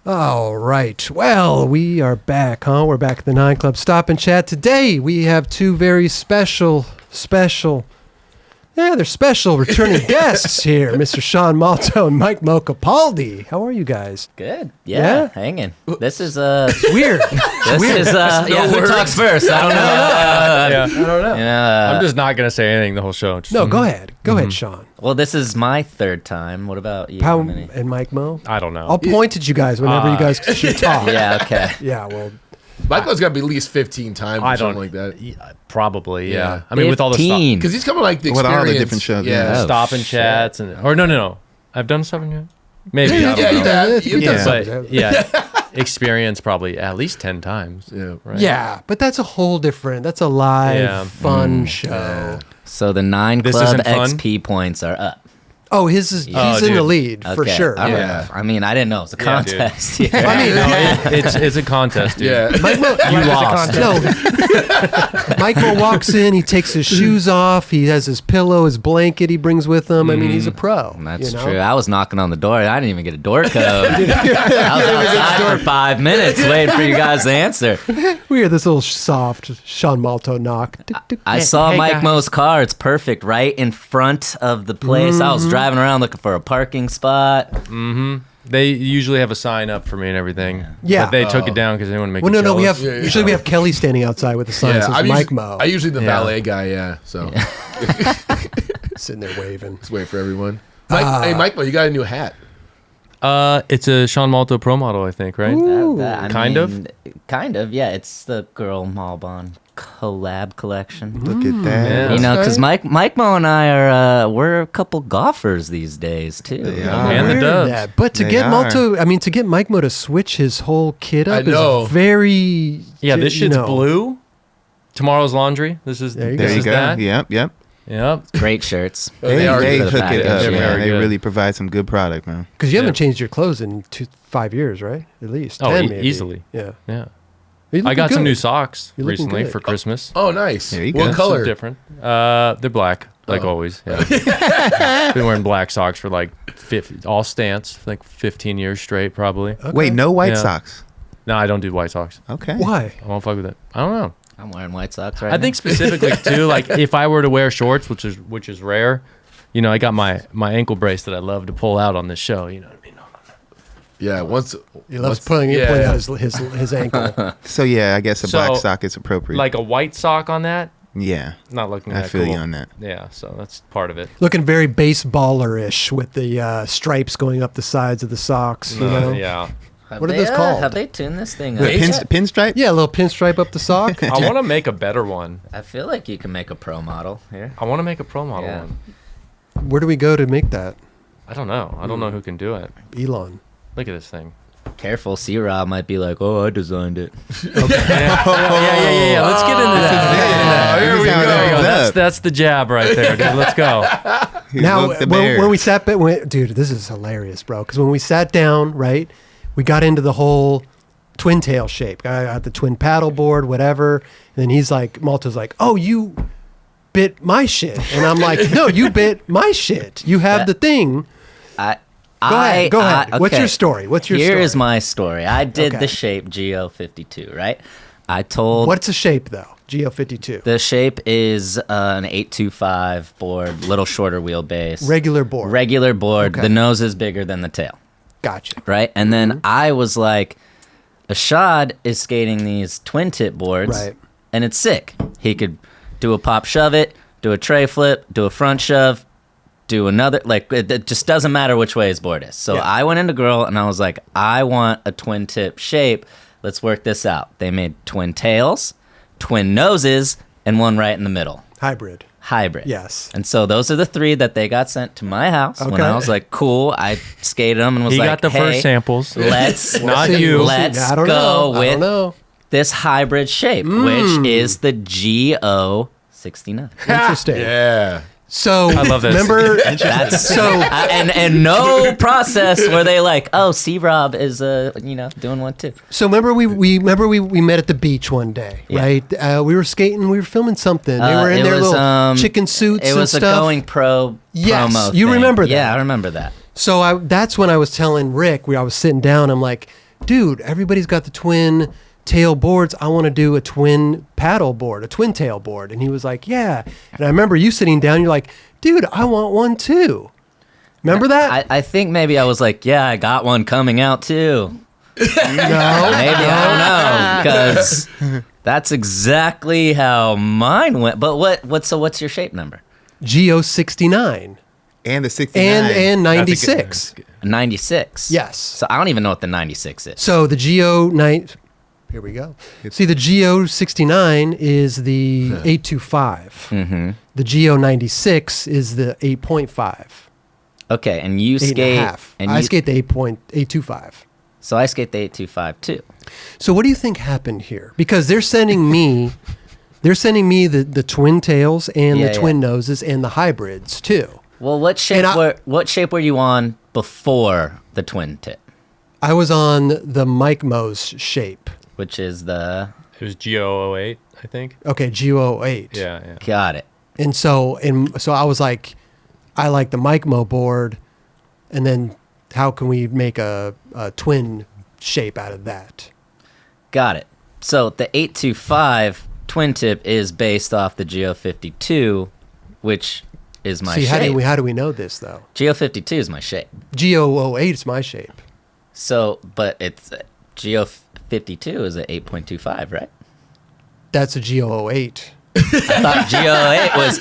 All right. Well, we are back, huh? We're back at the 9 Club Stop and Chat. Today, we have two very special returning guests here, Mr. Sean Malto and Mike Mo Capaldi. How are you guys? Good. Yeah. Hanging. This is It's weird. who talks first? I don't know. I don't know. I'm just not going to say anything the whole show. Just, No, go ahead. Go ahead, Sean. Well, this is my third time. What about you? How, How many? and Mike Mo? I don't know. I'll point at you guys whenever you guys should talk. Yeah, okay. Yeah, well, Michael's got to be at least 15 times or I something don't like that. Yeah, probably, yeah. Yeah. I mean, with all the 15. Because he's coming like the With experience. all the different shows, Yeah. Oh, stop and shit. chats. No. I've done stuff and maybe. I don't Yeah, know. you have. You've done But, something. yeah, experience probably at least 10 times. Yeah. Right? yeah, but that's a whole different, that's a live, Yeah. fun show. So the 9 This Club isn't fun? XP points are up. Oh, he's in the dude. lead, for Okay, sure. all right. Yeah. I mean, I didn't know it was a Yeah, dude. contest. Yeah. I mean, It's a contest, dude. Yeah. You lost. No. Michael walks in, he takes his shoes off, he has his pillow, his blanket he brings with him. I mean, he's a pro. That's you know? true. I was knocking on the door. I didn't even get a door code. I was outside for 5 minutes waiting for you guys to answer. We hear this little soft Sean Malto knock. I saw hey, Mike guys. Mo's car. It's perfect, right in front of the place. I was driving around looking for a parking spot. They usually have a sign up for me and everything. Yeah. But they took it down because they didn't want to make Well, me no, we have, jealous. usually we have Kelly standing outside with the sign that says I'm Mike usually, Mo. I'm usually the Yeah. valet guy, yeah. So Sitting there waving. let's wait for everyone. Hey, Mike, you got a new hat. It's a Sean Malto Pro model, I think, right? I Kind of? mean, kind of, yeah. It's the Girl Malbon collab collection. Look at that. Yeah. You know, because Okay. Mike Mo and I are we're a couple golfers these days too. They you know? are. And the Weird Dubs. that. But to They get are. Malto, I mean, to get Mike Mo to switch his whole kit up I know. is very. Yeah, this you shit's know. blue. Tomorrow's laundry. This is There you There this you is go. that. Yep. Yep. Great shirts. They are They good. for the hook it package, up. yeah. Yeah, Very they good. really provide some good product, man. Because you haven't Yeah. changed your clothes in 5 years, right? At least. Oh, 10 maybe. easily. Yeah. Yeah. You're I looking got some good. new socks You're looking recently good. for Christmas. Oh, nice. There you What go. color? Some different. They're black, like always. Yeah. Been wearing black socks for like 50, all stance, like 15 years straight, probably. Okay. Wait, no white Yeah. socks. No, I don't do white socks. Okay. Why? I won't fuck with it. I don't know. I'm wearing white socks right I think specifically too, like if I were to wear shorts, which is rare, you know, I got my ankle brace that I love to pull out on this show. You know what I mean? Yeah, once. He loves once- pulling yeah. out his ankle. So yeah, I guess a black So, sock is appropriate. Like a white sock on that, yeah, not looking I that feel cool. you on that. Yeah, so that's part of it. Looking very baseballer-ish with the stripes going up the sides of the socks. You know? Yeah. Have What are they, those called? Have they tuned this thing The up? pinstripe. Yeah, a little pinstripe up the sock. I want to make a better one. I feel like you can make a pro model here. I want to make a pro model Yeah. one. Where do we go to make that? I don't know. I don't know who can do it. Elon. Look at this thing. Careful, C-Rob might be like, "Oh, I designed it." Yeah. Let's get into that. Here we This is how it go. ends up. That's the jab right there, dude. Let's go. He Now, woke the when we bear. sat, dude, this is hilarious, bro. Because when we sat down, right, we got into the whole twin tail shape. I got the twin paddle board, whatever. And then he's like, Malta's like, "Oh, you bit my shit," and I'm like, "No, you bit my shit. You have the thing." Go ahead. What's your story? What's your Here story? is my story. I did Okay. the shape GO52, right? I told What's the shape though? GO52. the shape is an 825 board, little shorter wheelbase. Regular board. Regular board. Okay. The nose is bigger than the tail, Gotcha. right? And then I was like, Ashad is skating these twin tip boards, Right. and it's sick. He could do a pop shove it, do a tray flip, do a front shove, do another, like it just doesn't matter which way his board is. So Yeah. I went into Girl and I was like, I want a twin tip shape. Let's work this out. They made twin tails, twin noses, and one right in the middle. Hybrid. Hybrid. Yes. And so those are the three that they got sent to my house. When Okay. I was like, cool, I skated them and was He like, got the hey, first samples. let's Not See, you. we'll see. Let's I don't go know. I with don't know. this hybrid shape, which is the GO69. Interesting. Yeah. So I love this. Remember, That's so and no process where they like, oh, C-Rob is doing one too. so remember we met at the beach one day, Yeah. right? We were skating, we were filming something. They were in It their was, little chicken suits It and was a stuff. Going Pro Yes, promo you thing. remember that. Yeah, I remember that. So that's when I was telling Rick, I was sitting down. I'm like, dude, everybody's got the twin tail boards. I want to do a twin paddle board, a twin tail board. And he was like, yeah. And I remember you sitting down, you're like, dude, I want one too. Remember that? I think maybe I was like, yeah, I got one coming out too. No. Maybe, I don't know, because that's exactly how mine went. But what's your shape number? GO69 And the 69. and That's a 96. 96. Yes. So I don't even know what the 96 is. So the GO9, here we go. See, the GO69 is the 825. Mm-hmm. The GO96 is the 8.5. Okay, and you 8.5. skate. And I you, skate the 8.825. So I skate the 825 too. So what do you think happened here? Because they're sending me the twin tails and Yeah, the twin noses and the hybrids too. Well, what shape And what shape were you on before the twin tip, I was on the Mike Mo's shape. which is the It was GO08, I think. Okay, GO08. Yeah. got it. And so I was like, I like the Mike Mo board, and then how can we make a twin shape out of that? Got it. So the 825 twin tip is based off the GO52, which is my See, shape. how do we know this though? GO52 is my shape. GO08 is my shape. So, but it's GO52 is at 8.25, right? That's a GO08. I thought GO8 was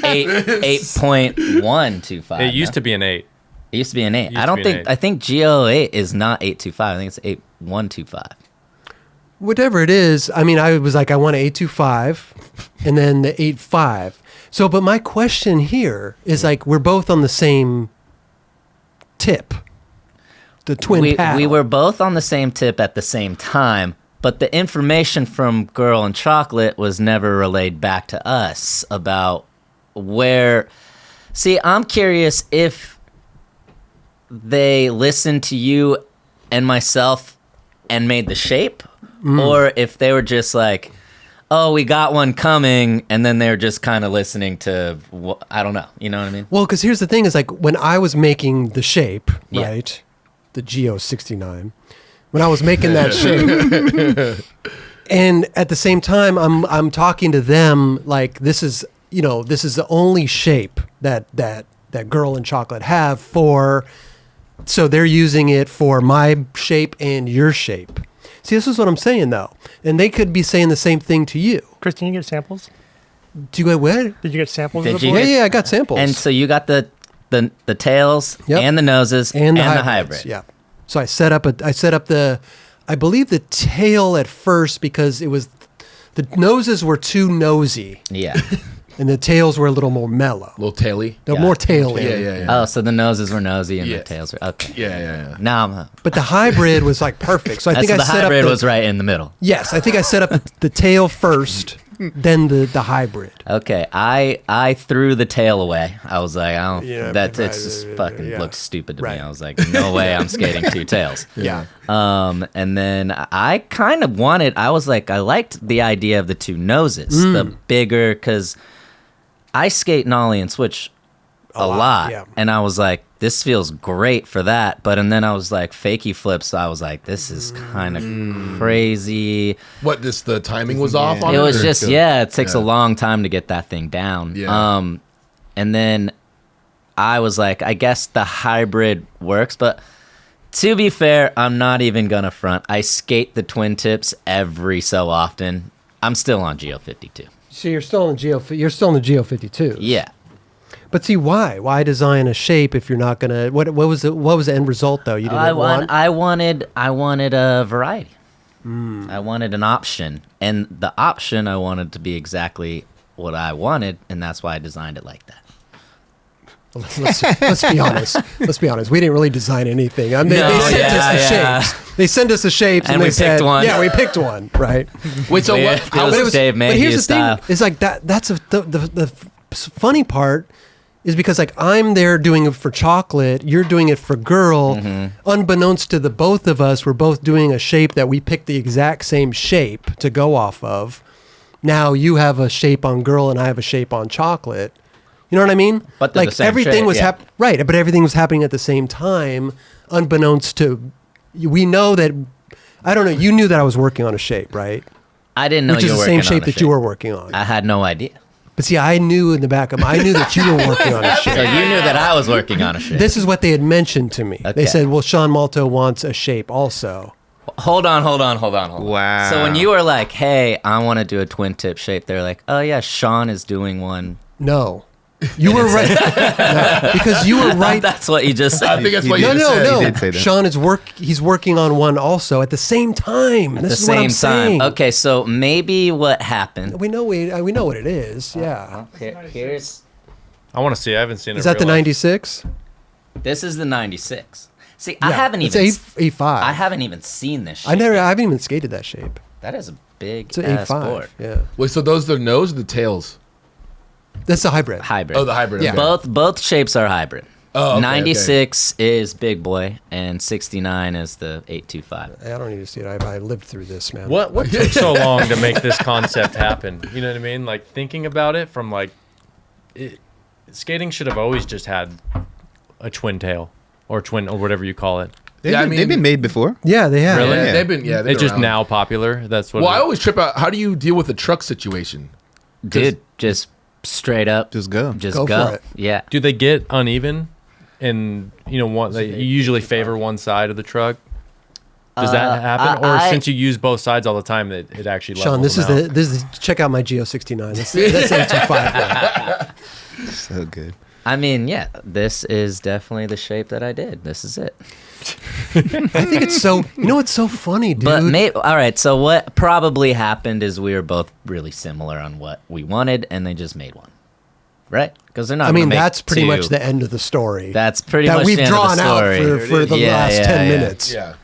8.125. It used to be an 8. It used to be an 8. Used I to don't be an think 8. I think GO8 is not 825. I think it's 8125. Whatever it is, I mean, I was like, I want an 825 and then the 85. So, but my question here is like, we're both on the same tip, the twin paddle. We were both on the same tip at the same time, but the information from Girl and Chocolate was never relayed back to us about where. See, I'm curious if they listened to you and myself and made the shape, or if they were just like, oh, we got one coming, and then they were just kind of listening to, I don't know, you know what I mean? Well, because here's the thing is like when I was making the shape, Yeah. right? The GO69, when I was making that shape, and at the same time, I'm talking to them like this is the only shape that Girl and Chocolate have for, so they're using it for my shape and your shape. See, this is what I'm saying though, and they could be saying the same thing to you. Chris, did you get samples? Do you go what? Did you get samples Did of the you board? Yeah, I got samples. And so you got the tails Yep. and the noses and the hybrid. hybrids. Yeah. So I set up I believe the tail at first because it was the noses were too nosy Yeah. and the tails were a little more mellow. little taily. They're Yeah. more taily. Yeah. Oh, so the noses were nosy and Yeah. the tails were okay. Yeah. Now I'm But the hybrid was like perfect. So I think so I the set hybrid up was right in the middle. Yes, I think I set up the tail first, then the hybrid. Okay, I threw the tail away. I was like, I don't. Yeah, That's right, it's just yeah, fucking yeah. looked stupid to Right. me. I was like, no way, I'm skating two tails. Yeah. And then I kind of wanted. I was like, I liked the idea of the two noses, the bigger, because I skate nollie and switch a lot, yeah. and I was like, this feels great for that. And then I was like, fakie flips. I was like, this is kind of crazy. What? The timing was off on It it? was or- just it takes a long time to get that thing down. Yeah. And then I was like, I guess the hybrid works, but to be fair, I'm not even gonna front. I skate the twin tips every so often. I'm still on GO52. So you're still in the GO52. Yeah. But see, why? Why design a shape if you're not gonna? What was the end result though? You didn't want. I wanted a variety. I wanted an option, and the option I wanted to be exactly what I wanted, and that's why I designed it like that. Let's be honest. Let's be honest. We didn't really design anything. I mean, No, they sent us the yeah. shapes. They sent us the shapes, And and we they said, picked one. "Yeah, we picked one." Right. Wait, so Yeah, what? it How was it was, Dave But Mayhew here's the style. thing: is like that. That's the funny part is because like I'm there doing it for Chocolate, you're doing it for Girl. Unbeknownst to the both of us, we're both doing a shape that we picked the exact same shape to go off of. Now you have a shape on Girl, and I have a shape on Chocolate. You know what I mean? But they're like the same everything shape, was yeah. right, but everything was happening at the same time, unbeknownst to we know that I don't know. You knew that I was working on a shape, right? I didn't know Which you is were the same working on shape a that you were working on. I had no idea. But see, I knew in the back of I knew that you were working on a So shape. you knew that I was working on a shape. This is what they had mentioned to me. Okay. They said, well, Sean Malto wants a shape also. Hold on. Wow. So when you were like, "Hey, I want to do a twin tip shape," they're like, "Oh yeah, Sean is doing one." No. You were right. No, because you were right. That's what you just I said. think that's He what you did. just said. No. He did say that. Sean is he's working on one also at the same time. At This the is what I'm same time. saying. Okay, so maybe what happened? We know what it is. Yeah. Here's I want to see. I haven't seen it. Is that the in real life. 96? this is the 96. See, I Yeah, haven't it's even A5. I haven't even seen this. I Shape. haven't even skated that shape. That is a big It's an ass A5. board. Yeah. Wait, so those are the nose or the tails? That's a hybrid. Hybrid. Oh, the hybrid. Yeah. Okay. Both shapes are hybrid. Oh, okay, 96 is big boy and 69 is the 825. I don't need to see it. I lived through this, man. What took so long to make this concept happen? You know what I mean? Like thinking about it from like, skating should have always just had a twin tail or twin or whatever you call it. They've been made before. Yeah, they have. Really? Yeah, they've been. Yeah, they've It's been just around. now popular. That's what. Well, it I is. always trip out. How do you deal with a truck situation? Dude, just straight up Just go. just Go go. for it. Yeah. Do they get uneven? And one, you usually favor one side of the truck. Does that happen, or since you use both sides all the time, that it actually levels Sean, this them is out? this is check out my Geo 69. That's A25. So good. I mean, yeah, this is definitely the shape that I did. This is it. I think it's so. You know what's so funny, dude? But all right, so what probably happened is we were both really similar on what we wanted, and they just made one, right? Because they're not. I mean, gonna make that's pretty two. much the end of the story. That's pretty that much we've the end drawn of the out story. for the Yeah, last yeah, 10 yeah. minutes. Yeah.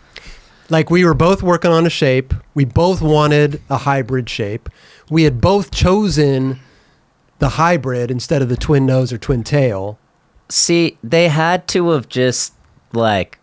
Like we were both working on a shape. We both wanted a hybrid shape. We had both chosen the hybrid instead of the twin nose or twin tail. See, they had to have just like.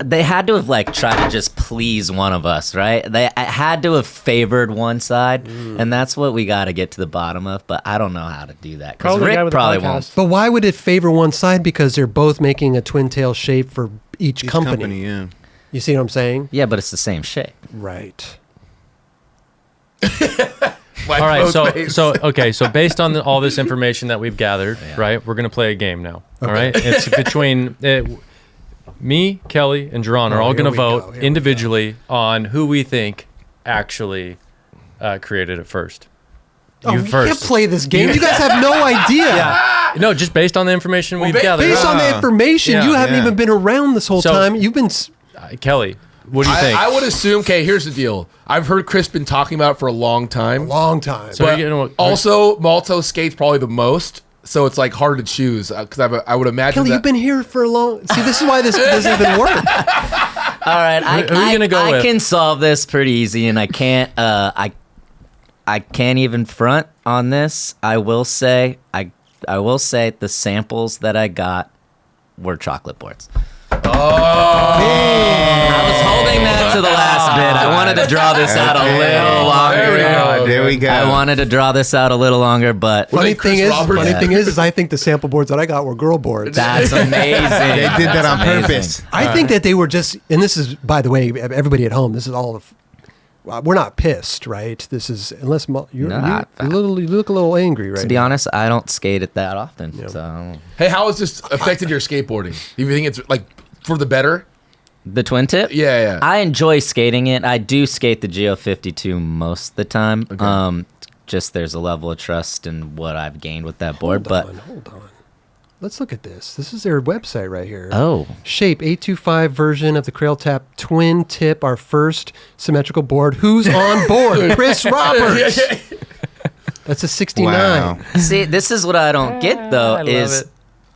They had to have like tried to just please one of us, right? They had to have favored one side, and that's what we got to get to the bottom of. But I don't know how to do that because Probably the guy Rick with the probably podcast. won't. But why would it favor one side? Because they're both making a twin tail shape for each, Each company. yeah. You see what I'm saying? Yeah, but it's the same shape. Right. All right, so based on all this information that we've gathered, right, we're gonna play a game now. All right, it's between me, Kelly, and Jerron are all here gonna we go, vote here we individually on who we think actually created it first. Oh, You we first. can't play this game. You guys have no idea. No, just based on the information we've gathered. Based on the information, Yeah, you haven't yeah. even been around this whole So- time. You've been. Kelly, what do you think? I would assume. Okay, here's the deal. I've heard Chris been talking about it for a long time. Long time. So But you know, also, Malto skates probably the most, so it's like hard to choose because I would imagine Kelly, that. you've been here for a long. See, this is why this doesn't even work. All right, Who are you gonna go I with? can solve this pretty easy, and I can't. I can't even front on this. I will say the samples that I got were chocolate boards. I was holding that to the last bit. I wanted to draw this out a little longer. There we go. I wanted to draw this out a little longer, but Funny Chris thing is, Roberts? I think the sample boards that I got were girl boards. that's amazing. They did that on purpose. I think that they were just, and this is, by the way, everybody at home, this is all of. We're not pissed, right? This is unless you Nah, look a little angry right To be now. honest, I don't skate it that often. So Hey, how has this affected your skateboarding? Do you think it's like for the better? the twin tip. Yeah. I enjoy skating it. I do skate the Geo 52 most of the time. Just there's a level of trust in what I've gained with that board. Hold on. Let's look at this. This is their website right here. Oh, Shape 825 version of the Crail Tap twin tip, our first symmetrical board. Who's on board? Chris Roberts. That's a 69. Wow. see, this is what I don't get though. I love Is it.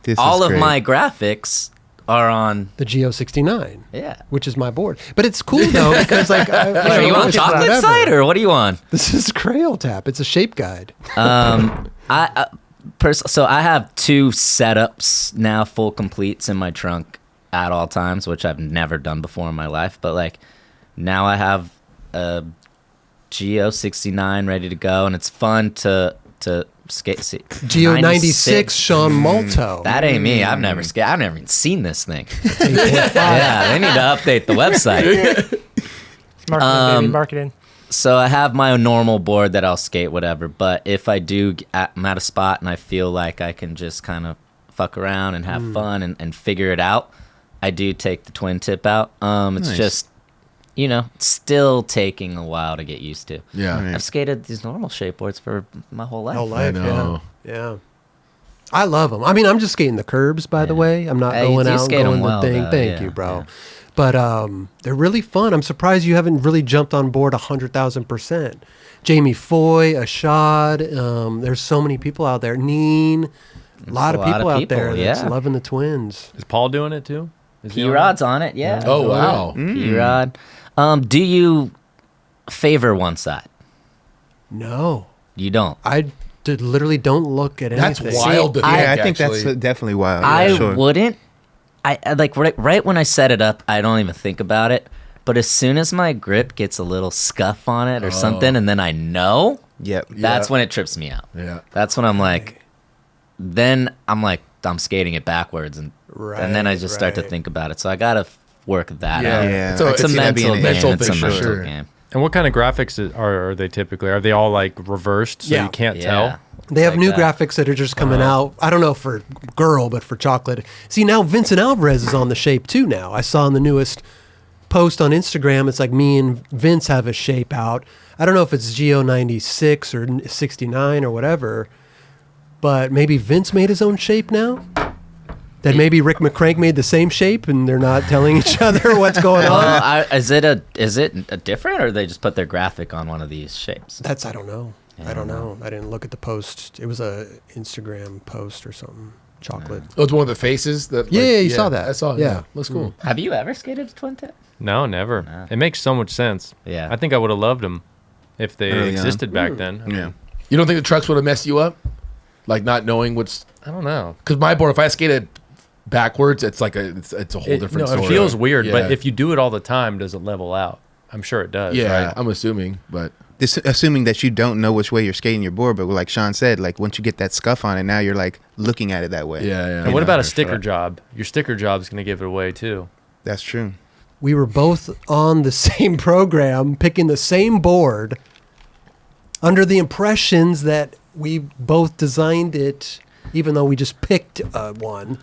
This all is of great. my graphics are on? The Geo 69. Yeah. Which is my board. But it's cool though because like Are you on chocolate side or what are you on? This is Crail Tap. It's a shape guide. So I have two setups now, full completes in my trunk at all times, which I've never done before in my life. But like now I have a Geo 69 ready to go, and it's fun to to skate. See, Geo 96 Sean Malto. That ain't me. I've never skated. I've never even seen this thing. Yeah, they need to update the website. Marketing, baby, marketing. So I have my normal board that I'll skate whatever, but if I do, I'm at a spot and I feel like I can just kind of fuck around and have fun and figure it out, I do take the twin tip out. It's Nice. just, it's still taking a while to get used to. Yeah. Right. I've skated these normal shape boards for my whole life. Whole life, I know. yeah. I love them. I mean, I'm just skating the curbs, by the way. I'm not Hey, you going do out and skate 'em going well, the thing. though, Thank yeah, you, bro. yeah. But they're really fun. I'm surprised you haven't really jumped on board 100,000%. Jamie Foy, Ashad, there's so many people out there. Neen, a lot of people out there that's yeah. loving the twins. Is Paul doing it too? Is he on it? P-Rod's on it, yeah. Oh, wow. P-Rod. Do you favor one side? No, You don't. I literally don't look at That's anything. wild to think, Yeah, I think actually. that's definitely wild. I Yeah, sure. wouldn't. I like right when I set it up, I don't even think about it. But as soon as my grip gets a little scuff on it or something, and then I know, Yep. that's when it trips me out. Yeah. That's when I'm like, then I'm like, I'm skating it backwards, and then I just start to Right. think about it. So I gotta work that Yeah. out. Yeah. So I It's could a see that being mental an game. mental It's a thing, for mental sure. game. And what kind of graphics are they typically? Are they all like reversed so Yeah. you can't Yeah. tell? They have Like new that. graphics that are just coming out. I don't know for girl, but for chocolate. See, now Vincent Alvarez is on the shape too now. I saw in the newest post on Instagram, it's like me and Vince have a shape out. I don't know if it's Geo 96 or 69 or whatever, but maybe Vince made his own shape now? That maybe Rick McCrank made the same shape and they're not telling each other what's going on? Is it a different, or they just put their graphic on one of these shapes? I don't know. I don't know. I didn't look at the post. It was a Instagram post or something. Chocolate. Oh, it's one of the faces that. Yeah, you saw that. I saw it. Yeah. Yeah, looks cool. Have you ever skated a twin tip? No, never. It makes so much sense. Yeah. I think I would have loved them if they Early on. existed back then. I mean, Yeah. You don't think the trucks would have messed you up, like not knowing what's? I don't know. Because my board, if I skated backwards, it's like it's a whole different story. It feels weird, Yeah. but if you do it all the time, does it level out? I'm sure it does. yeah, Right? I'm assuming, but This, assuming that you don't know which way you're skating your board, but like Sean said, like once you get that scuff on it, now you're like looking at it that way. yeah. And what about a for sticker sure. job? Your sticker job is going to give it away too. That's true. We were both on the same program, picking the same board, under the impressions that we both designed it, even though we just picked one.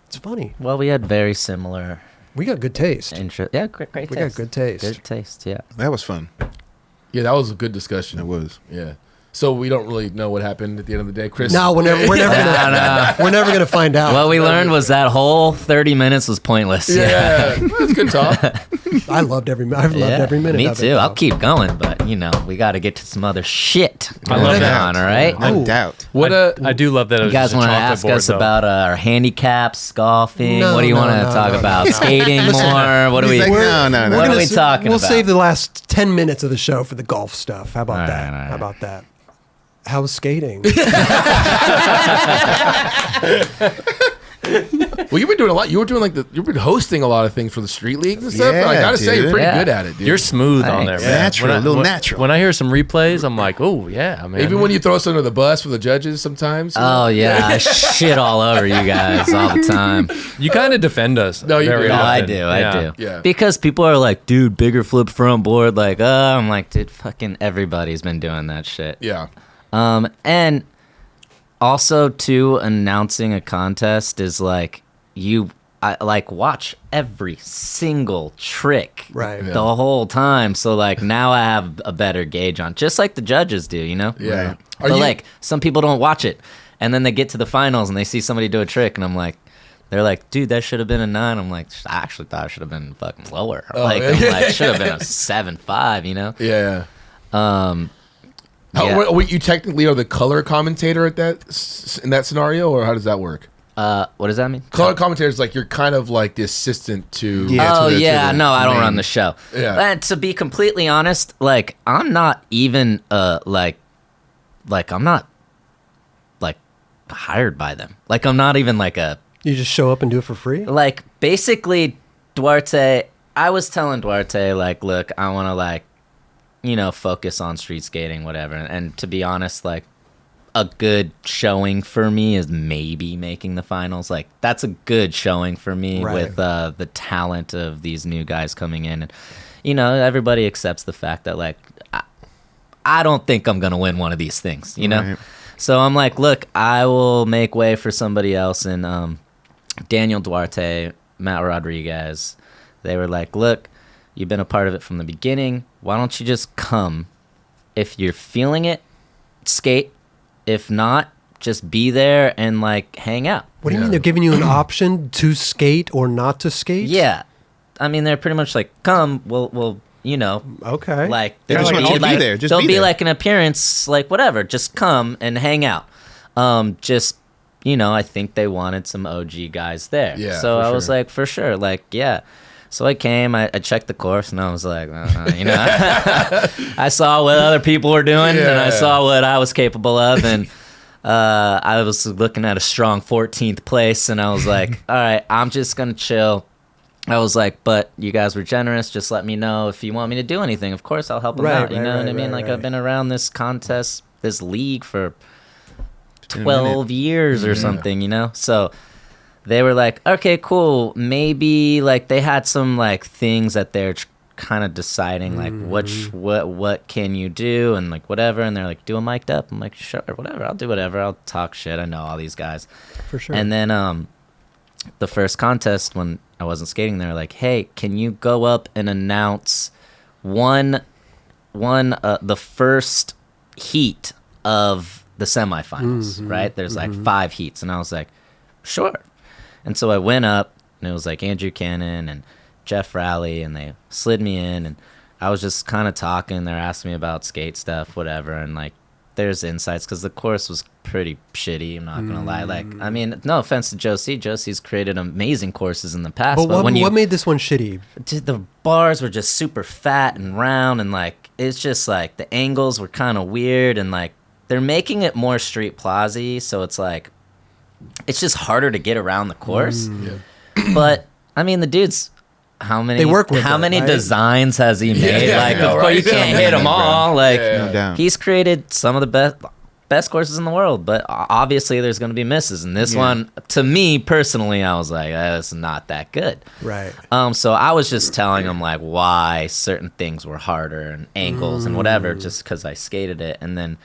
It's funny. Well, we had very similar We got good taste. interest. Yeah, great We got taste. good taste. Good taste. Yeah. That was fun. Yeah, that was a good discussion. It was. Yeah. So we don't really know what happened at the end of the day, Chris. No, we're never gonna find out. What we learned was that whole 30 minutes was pointless. Yeah, that's good talk. I've loved every minute. Me of too. it, I'll though. keep going, but we got to get to some other shit I going love that. on. All right. No Oh. doubt. What I do love that. It You was guys just a want to chocolate ask board, us though. about our handicaps, golfing? No, What do you no, want to no, talk no, about? no. Skating more? What do we? He's like, no, no, no. What are gonna we s- talking We'll about? save the last 10 minutes of the show for the golf stuff. How about All that? right, all right. How about that? How's skating? Well, you've been doing a lot. You were doing you've been hosting a lot of things for the street leagues and stuff. And I Yeah, gotta say, you're dude. pretty Yeah. good at it, dude. You're smooth on there, Thanks. man. Natural, When I- a little when- natural. When I hear some replays, I'm like, oh yeah, man. Even when you throw us under the bus for the judges, sometimes. Oh yeah, I shit all over you guys all the time. you kind of defend us. No, you very do. No, I often. do, I do. Yeah. Because people are like, dude, bigger flip front board. Like, I'm like, dude, fucking everybody's been doing that shit. Yeah. And also too, announcing a contest is like I like watch every single trick Right. Yeah. the whole time. So like now I have a better gauge on, just like the judges do, Yeah. Are But you like some people don't watch it, and then they get to the finals and they see somebody do a trick, and I'm like, they're like, dude, that should have been a 9. I'm like, I actually thought it should have been fucking lower. Like, yeah. I'm like, should have been a 7.5, Yeah. Yeah. Wait, you technically are the color commentator at in that scenario, or how does that work? What does that mean? Color commentator is like you're kind of like the assistant to. Yeah. Oh to the no, I don't main- run the show. Yeah. And to be completely honest, like I'm not even like I'm not like hired by them. Like I'm not even like a You just show up and do it for free? like basically Duarte. I was telling Duarte like, look, I want to like focus on street skating, whatever. And to be honest, like a good showing for me is maybe making the finals. Like that's a good showing for me Right. with the talent of these new guys coming in, and everybody accepts the fact that like I don't think I'm gonna win one of these things, Right. So I'm like, look, I will make way for somebody else, and Daniel Duarte, Matt Rodriguez, they were like, look, you've been a part of it from the beginning. Why don't you just come? If you're feeling it, skate. If not, just be there and like hang out. What do you mean they're giving you an option to skate or not to skate? Yeah, I mean they're pretty much like, come, we'll Okay. like They just want you to be there. Just there'll be be there. like an appearance, like whatever. Just come and hang out. Just I think they wanted some OG guys there. Yeah, So for I was sure. like, for sure, like yeah. So I came, I checked the course, and I was like, I saw what other people were doing, and I Yeah. saw what I was capable of, and I was looking at a strong 14th place, and I was like, all right, I'm just gonna chill. I was like, but you guys were generous. Just let me know if you want me to do anything. Of course, I'll help them Right, out. You right, know what right, I mean? right, Like right. I've been around this contest, this league for It's been a 12 years or something, So they were like, okay, cool. Maybe like they had some like things that they're kind of deciding like what can you do and like whatever. And they're like, do a mic'd up. I'm like, sure, whatever. I'll do whatever. I'll talk shit. I know all these guys. For sure. And then the first contest when I wasn't skating, they're like, hey, can you go up and announce the first heat of the semifinals, right? There's like 5 heats. And I was like, sure. And so I went up, and it was like Andrew Cannon and Jeff Rowley, and they slid me in, and I was just kind of talking. They're asking me about skate stuff, whatever, and like there's insights because the course was pretty shitty. I'm not gonna lie. Like, I mean, no offense to Josie. Josie's created amazing courses in the past, but but what made this one shitty? the bars were just super fat and round, and like it's just like the angles were kind of weird, and like they're making it more street plaza, so it's like it's just harder to get around the course. But I mean, the dude's how many They work with how it, many right? designs has he made? Yeah, like, I know, of course, right? you can't Yeah. hit them all. Like, No doubt. he's created some of the best courses in the world, but obviously there's going to be misses. And this one, to me personally, I was like, that's not that good. Right. So I was just telling him like why certain things were harder and angles and whatever, just because I skated it. And then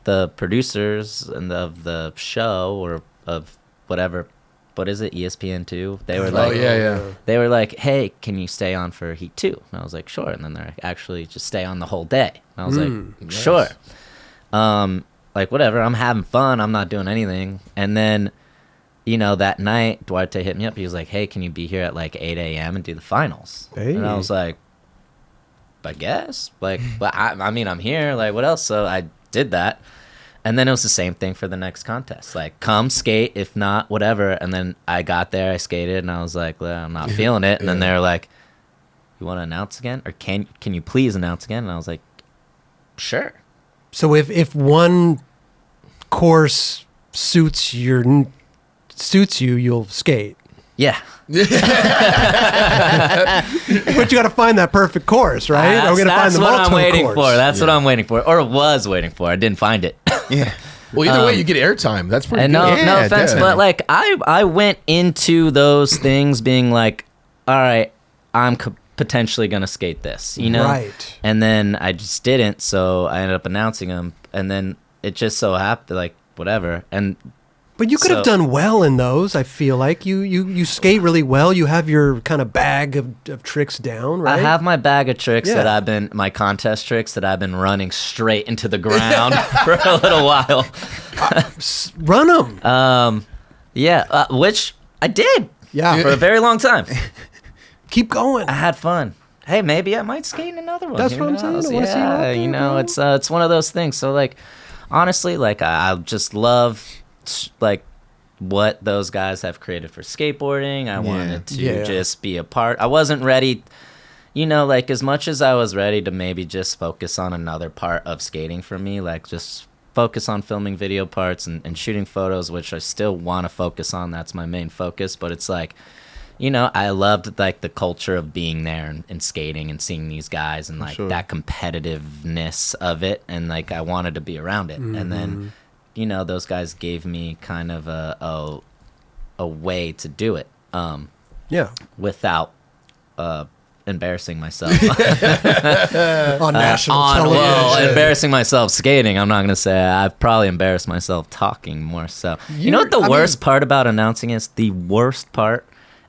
the producers of the show or of whatever, what is it, ESPN2? They were like, yeah. they were like, hey, can you stay on for Heat 2? And I was like, sure. And then they're like, actually, just stay on the whole day. And I was like, sure. Like, whatever. I'm having fun. I'm not doing anything. And then, that night, Duarte hit me up. He was like, hey, can you be here at like 8 a.m. and do the finals? Hey. And I was like, I guess. Like, but I mean, I'm here. Like, what else? So I did that. And then it was the same thing for the next contest. Like, come skate, if not, whatever. And then I got there, I skated, and I was like, well, I'm not feeling it. And then they were like, you want to announce again? Or can you please announce again? And I was like, sure. So if one course suits you, you'll skate. Yeah. But you got to find that perfect course, right? Are we gonna find That's the what I'm Malto waiting course? for. That's what I'm waiting for. Or was waiting for. I didn't find it. Yeah. Well, either way, you get airtime. That's pretty And good. no Yeah, offense, definitely. but like I went into those things being like, all right, I'm potentially gonna skate this, Right. And then I just didn't, so I ended up announcing them, and then it just so happened, like whatever, and But you could have So- done well in those. I feel like you skate really well. You have your kind of bag of tricks down, right? I have my bag of tricks Yeah. my contest tricks that I've been running straight into the ground for a little while. Run them. Which I did Yeah. for a very long time. Keep going. I had fun. Hey, maybe I might skate in another one. That's Who what I'm saying. I knows? wanna see you out Yeah, there, it's one of those things. So like, honestly, like I just love like what those guys have created for skateboarding. I wanted to Yeah. just be a part. I wasn't ready, like as much as I was ready to maybe just focus on another part of skating for me, like just focus on filming video parts and shooting photos, which I still want to focus on. That's my main focus. But it's like, I loved like the culture of being there and skating and seeing these guys and like Sure. that competitiveness of it. And like, I wanted to be around it. And then, those guys gave me kind of a way to do it Yeah. without embarrassing myself. On national television. Well, embarrassing myself skating. I'm not going to say I've probably embarrassed myself talking more so. You know what the worst part about announcing is? The worst part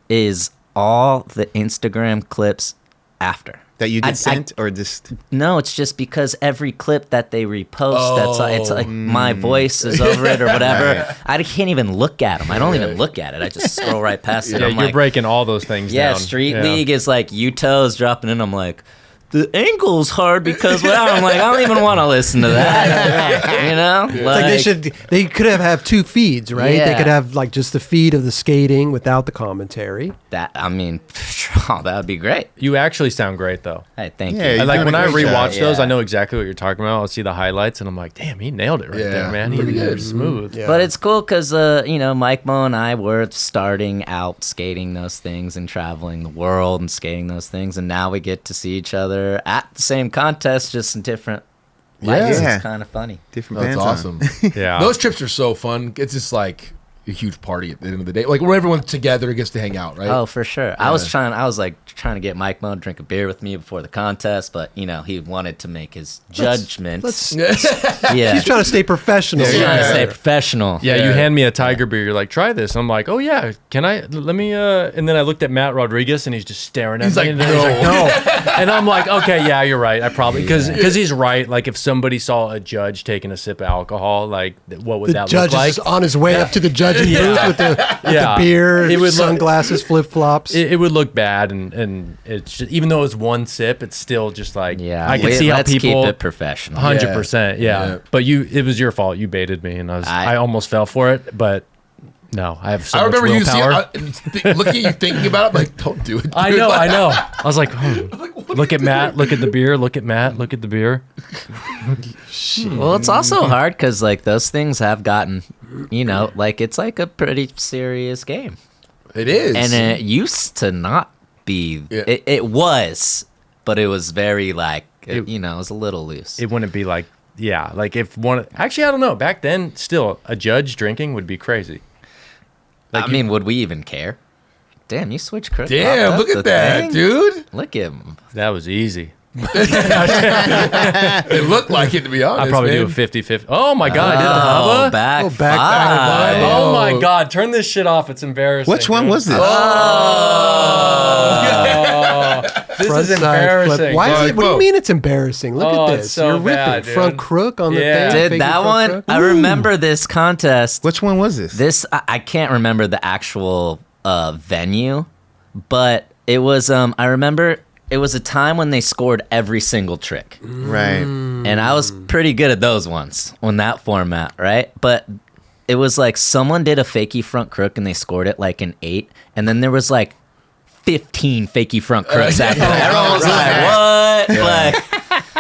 is all the Instagram clips after. That you get sent or just... No, it's just because every clip that they repost, it's like my voice is over it or whatever. Right. I can't even look at them. I don't even look at it. I just scroll right past it. Yeah, I'm you're like, breaking all those things yeah, down. Street League is like U-toes dropping in. I'm like, the ankle's hard because whatever. I'm like, I don't even want to listen to that. You know? It's like they could have two feeds, right? They Yeah. could have like just the feed of the skating without the commentary. that would be great. You actually sound great, though. Hey, thank Yeah, you. you're Like doing when a I great job. rewatch those, Yeah. I know exactly what you're talking about. I'll see the highlights, and I'm like, damn, he nailed it right Yeah, there, man. He pretty good. was smooth. Yeah. But it's cool because, Mike Mo and I were starting out skating those things and traveling the world and skating those things. And now we get to see each other at the same contest, just in different lights. Yeah. It's kind of funny. Different That's pants on. awesome. Yeah. Those trips are so fun. It's just like a huge party at the end of the day. Like where everyone together gets to hang out, right? Oh, for sure. I was trying to get Mike Mo to drink a beer with me before the contest, but, he wanted to make his judgment. Yeah. He's trying to stay professional. He's trying to Yeah. stay professional. Yeah, you hand me a tiger beer. You're like, try this. I'm like, oh yeah, can I? Let me. And then I looked at Matt Rodriguez, and he's just staring at He's me. like, and then he's like, no. And I'm like, okay, yeah, you're right. I probably because he's right. Like if somebody saw a judge taking a sip of alcohol, like what would The that judge look like? is on his way up to the judging booth with the beer, It would look- sunglasses, flip flops. It would look bad, and it's just, even though it's one sip, it's still just like Yeah. I can see how let's people. keep it professional. 100%, yeah. Yeah. But it was your fault. You baited me, and I almost fell for it. But no, I have so I much remember you willpower. looking at you thinking about it. I'm like, don't do it. Dude. I know. I was like, look at Matt, look at the beer, look at Matt, look at the beer. Well, it's also hard because those things have gotten, it's like a pretty serious game. It is. And it used to not be. Yeah. It was, but it was very it was a little loose. It wouldn't be like, yeah, like if one. Actually, I don't know. Back then, still, a judge drinking would be crazy. Like would we even care? Damn, you switched Chris. Damn, look at that, dude. Look at him. that was easy. It looked like it, to be honest. I'd probably man. do a 50-50. Oh my god, I did the hubba. Back Oh, back five. five. Oh my god, turn this shit off. It's embarrassing. Which one dude. was this? Oh, this Front is side flip. embarrassing. Why is Like, it? What do whoa. you mean it's embarrassing? Look Oh, at it's this. so You're bad, ripping dude. front crook on the Yeah. thing. Did faking that front one? crook. I remember this contest. Which one was this? I can't remember the actual venue, but it was I remember it was a time when they scored every single trick. Right. And I was pretty good at those ones on that format, right? But it was like someone did a fakie front crook and they scored it like an 8, and then there was like 15 fakie front crooks after that. Everyone was like, "What?"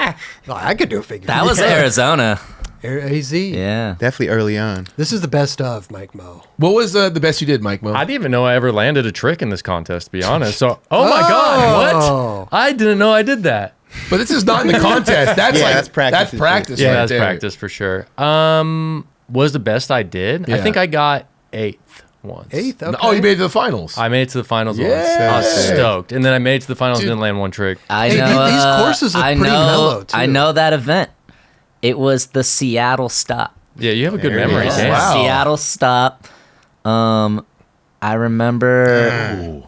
Like Oh, I could do a figure. that was Arizona. AZ. Yeah. Definitely early on. This is the best of Mike Mo. What was the best you did, Mike Mo? I didn't even know I ever landed a trick in this contest, to be honest. So, oh my god, Oh. what? I didn't know I did that. But this is not in the contest. That's Yeah, like that's practice That's and practice. shit. Yeah, right that's there. practice for sure. Was the best I did? I Yeah. think I got 8th once. Eighth. Okay. Oh, you made it to the finals. I made it to the finals once. Yeah. I was stoked. And then I made it to the finals Dude. and didn't land one trick. I Hey, know these courses look I pretty know, mellow, too. I know that event. It was the Seattle stop. Yeah, you have a good There it memory. is. Damn. Wow. Seattle stop. I remember.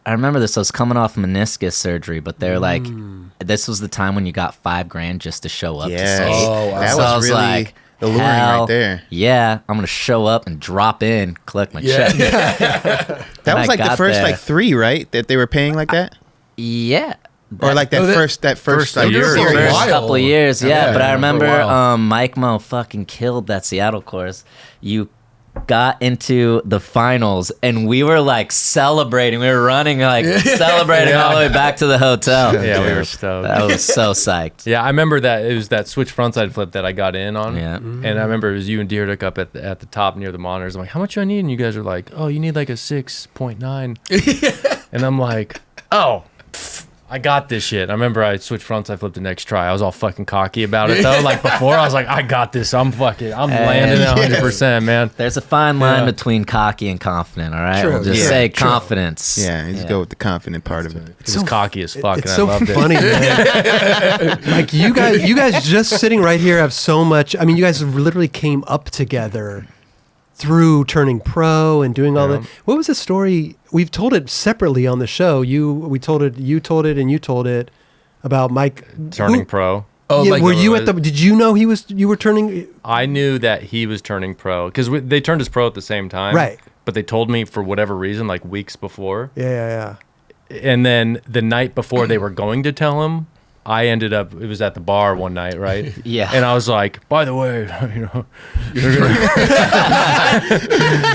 I remember this. I was coming off meniscus surgery, but they're like, this was the time when you got $5,000 just to show up to Yeah. skate. Oh, wow. That So was I was really like, alluring hell right there. Yeah, I'm gonna show up and drop in, collect my Yeah. check. That And was I like the got first there. like 3, right? That they were paying like that? Yeah. Or like that Oh, that- first year. like, For a series. while. First couple of years, yeah. Yeah, but I for a remember while. Mike Mo fucking killed that Seattle course. You got into the finals and we were like celebrating. We were running like celebrating all the way back to the hotel. Yeah, we were stoked. I was so psyched. Yeah, I remember that it was that switch frontside flip that I got in on. Yeah. And I remember it was you and Deerdick up at the top near the monitors. I'm like, how much do I need? And you guys are like, oh, you need like a 6.9. And I'm like, oh, pff, I got this shit. I remember I switched fronts. I flipped the next try. I was all fucking cocky about it though. Like before, I was like, I got this. I'm landing it 100%, man. There's a fine line between cocky and confident. All right, True. we'll just say confidence. Yeah, you just go with the confident part of it. It was cocky as fuck, and It's I so loved funny, man. Like you guys just sitting right here have so much. I mean, you guys literally came up together through turning pro and doing all that. What was the story? We've told it separately on the show. You told it about Mike turning pro. Oh, Yeah, like, were you at the? Did you know you were turning? I knew that he was turning pro because they turned as pro at the same time. Right. But they told me for whatever reason, like weeks before. Yeah. And then the night before they were going to tell him, I ended up, it was at the bar one night, right? Yeah. And I was like, by the way, you're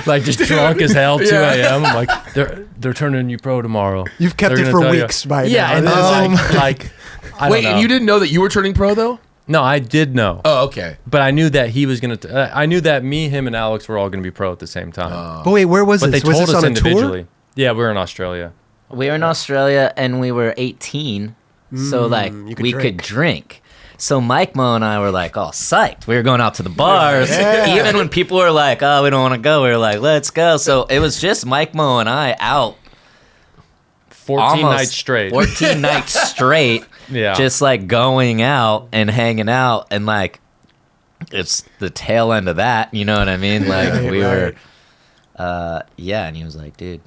like just drunk as hell, 2 a.m. I'm like, they're turning you pro tomorrow. You've kept They're it gonna for tell you." weeks by Yeah, now. and then like I Wait, don't know. and you didn't know that you were turning pro though? No, I did know. Oh, okay. But I knew that he was going to, I knew that me, him, and Alex were all going to be pro at the same time. But wait, where was But this? they Was told this us on a individually. tour? Yeah, we were in Australia. We were in Australia and we were 18, so like you could we drink. could drink. So Mike Mo and I were like all psyched. We were going out to the bars. Even when people were like, "Oh, we don't want to go," we were like, "Let's go." So it was just Mike Mo and I out 14 almost nights straight. 14 nights straight. Yeah. Just like going out and hanging out, and like it's the tail end of that. You know what I mean? Like we were, and he was like, "Dude,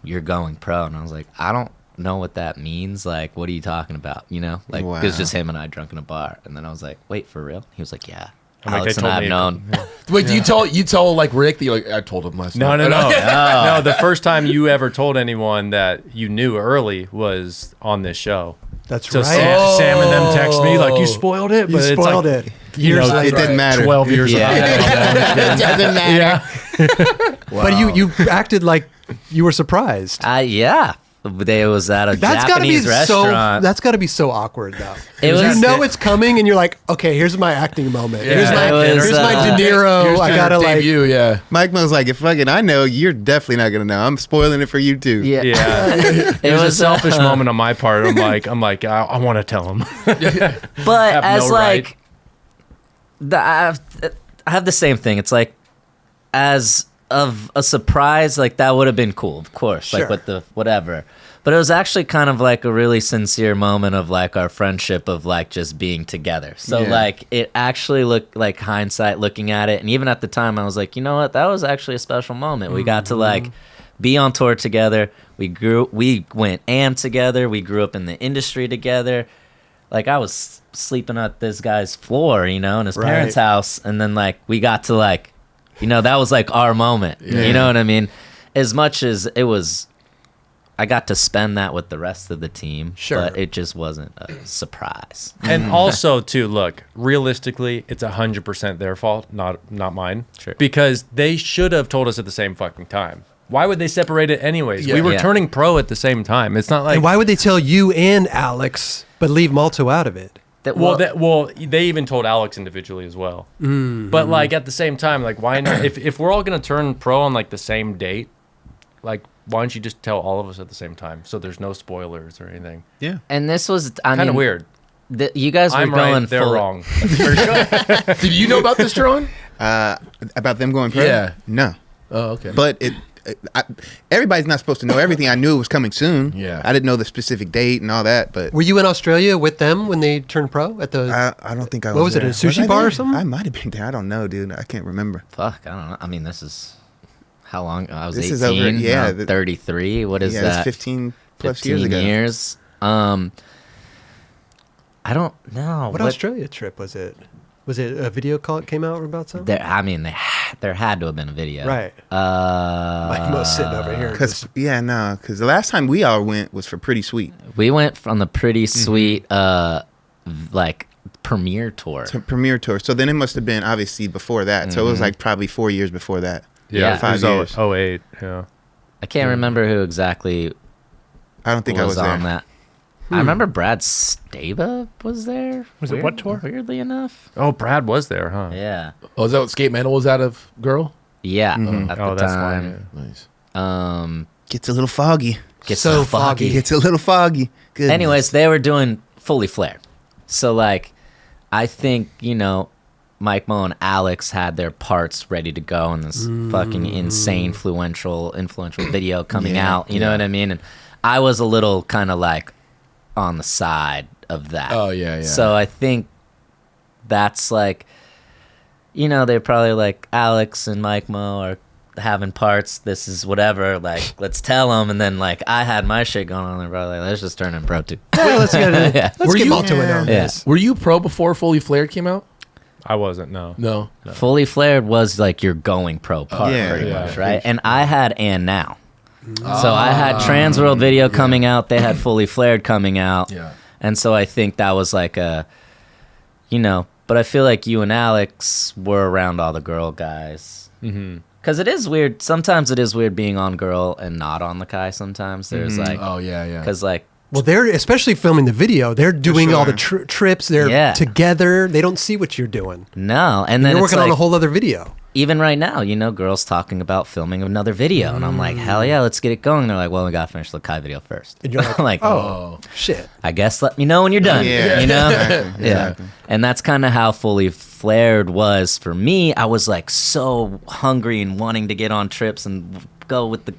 you're going pro," and I was like, "I don't know what that means. Like, what are you talking about?" You know, like Wow. it was just him and I drunk in a bar, and then I was like, "Wait, for real?" He was like, "Yeah." I'm like, Alex they and I have told me- known. Wait, you tell like Rick that you're like, I told him last No, night. no. No, the first time you ever told anyone that you knew early was on this show. That's So right. Sam and them text me like, you spoiled it. You But it's spoiled like, it. You Years know, later. It didn't matter. 12 years Yeah. It doesn't matter. But you acted like you were surprised. Yeah. It was at a That's got to be Japanese restaurant. That's got to be so awkward though. It was- You know it's coming, and you're like, okay, here's my acting moment. Here's my It was, here's my De Niro. Here's I your gotta like. debut, yeah. Mike Mill's like, if fucking I know, you're definitely not gonna know. I'm spoiling it for you too. yeah. Yeah. It was a selfish moment on my part. I'm like, I want to tell him. But have as no like, I have the same thing. It's like, as of a surprise, like that would have been cool, of course, Sure. like with the whatever. But it was actually kind of like a really sincere moment of like our friendship of like just being together. So Yeah. like it actually looked like hindsight looking at it, and even at the time I was like, you know what, that was actually a special moment. We got to like be on tour together. We went AM together. We grew up in the industry together. Like I was sleeping at this guy's floor, you know, in his parents' Right. house, and then like we got to like, you know, that was like our moment. You know what I mean? As much as it was, I got to spend that with the rest of the team. Sure. But it just wasn't a surprise. And also, too, look, realistically, it's 100% their fault, not mine. Sure. Because they should have told us at the same fucking time. Why would they separate it anyways? Yeah. We were Yeah. turning pro at the same time. It's not like And why would they tell you and Alex, but leave Malto out of it? they even told Alex individually as well. But like at the same time, like why not? If we're all gonna turn pro on like the same date, like why don't you just tell all of us at the same time so there's no spoilers or anything? Yeah. And this was, I Kind of mean, weird. You guys were I'm going right, they're full- wrong. Did you know about this, Tron? About them going pro? Yeah. No. Oh, okay. But everybody's not supposed to know everything. I knew it was coming soon. Yeah. I didn't know the specific date and all that, but Were you in Australia with them when they turned pro at the? I don't think I What was was it, there. a sushi I bar or there? something? I might have been there. I don't know, dude. I can't remember. Fuck, I don't know. I mean, this is how long? I was This 18. is over- yeah, now I'm 33. What is yeah, that? it's 15 plus 15 years ago. years. I don't know. What Australia trip was it? Was it a video call that came out about something? There had to have been a video. Right. Like most sitting over here. Because the last time we all went was for Pretty Sweet We went on the Pretty Mm-hmm. Sweet, like premiere tour. to premiere tour. So then it must have been obviously before that. So it was like probably 4 years before that. Yeah. it 5 was years. 08, yeah. I can't remember who exactly I don't think I was on there. that. I remember Brad Staba was there. Was it what tour? Weirdly enough. Oh, Brad was there, huh? Yeah. Oh, is that what Skate Mental was out of, girl? Yeah. Mm-hmm. At Oh, the that's time. why. Nice. Um, Gets a little foggy. Gets So so foggy. It's a little foggy. Goodness. Anyways, they were doing fully flared. So like, I think, Mike Mo and Alex had their parts ready to go in this fucking insane influential video coming out. You know what I mean? And I was a little kind of like on the side of that. Oh, yeah. So I think that's like, they're probably like, Alex and Mike Mo are having parts. This is whatever. Like, let's tell them. And then like, I had my shit going on. They're probably like, let's just turn in Pro 2. Let's get Malto in on Yeah. this. Were you pro before Fully Flared came out? I wasn't. No. No. Fully flared was like your going pro part, Yeah, pretty yeah. much, right? And I had And Now. So I had Trans World video coming out. They had Fully Flared coming out. Yeah. And so I think that was like a, but I feel like you and Alex were around all the girl guys. Mm-hmm. Because it is weird. Sometimes it is weird being on girl and not on the guy sometimes. There's like, Oh, yeah. because like, Well, they're especially filming the video. They're doing all the trips. They're together. They don't see what you're doing. no. And then You're it's working on like, a whole other video. even right now, girls talking about filming another video. And I'm like, hell yeah, let's get it going. And they're like, well, we got to finish the Kai video first. And you're like, I'm like, oh, shit. I guess let me know when you're done. Yeah, Yeah. exactly. And that's kind of how Fully Flared was for me. I was like so hungry and wanting to get on trips and go with the,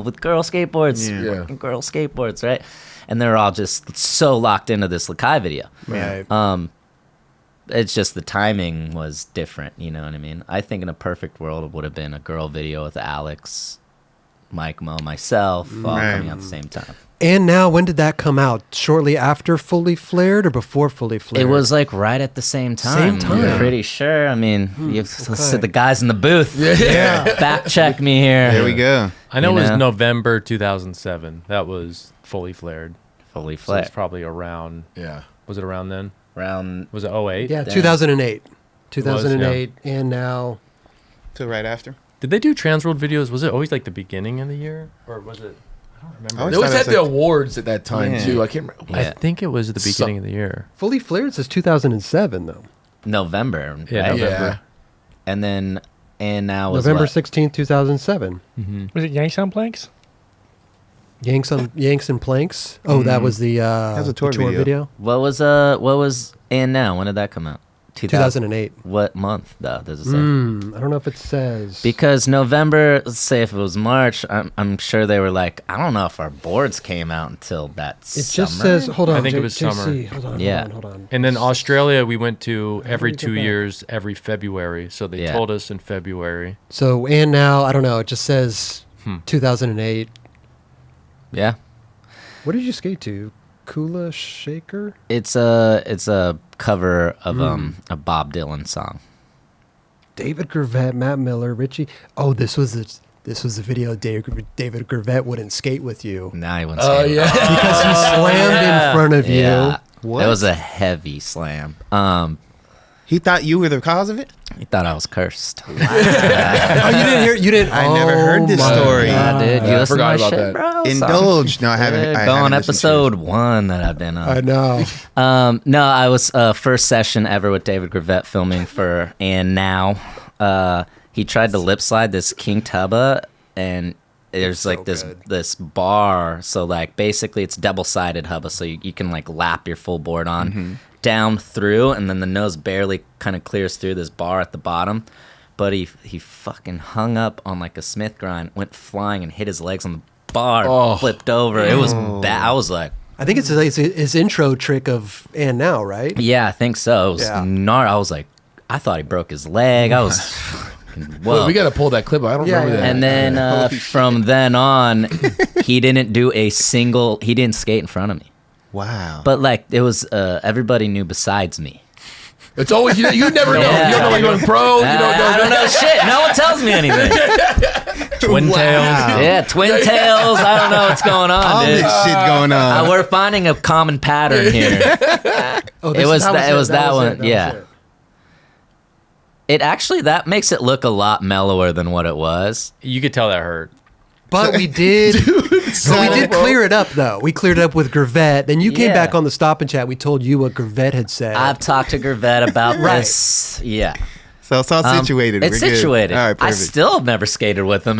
with girl skateboards, Yeah. working girl skateboards, right? And they're all just so locked into this Lakai video. Right. It's just the timing was different, you know what I mean? I think in a perfect world it would have been a girl video with Alex, Mike Mo, myself, all coming out at the same time. And Now, when did that come out? Shortly after Fully Flared or before Fully Flared? It was like right at the same time. Same time. I'm pretty sure. I mean, you said the guys in the booth. Yeah. Fact check me here. There we go. I know You it was know? November 2007. That was Fully Flared. Fully So flared. it's probably around. Yeah. Was it around then? Around Was it 08? Yeah, Damn. 2008. 2008. And Now. So right after. Did they do Trans World videos? Was it always like the beginning of the year, or was it? I don't remember. always They always thought had it the was awards at that time, Yeah. too. I can't remember. Yeah. I think it was at the So- beginning of the year. Fully Flared says 2007, though. November. Yeah, right? November. Yeah. And then, and now was November what? 16th, 2007. Was it Yanks on Planks? Yanks and Planks. Oh, that was the was a tour video. What was and now? When did that come out? 2008. What month though? Does it say? I don't know if it says. Because November, let's say if it was March, I'm sure they were like, I don't know if our boards came out until that It summer. just says, hold on. I think it was JC, summer. Hold on, Yeah. hold on. And then Australia, we went to every we get 2 back? years, every February. So they Yeah. told us in February. So, and now, I don't know. It just says 2008. Yeah. What did you skate to? Kula Shaker? It's a cover of a Bob Dylan song. David Gravette, Matt Miller, Richie. Oh, this was the video David Gravette wouldn't skate with you Now he went Oh, skating. yeah. because he slammed in front of you. Yeah. What? It was a heavy slam. He thought you were the cause of it? He thought I was cursed. Oh, you didn't hear? You didn't? I never heard this my story. Yeah, dude. You I listen to my forgot about shit, that. bro? Indulge. No, I haven't. Dude, I go haven't on listened to episode 1 that I've been on. I know. No, I was first session ever with David Gravette filming for And Now. He tried to lip slide this King Tubba, and there's like this bar. So like basically it's double sided hubba, so you can like lap your full board on down through, and then the nose barely kind of clears through this bar at the bottom. But he fucking hung up on like a Smith grind, went flying and hit his legs on the bar, flipped over. It was bad. I was like, I think it's his intro trick of And Now, right? yeah, I think so. It was Yeah. I was like, I thought he broke his leg. I was, fucking, whoa. Well, we got to pull that clip. I don't Yeah, remember yeah. that. And then from then on, he didn't skate in front of me. Wow. But like it was, everybody knew besides me. It's always, you never know. Yeah. You don't know when you're going pro. You don't know. I don't know shit. No one tells me anything. Twin tails. Yeah, twin tails. I don't know what's going on, All dude. this shit going on. We're finding a common pattern here. Oh, It was that one, was yeah. it. It actually, that makes it look a lot mellower than what it was. You could tell that hurt. But we did. So we did clear it up, though. We cleared it up with Gravette. Then you came Yeah. back on the Stop and Chat. We told you what Gravette had said. I've talked to Gravette about Right. this. Yeah. So it's all situated. It's We're good. situated. All right, I perfect. still have never skated with him.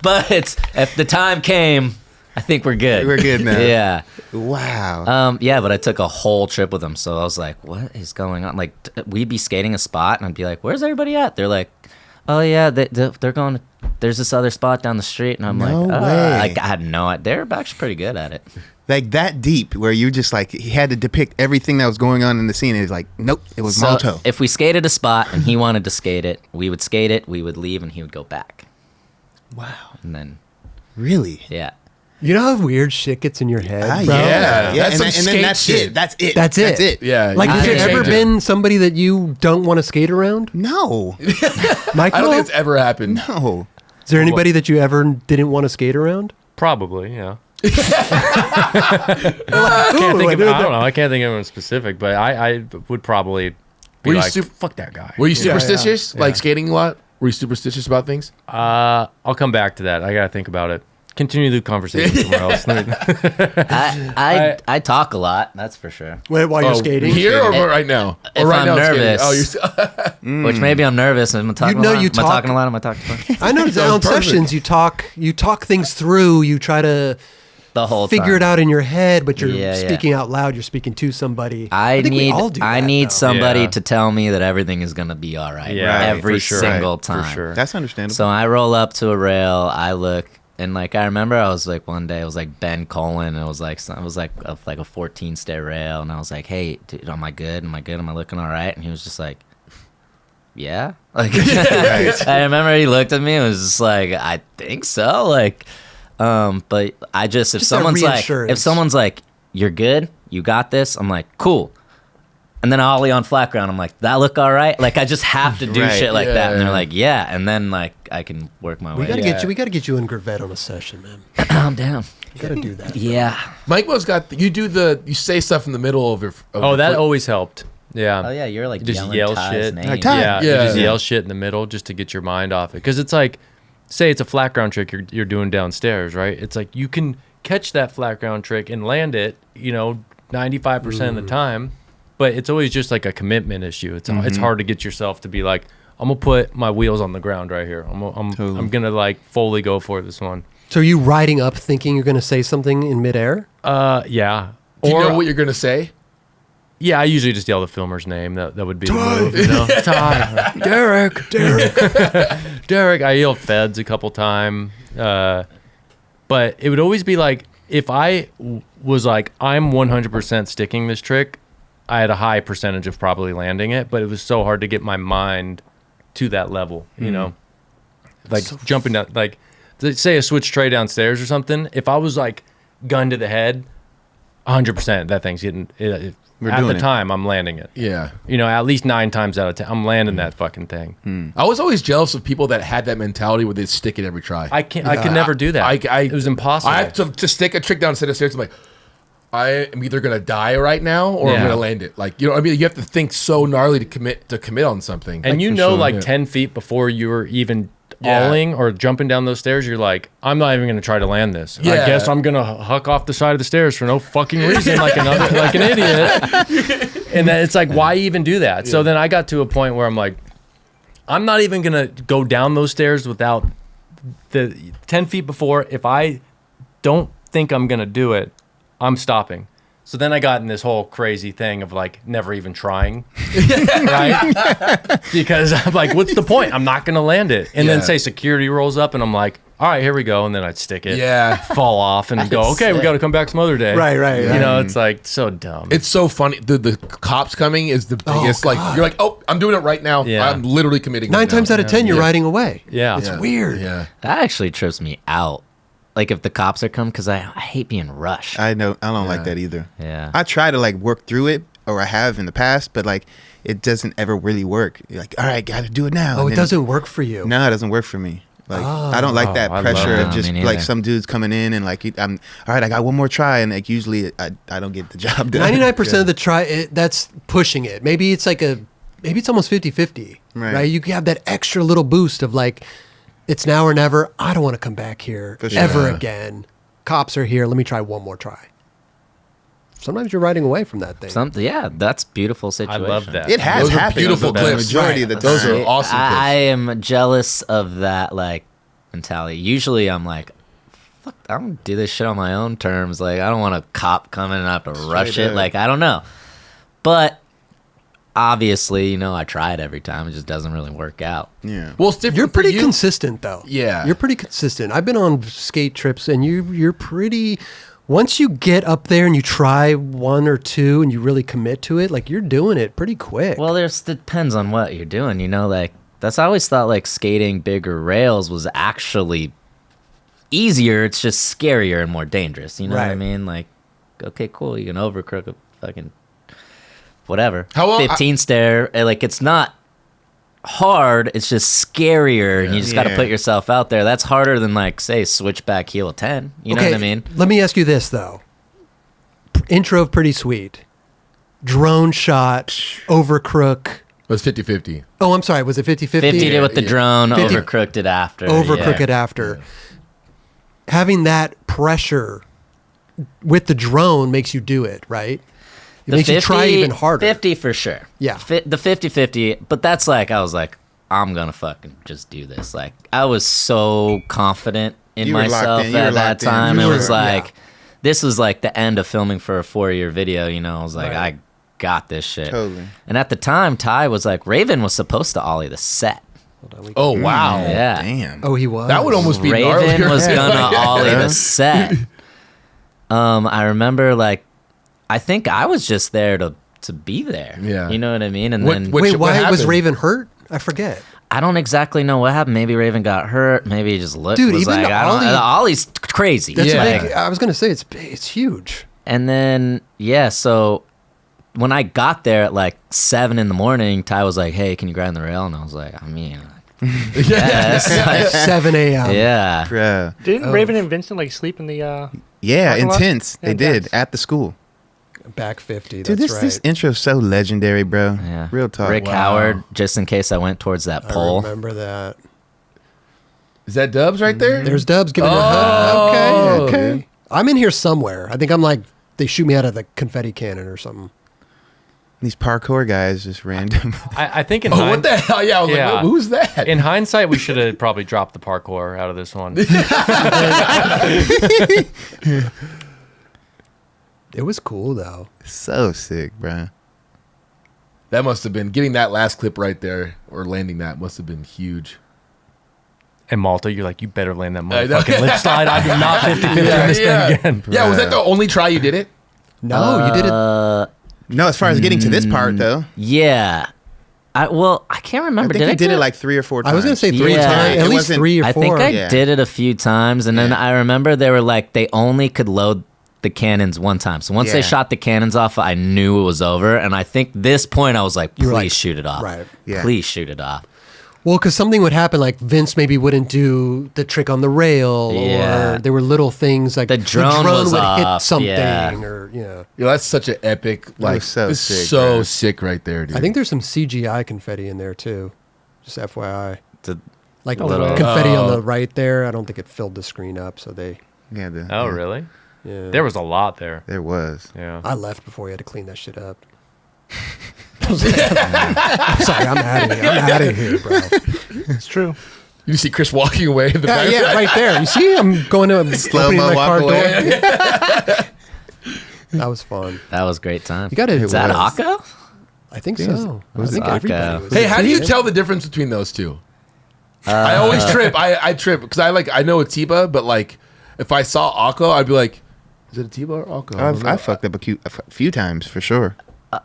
But if the time came, I think we're good. We're good now. Yeah. Wow. Yeah, but I took a whole trip with him, so I was like, "What is going on?" Like, we'd be skating a spot, and I'd be like, "Where's everybody at?" They're like, "Oh yeah, they're going. There's this other spot down the street," and I'm No like, way. I had no idea. They're actually pretty good at it. Like that deep, where you just like he had to depict everything that was going on in the scene. It's like, nope, it was So Malto. if we skated a spot and he wanted to skate it, we would skate it. We would leave, and he would go back. Wow. And then, Really? yeah. You know how weird shit gets in your head, bro? yeah. and That's some then skate that's shit. it. That's it. That's it. That's it. Yeah. Like, you has there can't ever change it. been somebody that you don't want to skate around? No. Michael? I don't think it's ever happened. No. Is there anybody that you ever didn't want to skate around? Probably, yeah. Ooh, I don't like, know. I can't think of anyone specific, but I would probably be Were you like, sup- fuck that guy. Were you Yeah, superstitious? yeah. Like skating a lot? Were you superstitious about things? I'll come back to that. I gotta think about it. Continue the conversation somewhere else. I talk a lot, that's for sure. Wait, while you're skating? Here or right now? If Or right I'm now skating? nervous. Oh, you're Which maybe I'm nervous. Am I talking know a lot? you Am I talk- talking a lot? Am I talking too much? I noticed That on was perfect. sessions you talk things through. You try to The whole figure time. it out in your head, but you're Yeah, yeah. speaking out loud. You're speaking to somebody. I think we need all do I that, need though. somebody Yeah. to tell me that everything is gonna be all right. Yeah, every for sure. single Right, for time. sure. That's understandable. So I roll up to a rail. I look, and like I remember, I was like one day, it was like Ben Colin. And it was like a 14 stair rail, and I was like, "Hey, dude, am I good? Am I good? Am I looking all right?" And he was just like, "Yeah." Like I remember he looked at me and was just like, "I think so." Like, but I just Just that reassurance. if someone's like, "You're good, you got this," I'm like, "Cool." And then Ollie on flat ground, I'm like, "That look all right?" Like I just have to do Right. shit like that, and Yeah. they're like, "Yeah," and then like I can work my We way. gotta Yeah. get you. We gotta get you in Gravette on a session, man. I'm down. You gotta do that. Yeah. Mike was got you say stuff in the middle of your. Of Oh, your that foot. always helped. Yeah. Oh yeah, you're like You just yelling yell Ty's shit. name. Ty. Yeah, Yeah. you just Yeah. yell shit in the middle just to get your mind off it. Because it's like, say it's a flat ground trick you're doing downstairs, right? It's like you can catch that flat ground trick and land it, 95% of the time, but it's always just like a commitment issue. It's hard to get yourself to be like, I'm gonna put my wheels on the ground right here. I'm gonna like fully go for this one. So are you riding up thinking you're gonna say something in midair? Yeah. Do you Or know what you're gonna say? yeah, I usually just yell the filmer's name. That would be the move, Ty, Derek. Derek. I yelled Feds a couple times, but it would always be like if I was like I'm 100% sticking this trick, I had a high percentage of probably landing it, but it was so hard to get my mind to that level, like jumping down, like say a switch tray downstairs or something. If I was like gun to the head, 100% that thing's getting We're at doing the it. time I'm landing it. Yeah. At least 9 times out of 10, I'm landing that fucking thing. I was always jealous of people that had that mentality where they'd stick it every try. I could never do that. It was impossible. I have to stick a trick down a set of stairs. I'm like, I am either gonna die right now or I'm Yeah. gonna land it. Like, you know what I mean? You have to think so gnarly to commit on something. and For sure, yeah. 10 feet before you were even Yeah. falling or jumping down those stairs, you're like, I'm not even going to try to land this. I Yeah. guess I'm going to huck off the side of the stairs for no fucking reason, like an idiot. And then it's like, why even do that? So then I got to a point where I'm like, I'm not even going to go down those stairs without the 10 feet before. If I don't think I'm going to do it, I'm stopping. So then I got in this whole crazy thing of like never even trying, right? Because I'm like, what's the point? I'm not going to land it. And then Yeah. say security rolls up and I'm like, all right, here we go. And then I'd stick it, Yeah. fall off and go, okay, we got to come back some other day. Right. It's like so dumb. It's so funny. The cops coming is the biggest. Like, you're like, oh, I'm doing it right now. Yeah. I'm literally committing. 9 right times now. out of 10, you're Yeah. riding away. Yeah. It's Yeah. weird. Yeah. That actually trips me out. Like if the cops are coming, because I hate being rushed. I don't like Yeah. that either. Yeah. I try to like work through it, or I have in the past, but like it doesn't ever really work. You're like, all right, got to do it now. Oh, And it then- doesn't work for you. No, it doesn't work for me. Like I don't like that I love pressure that. of just Me like neither. some dudes coming in and like I'm all right. I got one more try, and like usually I don't get the job done. 99% of the try, that's pushing it. Maybe it's almost 50-50, right? Right. You have that extra little boost of like, it's now or never. I don't want to come back here For sure. ever Yeah. again. Cops are here. Let me try one more try. sometimes you're riding away from that thing. Yeah, that's beautiful I situation. love that. It has Those are happened. beautiful the clips. majority of the time. Those are awesome clips. I am jealous of that like mentality. Usually I'm like, fuck, I don't do this shit on my own terms. Like I don't want a cop coming and I have to rush it. up. Like I don't know. But obviously, you know, I try it every time. It just doesn't really work out. Yeah. Well, it's different You're for pretty you. consistent though. Yeah. You're pretty consistent. I've been on skate trips and you're pretty once you get up there and you try one or two and you really commit to it, like you're doing it pretty quick. Well, depends on what you're doing, you know, like that's I always thought like skating bigger rails was actually easier. It's just scarier and more dangerous. You know what I Right. mean? Like, okay, cool. You can overcrook a fucking whatever. How long- 15 stair. Like it's not hard. It's just scarier, and you just got to Yeah. put yourself out there. That's harder than like say switchback heel 10. You know what I mean? Let me ask you this though. Intro pretty sweet. Drone shot over crook. It was 50-50. Oh, I'm sorry. Was it 50-50? 50 did with the drone, 50 overcrooked it after. Over yeah. crook it after. Having that pressure with the drone makes you do it, right? It makes you try even harder. 50 for sure. Yeah. The 50-50, but that's like, I was like, I'm going to fucking just do this. Like, I was so confident in You were locked myself in. You were at that locked in. time. You It were- was like, yeah. this was like the end of filming for a 4-year video, you know? I was like, Right. I got this shit. Totally. And at the time, Ty was like, Raven was supposed to ollie the set. Oh, wow. Yeah. Damn. Oh, he was. That would almost be Raven gnarly. was gonna ollie Yeah. the set. I remember like I think I was just there to be there. Yeah. You know what I mean? And What- then what- Wait, why was happened? Raven hurt? I forget. I don't exactly know what happened. Maybe Raven got hurt. Maybe he just looked. Dude, was even like, the I don't. ollie- The ollie's crazy. That's Yeah. big. I was gonna say it's huge. And then yeah, so when I got there at like 7 a.m, Ty was like, "Hey, can you grind the rail?" And I was like, "I mean, yes, like, 7 a.m. yeah." Bruh. Didn't Raven and Vincent like sleep in the? Yeah, Parking lot? intense. They did Intense. at the school. Back 50. Dude, That's this right. intro's so legendary, bro. Yeah. Real talk. Rick Wow. Howard, just in case I went towards that I pole. remember that. Is that Dubs right there? There's Dubs giving her a Oh, hug. Okay. dude. I'm in here somewhere. I think I'm like they shoot me out of the confetti cannon or something. These parkour guys just random. I think in Oh, what the hell? Yeah, I was Yeah. like, who's that? in hindsight, we should have probably dropped the parkour out of this one. It was cool though. So sick, bro. That must have been, getting that last clip right there, or landing that, must have been huge. And Malta, you're like, you better land that I know. motherfucking lip slide. I do not 50-50 on this thing again. Yeah, was that the only try you did it? No, you did it. No, as far as getting to this part, though, Yeah. I can't I remember. think you I did do it like 3 or 4 times. I was gonna say 3 Yeah. times, It at least wasn't- 3 or 4. I think I Yeah. did it a few times, and then Yeah. I remember they were like they only could load the cannons one time. So once they Yeah. shot the cannons off, I knew it was over. And I think this point I was like, You please were like, shoot it off. right. Yeah. Please shoot it off. Well, because something would happen, like Vince maybe wouldn't do the trick on the rail, Yeah. or there were little things like The drone was would hit off, something, yeah. or Yo, that's such an epic, like, so it's sick, so bro. sick right there, dude. I think there's some CGI confetti in there too. Just FYI, The- like little- confetti on Oh. the right there. I don't think it filled the screen up, so they. Yeah. Oh, yeah, really? Yeah. There was a lot there. There was. Yeah. I left before we had to clean that shit up. I'm sorry, I'm out of here, bro. It's true. you see Chris walking away in the Yeah, back. yeah, right there. You see, I'm going to Slow-mo opening my walk car door. away. That was fun. That was a great time. You got to. Is that was. Akko? I think Yes. so. Was I think it Akko? everybody was. Hey, how do you tell the difference between those two? I always trip. I trip because I know a Tiba, but like if I saw Akko, I'd be like, is it a Tiba or Akko? I don't know. I fucked up a few times for sure.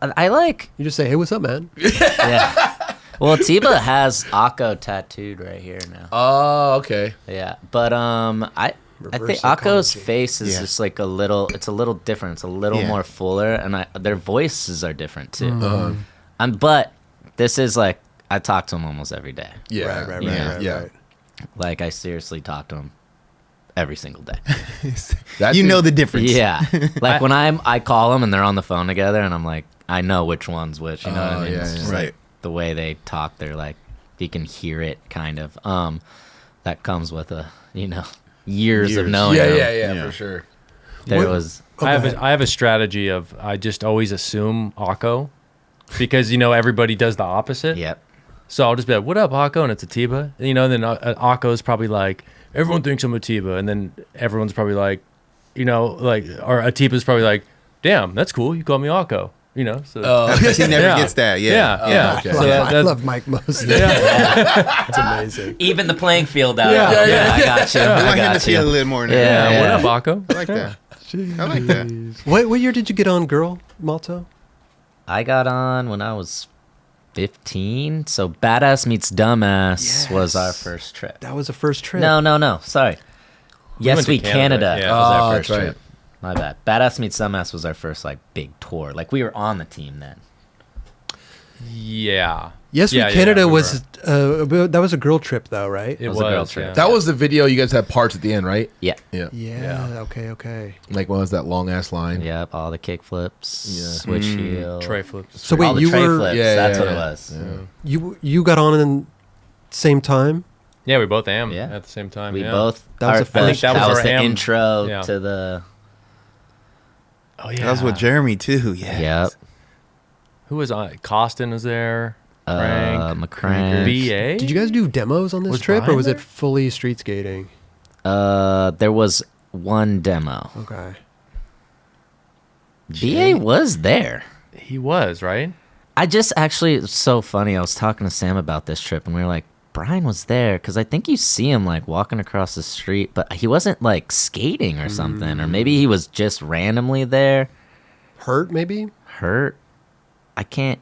I like. You just say, "Hey, what's up, man?" Yeah. Well, Tiba has Akko tattooed right here now. Oh, okay. Yeah, but I think Reverse Akko's psychology. face is Yeah. just like it's a little different. It's a little Yeah. more fuller, and their voices are different too. But this is like I talk to him almost every day. Yeah, Right. yeah. Right. Like I seriously talk to him every single day. That You dude- know the difference. Yeah, like when I call them and they're on the phone together, and I'm like, I know which one's which. You know what Oh, I mean? yeah, It's yeah. just Right. like the way they talk. They're like you can hear it kind of. That comes with years of knowing. Yeah, them. yeah, Yeah. for sure. There What- was Oh, I go ahead. have a strategy of I just always assume Akko because everybody does the opposite. Yep. So I'll just be like, "What up, Akko?" And it's Atiba. And, then Akko is probably like, "Everyone thinks I'm Atiba," and then everyone's probably like, or Atiba's probably like, "Damn, that's cool. You call me Akko." So He never Yeah. gets that. yeah. okay. So I love Mike most. yeah. It's amazing. Even the playing field out. Yeah. Yeah, I got you. I I want him to got feel a you. little more. Yeah. Yeah. What up, Akko? I like that. I like that. What year did you get on Girl, Malto? I got on when I was 15. So Badass Meets Dumbass was our first trip. That was the first trip. No. Sorry. Yes, went to We Canada, Canada yeah. was our Oh, first that's right. trip. My bad. Badass Meets Dumbass was our first big tour. We were on the team then. Yeah. Yes, Yeah, We yeah, Canada we was that was a girl trip though, right? It was was a girl trip. yeah. That was the video. You guys had parts at the end, right? Yeah. Yeah. Yeah. Okay. Like what was that long ass line? Yep. All the kick flips. Yeah. Switch heel. Tray flips. So all wait, the you tray were flips. Yeah, That's yeah, what yeah. it was. you got on in same time? Yeah, we both am Yeah. at the same time. We yeah. both. That was the I think first- that that was was our the am. intro Yeah. to the. Oh yeah. That was with Jeremy too. Yeah. Yep. Who was on? Costin was there. Frank. McCrank. BA. Did you guys do demos on this Was trip, or Brian was it there? fully street skating? There was one demo. Okay. BA was there. He was right. I just actually, it's so funny. I was talking to Sam about this trip, and we were like, Brian was there because I think you see him walking across the street, but he wasn't skating or something, or maybe he was just randomly there. Hurt maybe? Hurt. I can't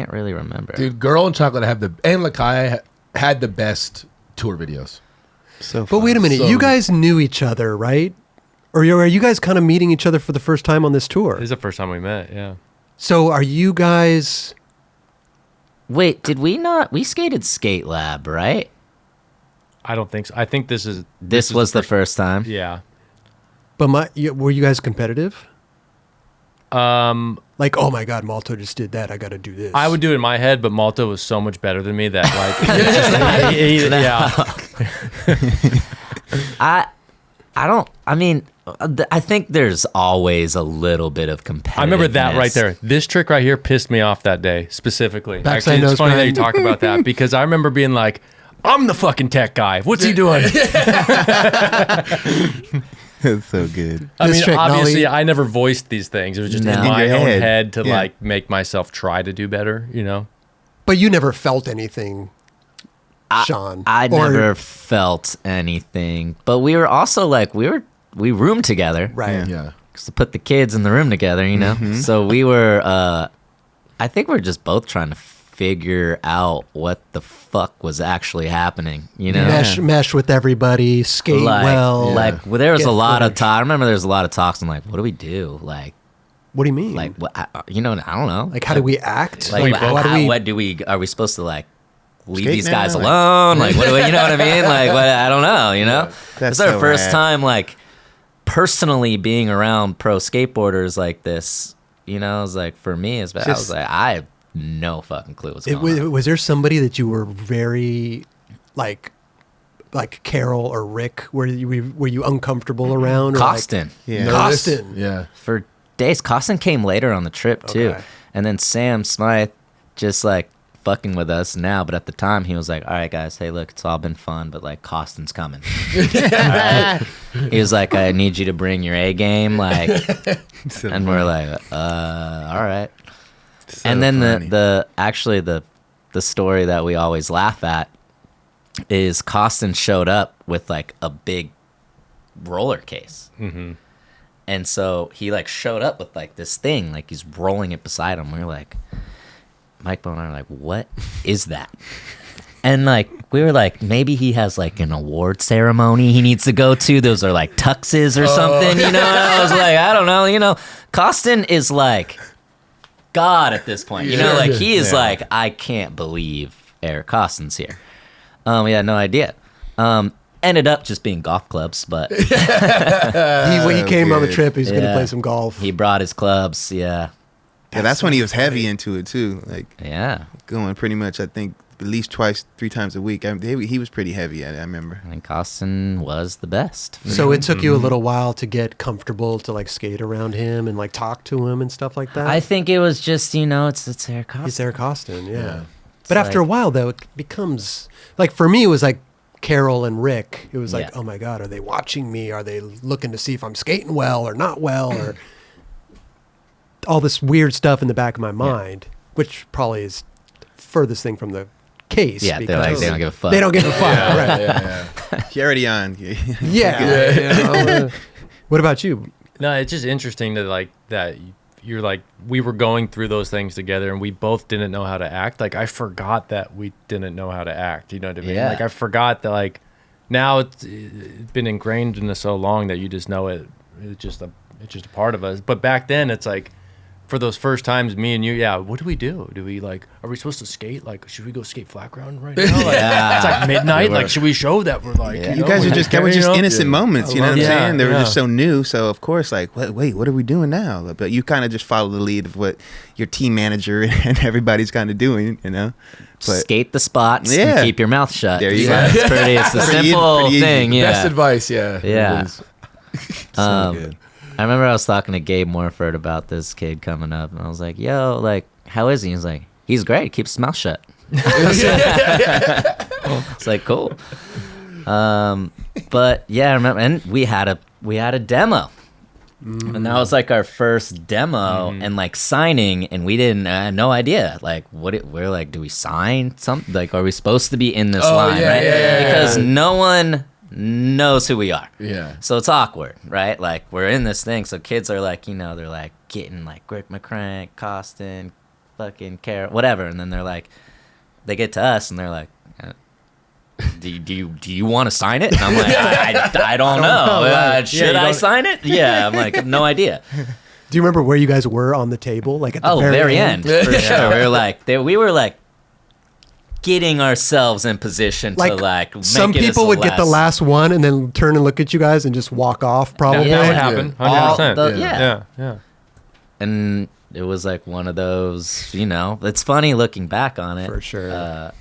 really remember. Dude, Girl and Chocolate and Lakai had the best tour videos. So. But wait a minute, So- you guys knew each other, right? Or are you guys kind of meeting each other for the first time on this tour? This is the first time we met. Yeah. So are you guys? Wait, did we not? We skated Skate Lab, right? I don't think so. I think this is. This was the first time. Yeah. But were you guys competitive? Like, oh my God, Malto just did that. I got to do this. I would do it in my head, but Malto was so much better than me that yeah. I don't. I mean, I think there's always a little bit of competitiveness. I remember that right there. This trick right here pissed me off that day specifically. Backside Actually, nose it's funny that grind. you talk about that because I remember being like, "I'm the fucking tech guy. What's he doing?" That's so good. I This mean, trick, obviously, Nolly. I never voiced these things. It was just No. in In my your own head. head to Yeah. make myself try to do better. But you never felt anything, Sean. I Or- never felt anything, but we were also we roomed together, Right. Yeah. Just to put the kids in the room together, So we were. I think we are just both trying to figure out what the fuck was actually happening. Mesh with everybody, skate well. There was get a lot of footage. talk. I remember there was a lot of talks. I'm like, what do we do? What do you mean? What? I don't know. Like, how do we act? Like, what do we? Are we supposed to leave Skate these guys now? alone? What do we, you know what I mean? What, I don't know, That's It's our so first rad. time, personally being around pro skateboarders like this, it was for me, I was like, I have no fucking clue what's going on. Was there somebody that you were very, like Carol or Rick, were you uncomfortable around? Or Costin. Yeah. Nervous? Costin. Yeah. For days. Costin came later on the trip, too. Okay. And then Sam Smythe just, fucking with us now, but at the time he was like, all right guys, hey look, it's all been fun, but Costin's coming. All right? He was like, I need you to bring your A game, and we're like, all right. So And then funny. the story that we always laugh at is Costin showed up with a big roller case. Mm-hmm. And so he showed up with this thing, he's rolling it beside him. We were like, Mike Bo and I are like, what is that? And we were like, maybe he has an award ceremony he needs to go to. Those are tuxes or something, And I was like, I don't know, Costin is God at this point, he is Yeah. I can't believe Eric Costin's here. We had no idea. Ended up just being golf clubs, but He came on the good. trip. He's going to Yeah. play some golf. he brought his clubs. Yeah. Yeah, that's when he was heavy into it too. Yeah. Going pretty much, I think, at least twice, 3 times a week. He was pretty heavy at it, I remember. And Costin was the best. So it took you a little while to get comfortable to like skate around him and like talk to him and stuff like that. I think it was just, it's Eric Costin. He's Eric Costin, yeah. Yeah. But after a while, though, it becomes like for me, it was like Carol and Rick. It was like, Yeah. oh my God, are they watching me? Are they looking to see if I'm skating well or not well, or all this weird stuff in the back of my mind, which probably is furthest thing from the case. Yeah, they're like, they don't give a fuck. They don't give a fuck, right? Yeah. You're already on. Yeah. What about you? No, it's just interesting that like that you're like we were going through those things together and we both didn't know how to act. Like I forgot that we didn't know how to act. You know what I mean? Yeah. Like I forgot that like now it's been ingrained in us so long that you just know it. It's just a part of us. But back then it's like for those first times, me and you, what do we do? Do we like, are we supposed to skate? Like, should we go skate flat ground right now? Like, it's like midnight. Like, should we show that we're like, Yeah. You guys are just, that was just innocent moments, you know what I'm Yeah, saying? They were yeah. just so new. So, of course, like, wait, what are we doing now? But you kind of just follow the lead of what your team manager and everybody's kind of doing, you know? But Skate the spots Yeah. and keep your mouth shut. There you Yeah, go. it's the Pretty simple pretty easy. thing. Yeah. Best advice, yeah. Yeah. so good. I remember I was talking to Gabe Morford about this kid coming up, and I was like, yo, like, how is he? He's like, he's great. He keeps his mouth shut. It's like, cool. But yeah, I remember, and we had a demo. And that was like our first demo and like signing, and we didn't, I had no idea. Like, we're like, do we sign something? Like, are we supposed to be in this line, right? Because no one knows who we are. Yeah. So it's awkward, right? Like we're in this thing. So kids are like, they're like getting like Rick McCrank, Costin, fucking Carol, whatever. And then they're like, they get to us and they're like, do you want to sign it? And I'm like, I don't know. Should I sign it? Yeah. I'm like, no idea. Do you remember where you guys were on the table? Like at the Very end. For sure. We were like getting ourselves in position to like make some it as people would get the last one and then turn and look at you guys and just walk off probably. That would happen. 100%. Yeah. And it was like one of those, it's funny looking back on it. For sure.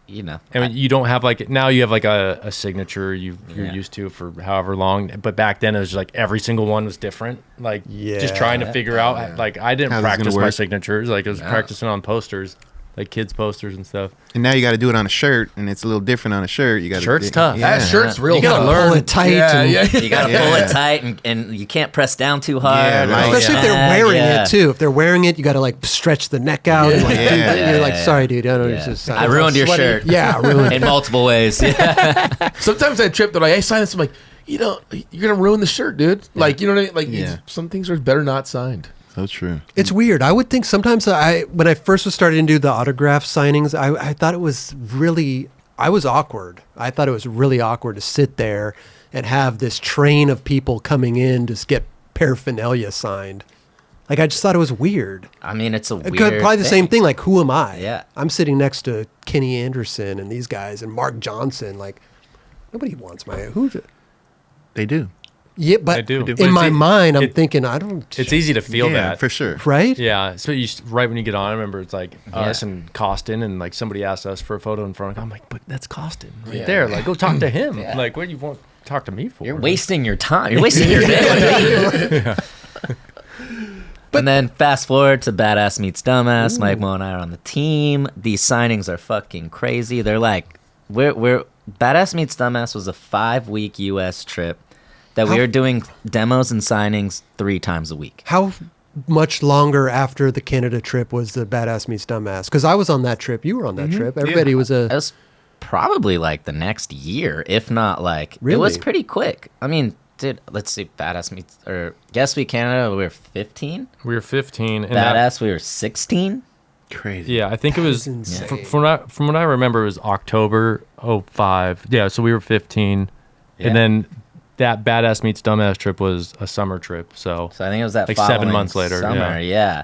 I mean, you don't have like now you have like a signature you're used to for however long, but back then it was just like every single one was different. Like just trying to figure out like I didn't How this is practice gonna my work. signatures. Like I was practicing on posters, like kids posters and stuff. And now you got to do it on a shirt, and it's a little different on a shirt. You got Shirt's tough. Yeah. That shirt's real You gotta tough. pull it tight. You gotta pull it tight and you can't press down too hard. Yeah, right. Especially if they're wearing it too. If they're wearing it, you got to like stretch the neck out. And, like, you're like, sorry, dude. I don't know. I ruined your shirt. Yeah, ruined In it. multiple ways. Yeah. Sometimes I trip. They're like, "Hey, sign this." I'm like, you're gonna ruin the shirt, dude. Like, you know what I mean? Like, some things are better not signed. So true. It's weird. I would think sometimes when I first was starting to do the autograph signings, I thought it was really, I was awkward. I thought it was really awkward to sit there and have this train of people coming in to get paraphernalia signed. Like, I just thought it was weird. I mean, it's a weird Probably the same thing. Like, who am I? Yeah. I'm sitting next to Kenny Anderson and these guys and Mark Johnson. Like, nobody wants my, who's it? They do. Yeah, but I do. But in it's my mind, I'm it- thinking, I don't. It's easy to feel Yeah, that for sure. Right? Yeah, so right when you get on, I remember it's like us and Costin, and like somebody asked us for a photo in front. I'm like, but that's Costin right there. Like, go talk to him. Like, what do you want to talk to me for? You're wasting your time. You're wasting your day. And then fast forward to Badass Meets Dumbass. Mike Mo and I are on the team. These signings are fucking crazy. They're like, we're Badass Meets Dumbass was a 5-week U.S. trip that we were doing demos and signings 3 times a week. How much longer after the Canada trip was the Badass Meets Dumbass? Because I was on that trip. You were on that trip. Everybody was It was probably like the next year, if not like, Really? it was pretty quick. I mean, dude, let's see, Badass Meets, or Guess We Canada, we were 15. We were 15. And Badass, we were 16. Crazy. yeah, I think it was, That's insane. from what I remember, it was October 05. Yeah, so we were 15. Yeah. And then that Badass Meets Dumbass trip was a summer trip. So So I think it was that Like 7 following months later, Summer, yeah.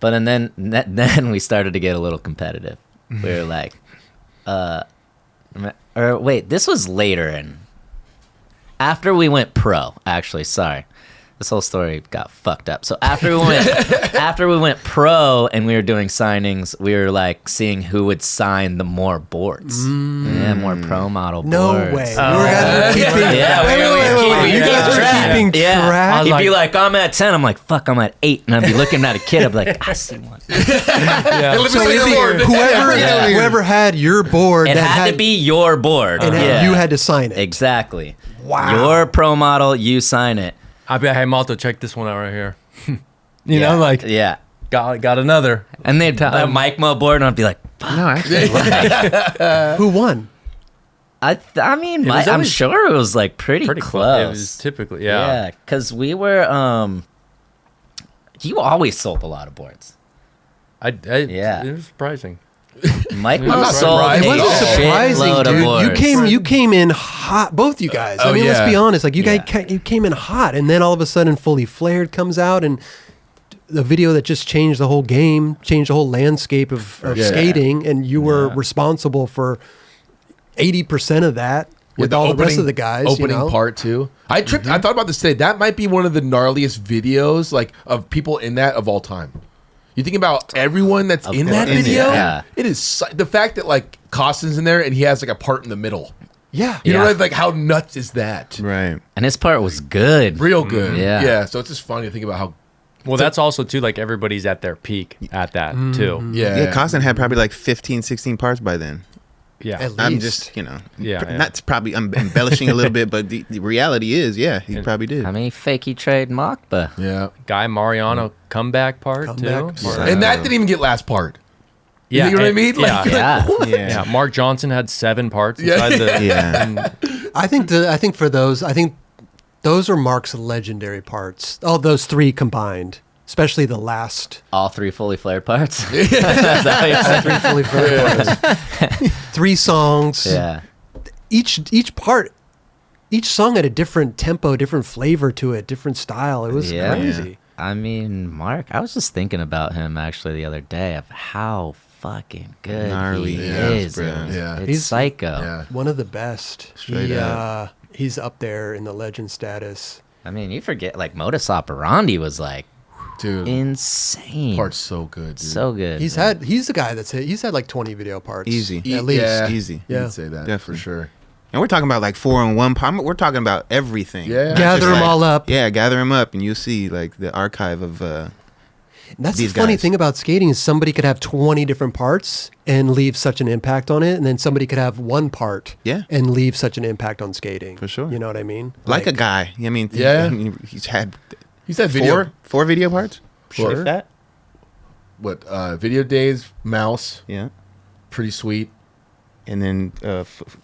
But and then we started to get a little competitive. We were like, or wait, this was later after we went pro. Actually, sorry. This whole story got fucked up. So after we went pro and we were doing signings, we were like seeing who would sign the more boards. Yeah, more pro model No boards. way. You guys were keeping. Yeah, wait. You guys were keeping track. He'd be like, I'm at 10. I'm like, fuck, I'm at 8. And I'd be looking at a kid. I'd be like, I see one. Yeah. Let me So see it'd the be board. whoever had your board, It that had to be your board. and Yeah. you had to sign it. Exactly. Wow. Your pro model, you sign it. I'd be like, hey, Malto, check this one out right here. you Yeah. know, like, Yeah. got another. And they'd mic my board, and I'd be like, No, actually, Who won? I mean, was I'm always sure it was like pretty close. It was typically, Yeah, because we were. You always sold a lot of boards. It was surprising. Mike I'm not sold a surprised. It wasn't surprising, shitload of dude. boards. You came in hot, both you guys. I Oh, mean, let's yeah. be honest. Like you Yeah. guys, you came in hot, and then all of a sudden, Fully Flared comes out, and the video that just changed the whole game, changed the whole landscape of Yeah. skating, and you were responsible for 80% of that with all the rest of the guys. Opening you know? part too. I tripped. I thought about this today. That might be one of the gnarliest videos, like of people in that of all time. You think about everyone that's in that course. video. Yeah. It is the fact that like Costin's in there and he has like a part in the middle. Yeah, You Yeah. know, like how nuts is that? right. And his part was good. Real good. Yeah. Yeah. So it's just funny to think about how. Well, that's also, too, like, everybody's at their peak at that, too. Yeah. Yeah, Costin had probably like 15, 16 parts by then. Yeah. At I'm least. just, Yeah. not probably, I'm embellishing a little bit, but the reality is, yeah, he probably did. How many fake he trade Machba? Yeah. Guy Mariano comeback part, Comeback. too. Yeah. And that didn't even get last part. Yeah. You know what I and- mean? Like, Yeah. Yeah. Yeah. Mark Johnson had 7 parts Yeah. inside the. Yeah. and- I think for those, those are Mark's legendary parts. Oh, those 3 combined, especially the last. All 3 fully flared parts. Three fully flared parts. 3 songs. Yeah. Each part, each song had a different tempo, different flavor to it, different style. It was Yeah. crazy. I mean, Mark, I was just thinking about him actually the other day of how fucking good Gnarly. he Yeah, is. brilliant. and Yeah. It's He's- psycho. Yeah. One of the best. Straight up. He's up there in the legend status. I mean, you forget, like, Modus Operandi was, like, Dude. insane. Part's so good, dude. So good. He's the guy he's had like 20 video parts. Easy. At least. Yeah. Easy. You Yeah. can say that for Definitely. sure. And we're talking about like 4-on-1 part. We're talking about everything. Yeah. Not Gather just, them like- all up. Yeah, gather them up, and you'll see like the archive of. That's These the funny guys. thing about skating is somebody could have 20 different parts and leave such an impact on it, and then somebody could have one part Yeah. and leave such an impact on skating. For sure. You know what I mean? Like a guy. I mean, Yeah. he's had He's had video. four video parts. Sure. If that. What? Video Days, Mouse, Yeah. pretty sweet. And then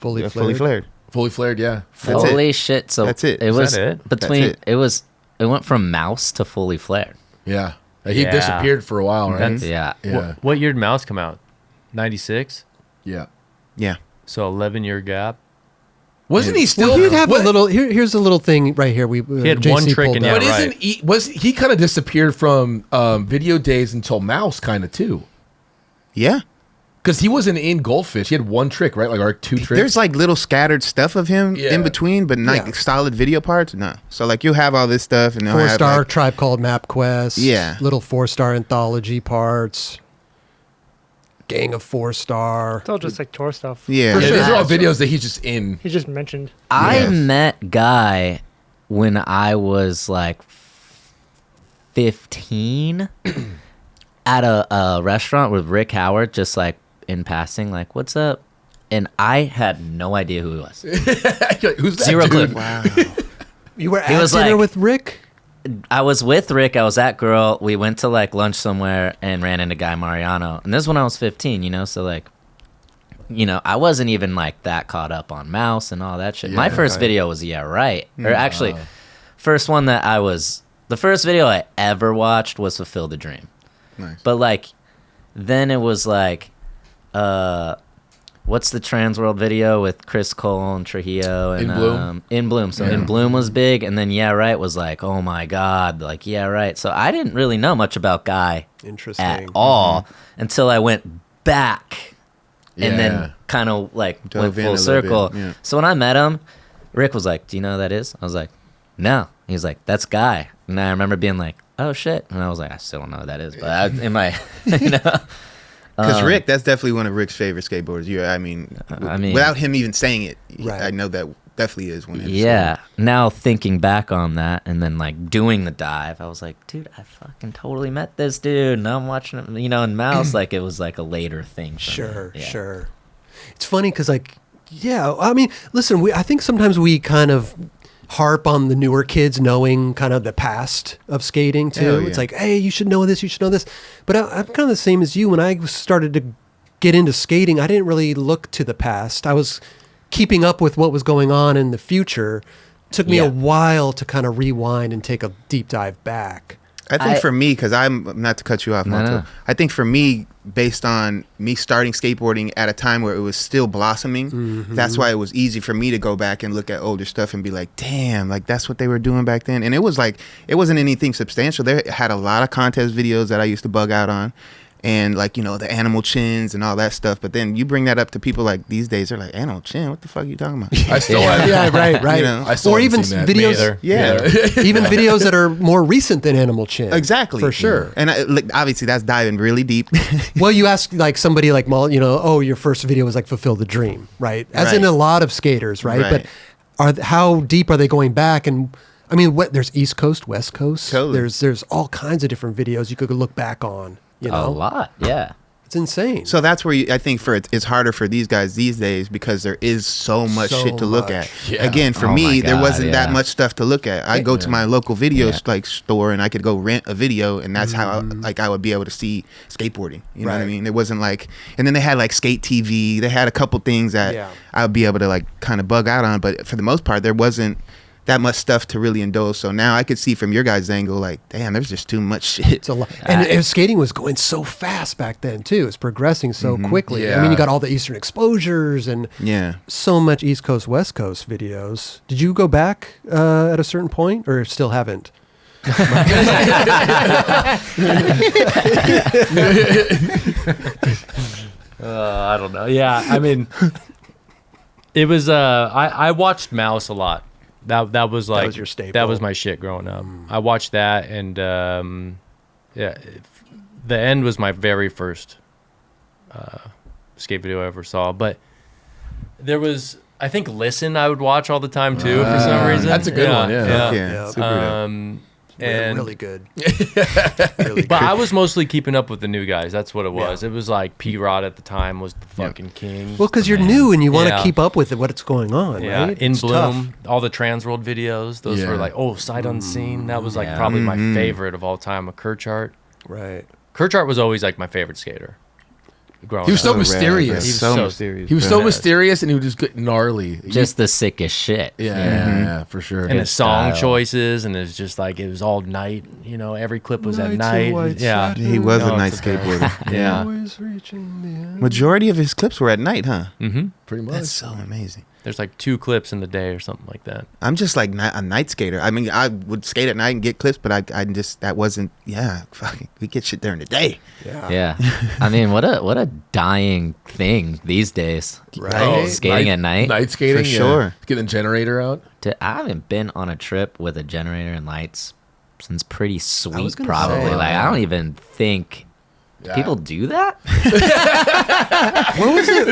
Fully fully flared. Fully Flared, yeah. That's it. Holy shit. So That's it. It Is was that it? between, That's it went from Mouse to Fully Flared. Yeah. He Yeah. disappeared for a while, right? That's- Yeah. Yeah. What year did Mouse come out? 96? Yeah. Yeah. So 11-year gap. Wasn't he still? Well, he'd have what- a little. Here's a little thing right here. We He had one JC trick pulled and up. yeah, But right. isn't he? Was he kind of disappeared from Video Days until Mouse, kind of too? Yeah. Because he wasn't in Goldfish. He had one trick, right? Like, or 2 tricks. There's like little scattered stuff of him Yeah. in between, but like Yeah. solid video parts. No. So like you'll have all this stuff, and they'll 4-star have, like, Tribe Called MapQuest. Yeah. Little 4-star anthology parts. Gang of 4-star. It's all just like tour stuff. Yeah. Yeah, sure. these are all videos that he's just in. He just mentioned. I Yes. met Guy when I was like 15 at a restaurant with Rick Howard, just like in passing, like, what's up? And I had no idea who he was. Who's that Zero dude? clue. Wow. You were He at was dinner like- with Rick? I was with Rick. I was at Girl. We went to like lunch somewhere and ran into Guy Mariano. And this is when I was 15, you know? So like, you know, I wasn't even like that caught up on Mouse and all that shit. My Yeah, first okay. video was Yeah Right. Or actually, first one that the first video I ever watched was Fulfill the Dream. Nice. But like, then it was like, what's the Trans World video with Chris Cole and Trujillo and In Bloom? In Bloom. So Yeah. In Bloom was big, and then Yeah Right was like, oh my god, like Yeah Right. So I didn't really know much about Guy Interesting. at all until I went back and Yeah. then kind of like Dove went in full a little circle. bit, yeah. So when I met him, Rick was like, "Do you know who that is?" I was like, "No." He was like, "That's Guy." And I remember being like, "Oh shit!" And I was like, "I still don't know who that is." But in my, you know, Because Rick, that's definitely one of Rick's favorite skateboarders. I mean, without him even saying it, Right. I know that definitely is one of his. yeah. Now thinking back on that and then like doing the dive, I was like, dude, I fucking totally met this dude. Now I'm watching him, you know, in Mouse, like it was like a later thing. For Sure, me. Yeah. sure. It's funny because, like, yeah, I mean, listen, I think sometimes we kind of harp on the newer kids knowing kind of the past of skating too. Hell yeah. It's like, hey, you should know this, you should know this. But I'm kind of the same as you. When I started to get into skating, I didn't really look to the past. I was keeping up with what was going on in the future. It took me Yeah. a while to kind of rewind and take a deep dive back. I think for me, because I'm not to cut you off, No, Malto. no. I think for me, based on me starting skateboarding at a time where it was still blossoming, that's why it was easy for me to go back and look at older stuff and be like, damn, like that's what they were doing back then. And it was like, it wasn't anything substantial. They had a lot of contest videos that I used to bug out on. And like, you know, the animal chins and all that stuff. But then you bring that up to people like these days, they're like, animal chin, what the fuck are you talking about? I still have. Yeah, right, right. You know? I still Or haven't even seen that. videos, either. Yeah. even videos that are more recent than Animal Chin. Exactly. For sure. And like, obviously that's diving really deep. Well, you ask like somebody like Mal, you know, oh, your first video was like Fulfill the Dream, right? As in Right. a lot of skaters, right? Right. But how deep are they going back? And I mean, there's East Coast, West Coast. Totally. There's all kinds of different videos you could look back on. You know, A lot, yeah. it's insane. So that's where I think it's harder for these guys these days because there is so much So shit to look much. at. Yeah. Again, for Oh me, my there God, wasn't that yeah. much stuff to look at. I go to my local video Yeah. like store and I could go rent a video, and that's how like I would be able to see skateboarding. You know what I Right. mean? It wasn't like, and then they had like Skate TV. They had a couple things that Yeah. I would be able to like kind of bug out on, but for the most part, there wasn't that much stuff to really indulge. So now I could see from your guys' angle, like, damn, there's just too much shit. It's a lot. And skating was going so fast back then too. It's progressing so quickly. I mean, Yeah. you got all the Eastern exposures and Yeah. so much East Coast, West Coast videos. Did you go back at a certain point or still haven't? I don't know. Yeah, I mean, it was. I watched Mouse a lot. That was like was your staple. That was my shit growing up. I watched that, and yeah, the end was my very first skate video I ever saw. But there was, I think, Listen I would watch all the time too for some reason. That's a good one, yeah. Yeah. Yep. Super dope. And really good. Really but good. I was mostly keeping up with the new guys. That's what it was. It was like P-Rod at the time was the fucking king. Well, because you're new and you want to Yeah. keep up with it, what's going on, Yeah, right? In It's Bloom, tough. all the Transworld videos. Those Yeah. were like, sight unseen. That was like Yeah. probably my favorite of all time. A Kirchart. Right. Kirchart was always like my favorite skater. Growing He was so up. mysterious. He was So so- mysterious. He was bro. so mysterious, and he would just get gnarly. Just the sickest shit. yeah, for sure. and his his song style. choices, and it's just like it was all night. You know, every clip was at Nights in night. white Yeah, satin. He was No, a night it's okay. skateboarder. yeah. Always reaching the end. Majority of his clips were at night, huh? Mm-hmm. Pretty much. That's so amazing. There's like 2 clips in the day or something like that. I'm just like a night skater. I mean, I would skate at night and get clips, but I just that wasn't. Yeah, fucking, we get shit during the day. Yeah. I mean, what a dying thing these days. Right. Skating at night. Night skating, For sure. Getting a generator out. Dude, I haven't been on a trip with a generator and lights since pretty sweet, gonna probably. say, Like, I don't even think Yeah. people do that. What was it?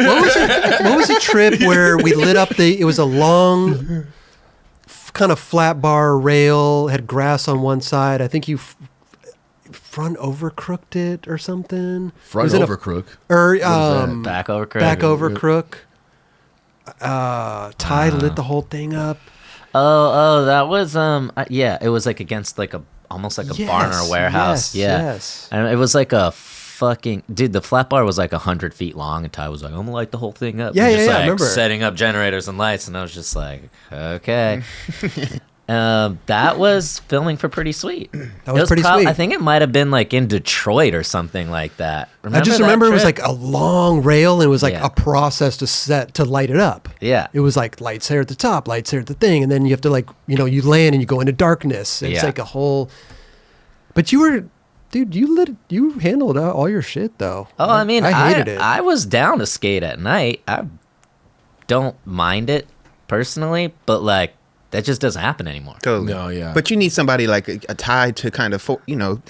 What was a trip where we lit up it was a long kind of flat bar rail, had grass on one side. I think you front over crooked it or something. Front Was it over crook. Or that? Back over crook. back over crook. Ty lit the whole thing up. Oh, that was yeah. It was like against like almost like a barn or Yes, a warehouse. yes, Yeah, yes. and it was like a fucking dude. The flat bar was like 100 feet long, and Ty was like, "I'm gonna light the whole thing up." Yeah, And yeah, just, yeah, I like, remember. setting up generators and lights, and I was just like, okay. That was filming for Pretty Sweet. That was Pretty Sweet. I think it might have been like in Detroit or something like that. I just that remember it was trip? like a long rail and it was like Yeah. a process to light it up. Yeah. It was like lights here at the top, lights here at the thing, and then you have to like, you know, you land and you go into darkness. It's Yeah. like a whole. But you were, dude, you handled all your shit though. Oh, I mean, I hated it. I was down to skate at night. I don't mind it personally, but like that just doesn't happen anymore. Totally. No, yeah. But you need somebody like a Ty to kind of,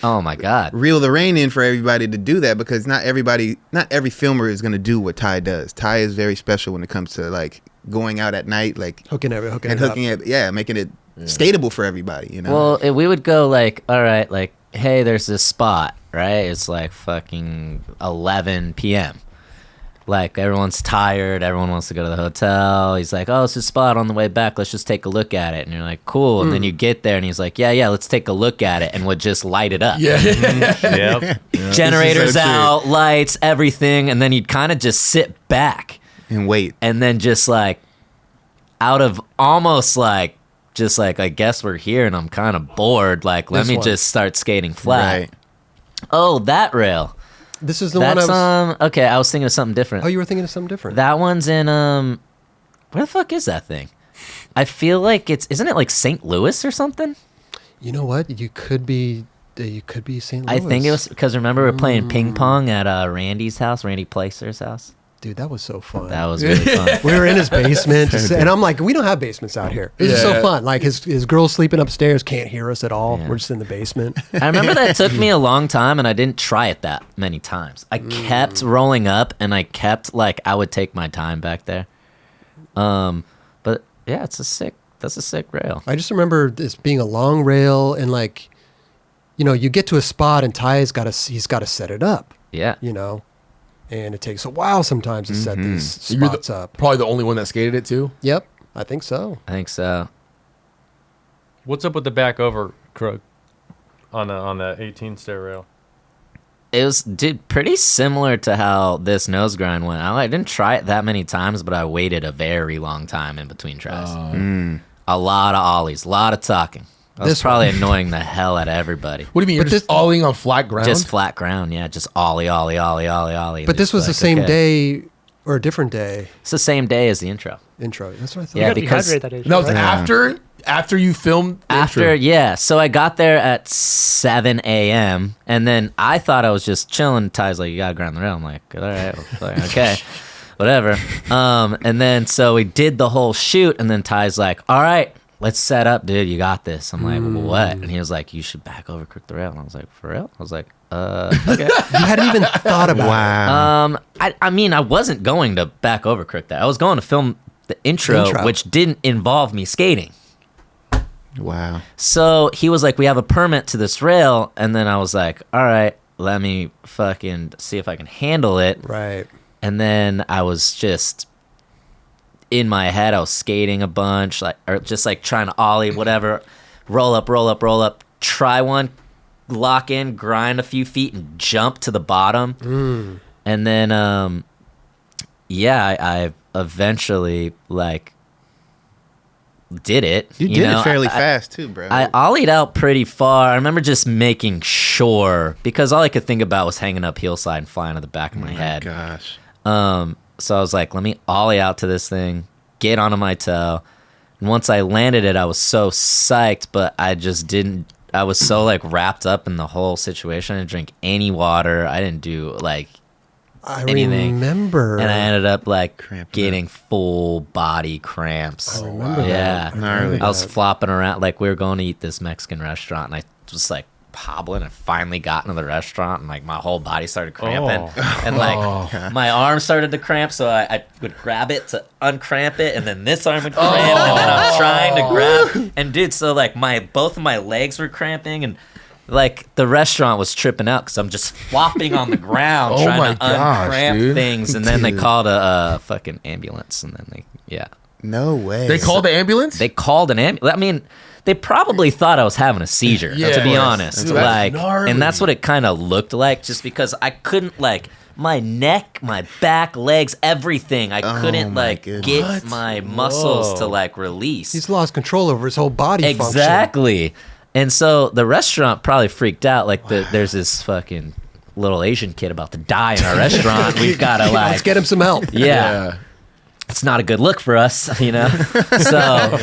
Oh my God. reel the rein in for everybody to do that, because not every filmer is going to do what Ty does. Ty is very special when it comes to like going out at night, like hooking it making it skatable for everybody, you know? Well, we would go like, all right, like, hey, there's this spot, right? It's like fucking 11 p.m. Like, everyone's tired. Everyone wants to go to the hotel. He's like, oh, it's a spot on the way back. Let's just take a look at it. And you're like, cool. And then you get there, and he's like, yeah, let's take a look at it. And would just light it up. Yeah. Yep. Generators so true. out, lights, everything. And then you'd kind of just sit back. And wait. And then just like, out of almost like, just like, I guess we're here and I'm kind of bored. Like, let This me one. just start skating flat. Right. Oh, that rail. This is the That's one I was. okay. I was thinking of something different. Oh, you were thinking of something different. That one's in where the fuck is that thing? I feel like isn't it like St. Louis or something? You know what? You could be St. Louis. I think it was because remember we were playing ping pong at Randy's house, Randy Placer's house. Dude, that was so fun. That was really fun. We were in his basement, and I'm like, we don't have basements out here. This is so Yeah. fun. Like his girl's sleeping upstairs, can't hear us at all. Yeah. We're just in the basement. I remember that took me a long time, and I didn't try it that many times. I kept rolling up, and I kept like I would take my time back there. But yeah, that's a sick rail. I just remember this being a long rail, and like, you get to a spot, and Ty's he's got to set it up. Yeah. And it takes a while sometimes to set these You're spots up. probably the only one that skated it too. Yep, I think so. I think so. What's up with the back over crook on the 18 stair rail? It was, dude, pretty similar to how this nose grind went. I didn't try it that many times, but I waited a very long time in between tries. A lot of ollies, a lot of talking. I was This probably annoying the hell out of everybody. What do you mean? You're But just olling on flat ground? Just flat ground, yeah. Just ollie. But this was the same day or a different day It's the same day as the intro. intro. That's what I thought. Yeah, You got because- dehydrated that day. no, it's right? after you filmed the After, intro. yeah. So I got there at 7 a.m. And then I thought I was just chilling. Ty's like, you got to ground the rail. I'm like, all right. Well, okay. Whatever. And then so we did the whole shoot. And then Ty's like, all right. Let's set up, dude. You got this. I'm like, what? And he was like, you should back over, crook the rail. And I was like, for real? I was like, okay. You hadn't even thought about it. Wow. I mean, I wasn't going to back over crook that. I was going to film the intro, which didn't involve me skating. Wow. So he was like, we have a permit to this rail. And then I was like, all right, let me fucking see if I can handle it. Right. And then I was just in my head, I was skating a bunch, or just like trying to ollie, whatever, roll up, try one, lock in, grind a few feet, and jump to the bottom. And then, I eventually like did it. You did know, it fairly I- fast too, bro. I ollied out pretty far. I remember just making sure, because all I could think about was hanging up hillside and flying to the back of my head. Gosh. So I was like, let me ollie out to this thing, get onto my toe. And once I landed it, I was so psyched, but I just didn't. I was so like wrapped up in the whole situation. I didn't drink any water. I didn't do like I anything. remember. And I ended up like Cramping getting full body cramps. I remember that. Yeah. Gnarly. I was flopping around. Like, we were going to eat this Mexican restaurant, and I was like hobbling, and finally got into the restaurant, and like my whole body started cramping. And like my arm started to cramp, so I would grab it to uncramp it, and then this arm would cramp, and then I'm trying to grab. And dude, so like both of my legs were cramping, and like the restaurant was tripping out because I'm just flopping on the ground Oh trying my to gosh, uncramp dude. things, and then they called a fucking ambulance, and then No way. They called the ambulance? they called an ambulance. I mean, they probably thought I was having a seizure, Yeah. to be Of course. honest. Dude, that's Like, gnarly. and that's what it kind of looked like, just because I couldn't like my neck, my back, legs, everything. I couldn't my like goodness. get What? my muscles to Whoa. like release. He's lost control over his whole body function. Exactly. And so the restaurant probably freaked out. Like, there's this fucking little Asian kid about to die in our restaurant. We've got to Let's like, get him some help. yeah. It's not a good look for us, you know? So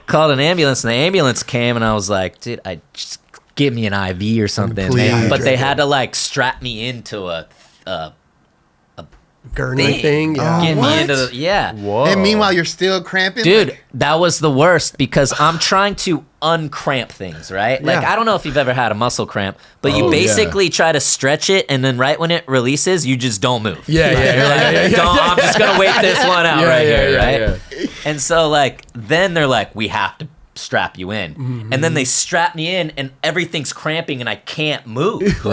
called an ambulance, and the ambulance came, and I was like, dude, just give me an IV or something. Please. But they had to like strap me into gurney thing. Yeah. Get me what? into the, yeah. Whoa. And meanwhile, you're still cramping, Dude, Like, that was the worst because I'm trying to uncramp things, right? Like, Yeah. I don't know if you've ever had a muscle cramp, but you Oh, basically try to stretch it, and then right when it releases, you just don't move. Yeah, yeah, yeah, yeah. Don't, I'm just going to wait this one out here, right? Yeah. And so, like, then they're like, we have to strap you in. Mm-hmm. And then they strap me in, and everything's cramping, and I can't move. bro.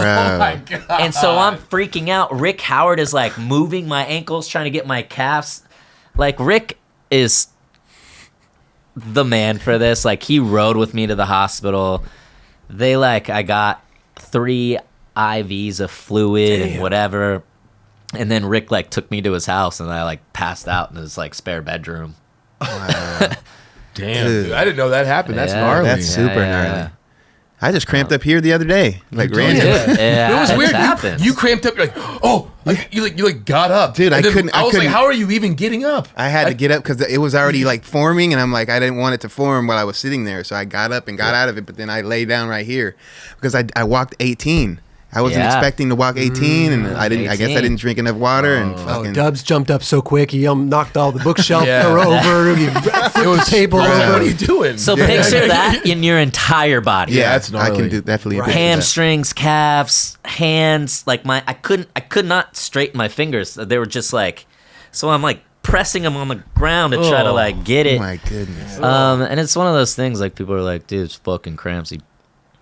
And so I'm freaking out. Rick Howard is like moving my ankles, trying to get my calves. Like, Rick is the man for this. Like, he rode with me to the hospital. I got 3 IVs of fluid and whatever. And then Rick like took me to his house, and I like passed out in his like spare bedroom. Damn, dude. I didn't know that happened. That's Yeah. gnarly. That's super gnarly. I just cramped up here the other day, like Dude, randomly. It was it's weird. happened. You cramped up. You're like, oh, like you got up, Dude, And I then couldn't- I I was like, couldn't- how are you even getting up? I had to get up because it was already like forming, and I'm like, I didn't want it to form while I was sitting there, so I got up and got out of it. But then I lay down right here because I walked 18. I wasn't Yeah. expecting to walk 18, and I didn't. I guess I 18. didn't drink enough water, and Oh, fucking. Dubs jumped up so quick. He knocked all the bookshelf Yeah. over. He flipped the table I was like, over. what are you doing? So picture that in your entire body. yeah, that's I gnarly. can do definitely. Right. picture that. Hamstrings, calves, hands. Like I could not straighten my fingers. They were just like, so I'm like pressing them on the ground to try to Oh. like get Oh it. my goodness. And it's one of those things like people are like, dude, it's fucking cramps, you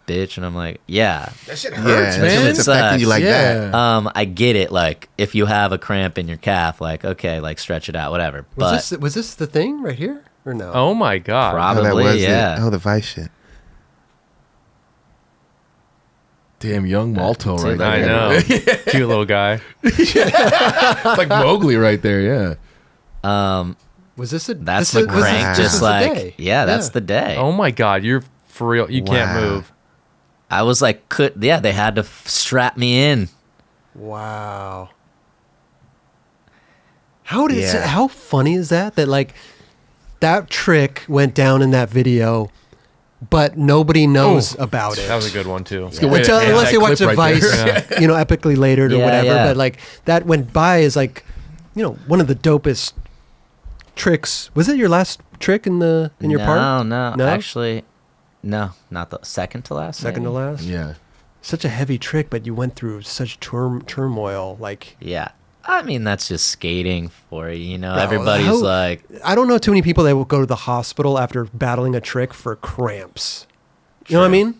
bitch. And I'm like, yeah. that shit Yeah, hurts, that's man. it's affecting you like Yeah. that. I get it. Like if you have a cramp in your calf, like okay, like stretch it out, whatever. But Was this the thing right here or no? Oh my god. Probably. Oh, that was yeah. it. Oh, the Vice shit. Damn, young Malto right Dude, I there. know. Cute little guy. It's like Mowgli right there. Yeah. Was this a? that's this the was this- crank. this Just was the like day? that's the day. Oh my god, you're for real. You can't Wow. move. I was like, they had to strap me in. Wow. How did Yeah. how funny is that? That like that trick went down in that video, but nobody knows about it. That was a good one too. good way to end Unless that they watch clip the right Vice, there. you know, epically later or Yeah, whatever. yeah. But like that went by as like, you know, one of the dopest tricks. Was it your last trick in your part? No, No? actually, no, not the second to last. Second to maybe? last. Yeah. Such a heavy trick, but you went through such turmoil. Like Yeah, I mean that's just skating for you. You know, Bro, everybody's how- like, I don't know too many people that will go to the hospital after battling a trick for cramps. You know what I mean?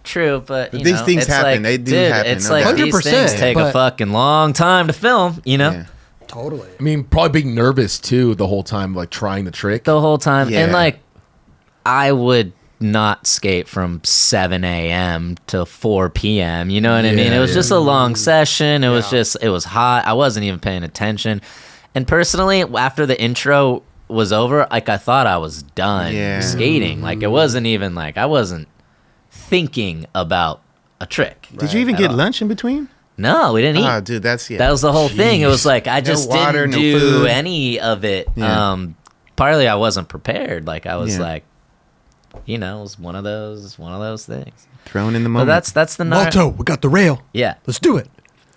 true, but But you these know, things it's happen. like, They do dude, happen, It's no like doubt. these 100%, things take a but- fucking long time to film. You know, Yeah. Totally. I mean, probably being nervous too the whole time, like trying the trick. the whole time, Yeah. and like, I would not skate from 7 a.m. to 4 p.m. You know what I mean? Yeah, It was yeah. just a long session. It was Yeah. just, it was hot. I wasn't even paying attention. And personally, after the intro was over, like I thought I was done Yeah. skating. Like it wasn't even like I wasn't thinking about a trick. Did you even At get all. lunch in between? No, we didn't eat. Oh, dude, that's That was the whole thing. It was like I No just water, didn't no do food. any of it. Yeah. Partly I wasn't prepared. Like I was Yeah. like, you know, it was one of those things. thrown in the But moment. that's the Malto, we got the rail. yeah. Let's do it.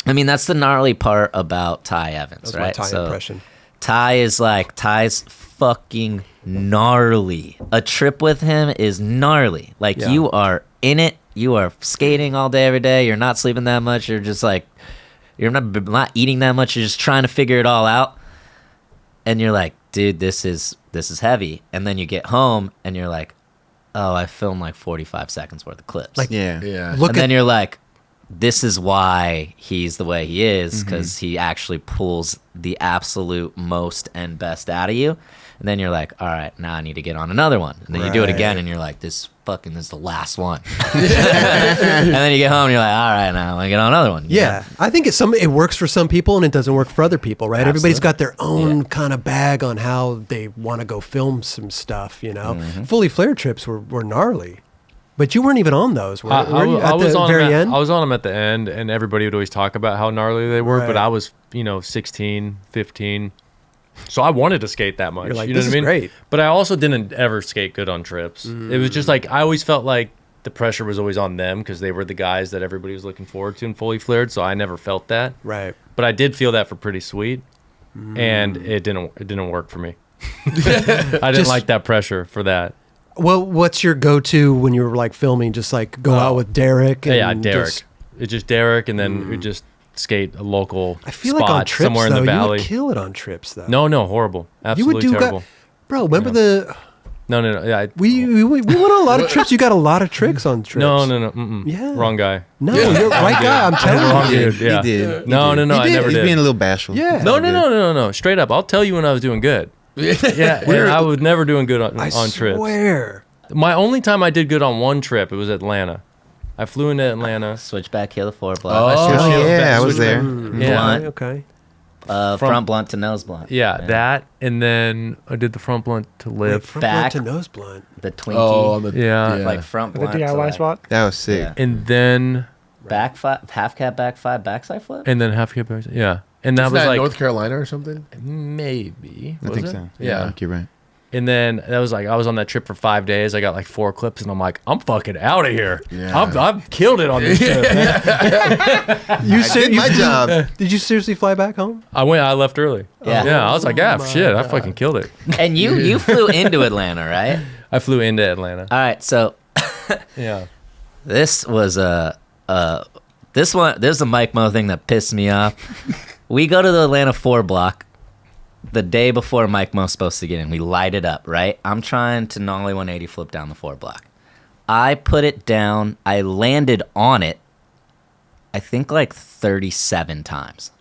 I mean, that's the gnarly part about Ty Evans, That's my right? Thai impression. Ty's fucking gnarly. A trip with him is gnarly. Like Yeah. you are in it. You are skating all day, every day. You're not sleeping that much. You're just like, you're not eating that much. You're just trying to figure it all out. And you're like, dude, this is heavy. And then you get home and you're like, oh, I filmed like 45 seconds worth of clips. Like, yeah. Yeah. Look and at then you're like, this is why he's the way he is, Mm-hmm. because he actually pulls the absolute most and best out of you. And then you're like, all right, now I need to get on another one. And then you do it again, Right. and you're like, this is the last one. And then you get home, and you're like, all right, now I want to get on another one. You yeah, I think it works for some people and it doesn't work for other people, right? Everybody's got their own kind of bag on how they want to go film some stuff, you know? Mm-hmm. Fully flare trips were gnarly. But you weren't even on those, were I you? At was the on very them end? I was on them at the end, and everybody would always talk about how gnarly they were. Right. But I was, 16, 15. So I wanted to skate that much. You're like, you know this what I is mean? great. But I also didn't ever skate good on trips. It was just like I always felt like the pressure was always on them because they were the guys that everybody was looking forward to in Fully Flared. So I never felt that. Right. But I did feel that for Pretty Sweet, and it didn't work for me. I didn't like that pressure for that. Well, what's your go-to when you're like filming? Just like go out with Derek. And Yeah, Derek. just- It's just Derek, and then we just skate a local I feel spot like on trips somewhere though, in the you valley. would kill it on trips though. No, horrible. you would Absolutely do terrible. bro. Remember the No. Yeah, we went on a lot of trips. You got a lot of tricks on trips. no. Mm-mm. Yeah. Wrong guy. No, you're right guy. I'm Wrong telling you. dude. Yeah. He did. No. He I did. never He's did. being a little bashful. Yeah. No. Straight up, I'll tell you when I was doing good. Yeah, and I was never doing good on I trips. swear. My only time I did good on one trip, it was Atlanta. I flew into Atlanta. Switchback, heel to 4 I block. switched Oh, it yeah, back- I was switched there. back. Yeah. Blunt. Okay. Front blunt to nose blunt. Yeah, that, and then I did the front blunt to Wait, live. front back. blunt to nose blunt. The Twinkie. Oh, on the, Yeah. Like front The blunt to DIY like spot. That was sick. Yeah. And then back five, half cat back five, backside flip. half kip. Yeah, and that Isn't was that like North Carolina or something? maybe. I Was think it? so. Yeah. I think you're right. And then that was like I was on that trip for 5 days. I got like 4 clips, and I'm like, I'm fucking out of here. Yeah. I've killed it on this trip. You I did my job. Did you seriously fly back home? I left early. Yeah. I was like, shit, I fucking killed it. And you flew into Atlanta, right? I flew into Atlanta. All right, so Yeah. this was there's a Mike Mo thing that pissed me off. We go to the Atlanta 4 block the day before Mike Mo's supposed to get in. We light it up, right? I'm trying to nollie 180 flip down the 4 block. I put it down. I landed on it, I think like 37 times.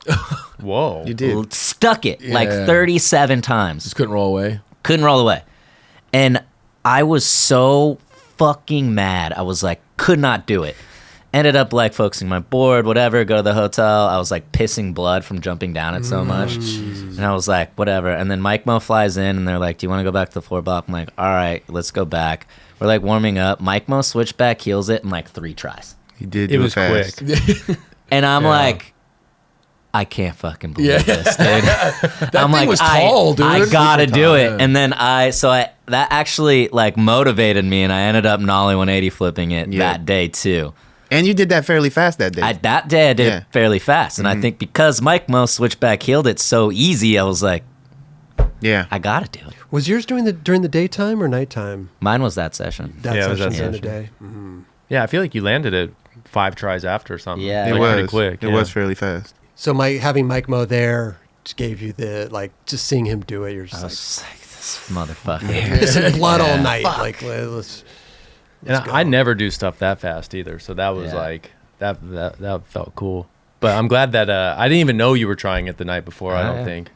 Whoa. You did. Stuck it like Yeah. 37 times. Just couldn't roll away. Couldn't roll away. And I was so fucking mad. I was like, could not do it. Ended up like focusing my board, whatever, go to the hotel. I was like pissing blood from jumping down it so much. And I was like, whatever. And then Mike Mo flies in and they're like, do you want to go back to the 4 block? I'm like, all right, let's go back. We're like warming up. Mike Mo switchback heals it in like 3 tries. He did. It do was fast. quick. And I'm Yeah. like, I can't fucking believe this, dude. That I'm thing like, was tall, dude. I gotta Super do tall, it. yeah. And then that actually like motivated me, and I ended up nollie 180 flipping it Yeah. that day too. And you did that fairly fast that day. That day I did Yeah. it fairly fast, and I think because Mike Mo switchback healed it so easy, I was like, yeah. I gotta do it. Was yours during the daytime or nighttime? Mine was that session. That Yeah, it was session that during the session. day. Yeah, I feel like you landed it 5 tries after or something. Yeah. It Like, was. pretty quick. It yeah. was fairly fast. So having Mike Mo there just gave you the like just seeing him do it. You're just I like was like, this motherfucker. pissing blood all night. Like let's And go. I never do stuff that fast either, so that was Yeah. like that felt cool. But I'm glad that I didn't even know you were trying it the night before. I Oh, don't yeah. think.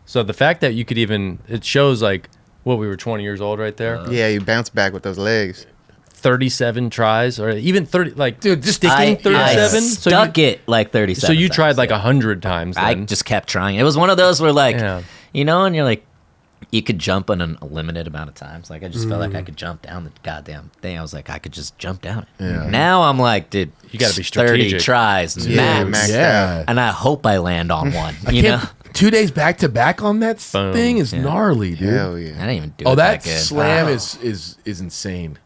So the fact that you could even it shows like what we were 20 years old right there. Yeah, you bounced back with those legs. 37 tries or even 30 like Dude, just sticking I 37. stuck it like 37. So you tried times, like yeah. 100 times. I Then. just kept trying. It was one of those where like, Yeah. you know, and you're like, you could jump on a limited amount of times. Like I just felt like I could jump down the goddamn thing. I was like, I could just jump down it. Yeah. Now I'm like, dude, You gotta be 30 strategic. tries Yeah, max. max. Yeah. And I hope I land on one. I You know, can't, 2 days back to back on that Boom. thing is Yeah. gnarly, dude. Hell I yeah. didn't even do Oh, it that that good. slam Wow. is insane.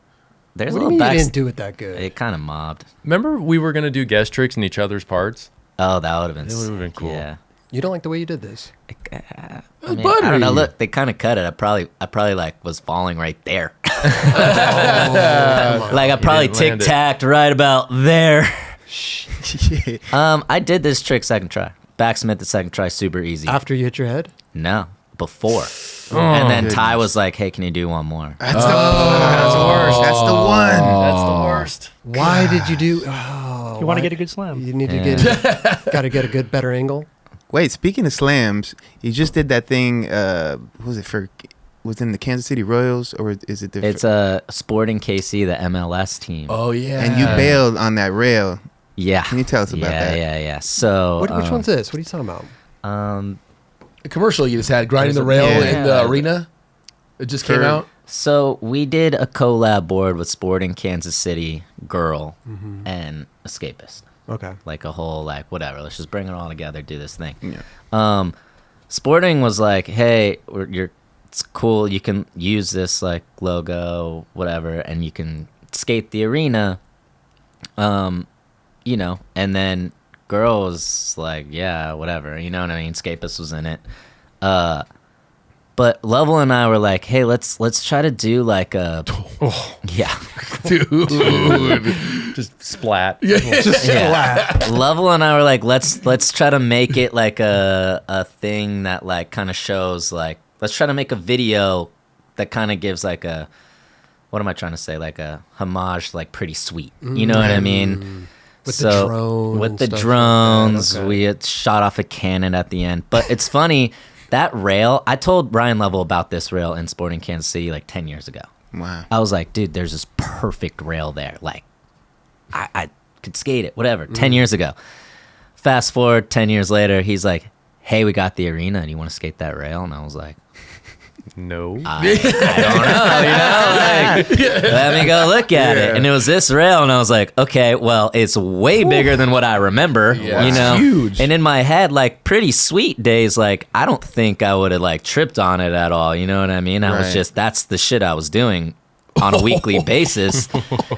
There's what a do you little mean you back. didn't do it that good? It kind of mobbed. Remember we were gonna do guest tricks in each other's parts. Oh, that would have been. It would've been cool. Yeah. You don't like the way you did this. I was mean, I don't know. buttery. Look, they kind of cut it. I probably like was falling right there. Like I probably didn't land tic it. tacked right about there. I did this trick second try. Backsmith the second try, super easy. After you hit your head? No, before. And then Ty goodness. was like, "Hey, can you do one more?" That's the worst. That's the one. That's the worst. Why did you do? Oh, You want to why- get a good slam. You need to Yeah. got to get a good, better angle. Wait, speaking of slams, you just did that thing. Was it for? Was in the Kansas City Royals or is it the? It's a Sporting KC, the MLS team. Oh yeah. and you bailed on that rail. Yeah. Can you tell us about that? Yeah. So, Which one's this? What are you talking about? the commercial you just had grinding the There's rail a- in the arena. It just came For- out. So we did a collab board with Sporting Kansas City Girl Mm-hmm. and Escapist. Okay. Like a whole like whatever. Let's just bring it all together, do this thing. Yeah. Sporting was like, hey, it's cool. You can use this like logo, whatever, and you can skate the arena, you know, and then girls like, yeah, whatever, you know what I mean? Scapist was in it. But Lovell and I were like, hey, let's try to do like a, yeah. Dude. Just splat. Yeah. Lovell and I were like, let's try to make it like a thing that like kind of shows like, let's try to make a video that kind of gives like a, what am I trying to say? Like a homage, like Pretty Sweet. You know what I mean? With the drone With and the stuff like that, drones, okay. we had shot off a cannon at the end. But it's funny, that rail, I told Ryan Lovell about this rail in Sporting Kansas City like 10 years ago. Wow. I was like, dude, there's this perfect rail there. Like, I could skate it, whatever, 10 years ago. Fast forward 10 years later, he's like, hey, we got the arena and you want to skate that rail? And I was like, No. I don't know, you know, like, let me go look at it. And it was this rail, and I was like, okay, well, it's way bigger than what I remember, Yeah. you know? It's huge. And in my head, like, Pretty Sweet days, like, I don't think I would have, like, tripped on it at all, you know what I mean? I was Right. just, that's the shit I was doing on a weekly basis.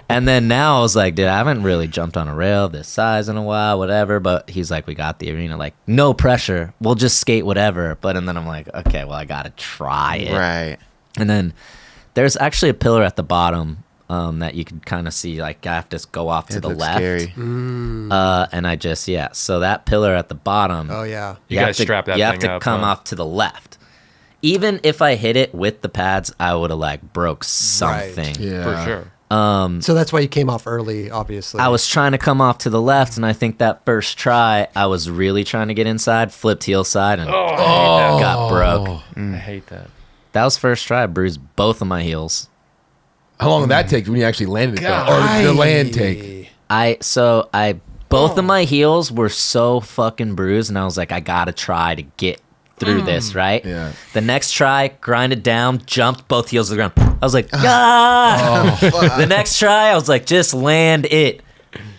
And then now I was like, dude, I haven't really jumped on a rail this size in a while, whatever. But he's like, we got the arena, like, no pressure. We'll just skate whatever. But and then I'm like, okay, well, I got to try it. Right. And then there's actually a pillar at the bottom that you can kind of see, like, I have to go off to It the looks left. scary. And I just, yeah. So that pillar at the bottom. Oh yeah. You have guys to, strap that You have thing to up, come huh? off to the left. Even if I hit it with the pads, I would have like broke something. Yeah. For sure. So that's why you came off early, obviously. I was trying to come off to the left, and I think that first try, I was really trying to get inside, flipped heel side, and got broke. I hate that. That was first try. I bruised both of my heels. How long did that take when you actually landed it? Though? Or the land take? Both of my heels were so fucking bruised, and I was like, I gotta try to get through this, right? Yeah. The next try, grinded down, jumped both heels to the ground. I was like, ah! The next try, I was like, just land it.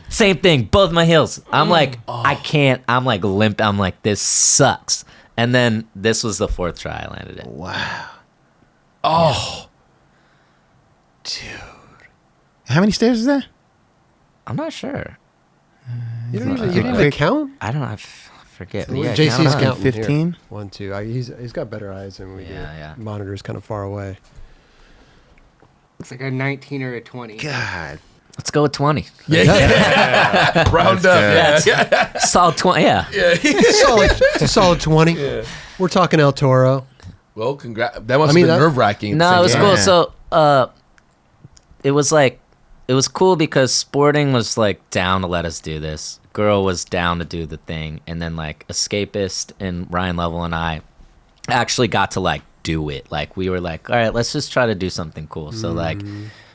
Same thing, both my heels. I'm like, I can't. I'm like limp. I'm like, this sucks. And then this was the fourth try I landed it. Wow. Oh. How many stairs is that? I'm not sure. You didn't even count? I don't know. I forget. Well, Yeah, JC's count 'em. counting. 15? Here. 1, 2. He's got better eyes than we do. Yeah. Monitor's kind of far away. It's like a 19 or a 20. God. Let's go with 20. Yeah. Round up. Yeah. Solid 20. Yeah. It's a solid 20. We're talking El Toro. Well, congrats. That must I mean, have been that- nerve wracking. No, it was cool. Yeah. So, it was cool because Sporting was like down to let us do this. Girl was down to do the thing, and then like Escapist and Ryan Lovell and I actually got to like do it. Like we were like, all right, let's just try to do something cool. So like,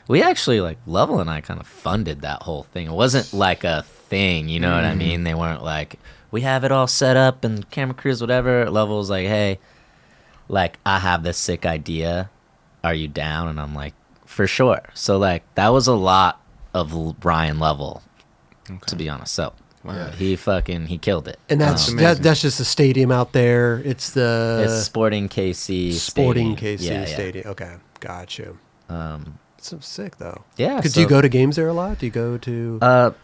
we actually like Lovell and I kind of funded that whole thing. It wasn't like a thing, you know what I mean? They weren't like, we have it all set up and camera crews, whatever. Lovell was like, hey, like I have this sick idea. Are you down? And I'm like, for sure. So like that was a lot of Ryan Lovell, to be honest. So he killed it. And that's amazing. that's just the stadium out there. It's the It's Sporting KC Sporting Stadium. KC Yeah, yeah. Stadium. Okay, got you. It's so sick though. Yeah. Do you go to games there a lot? Do you go to?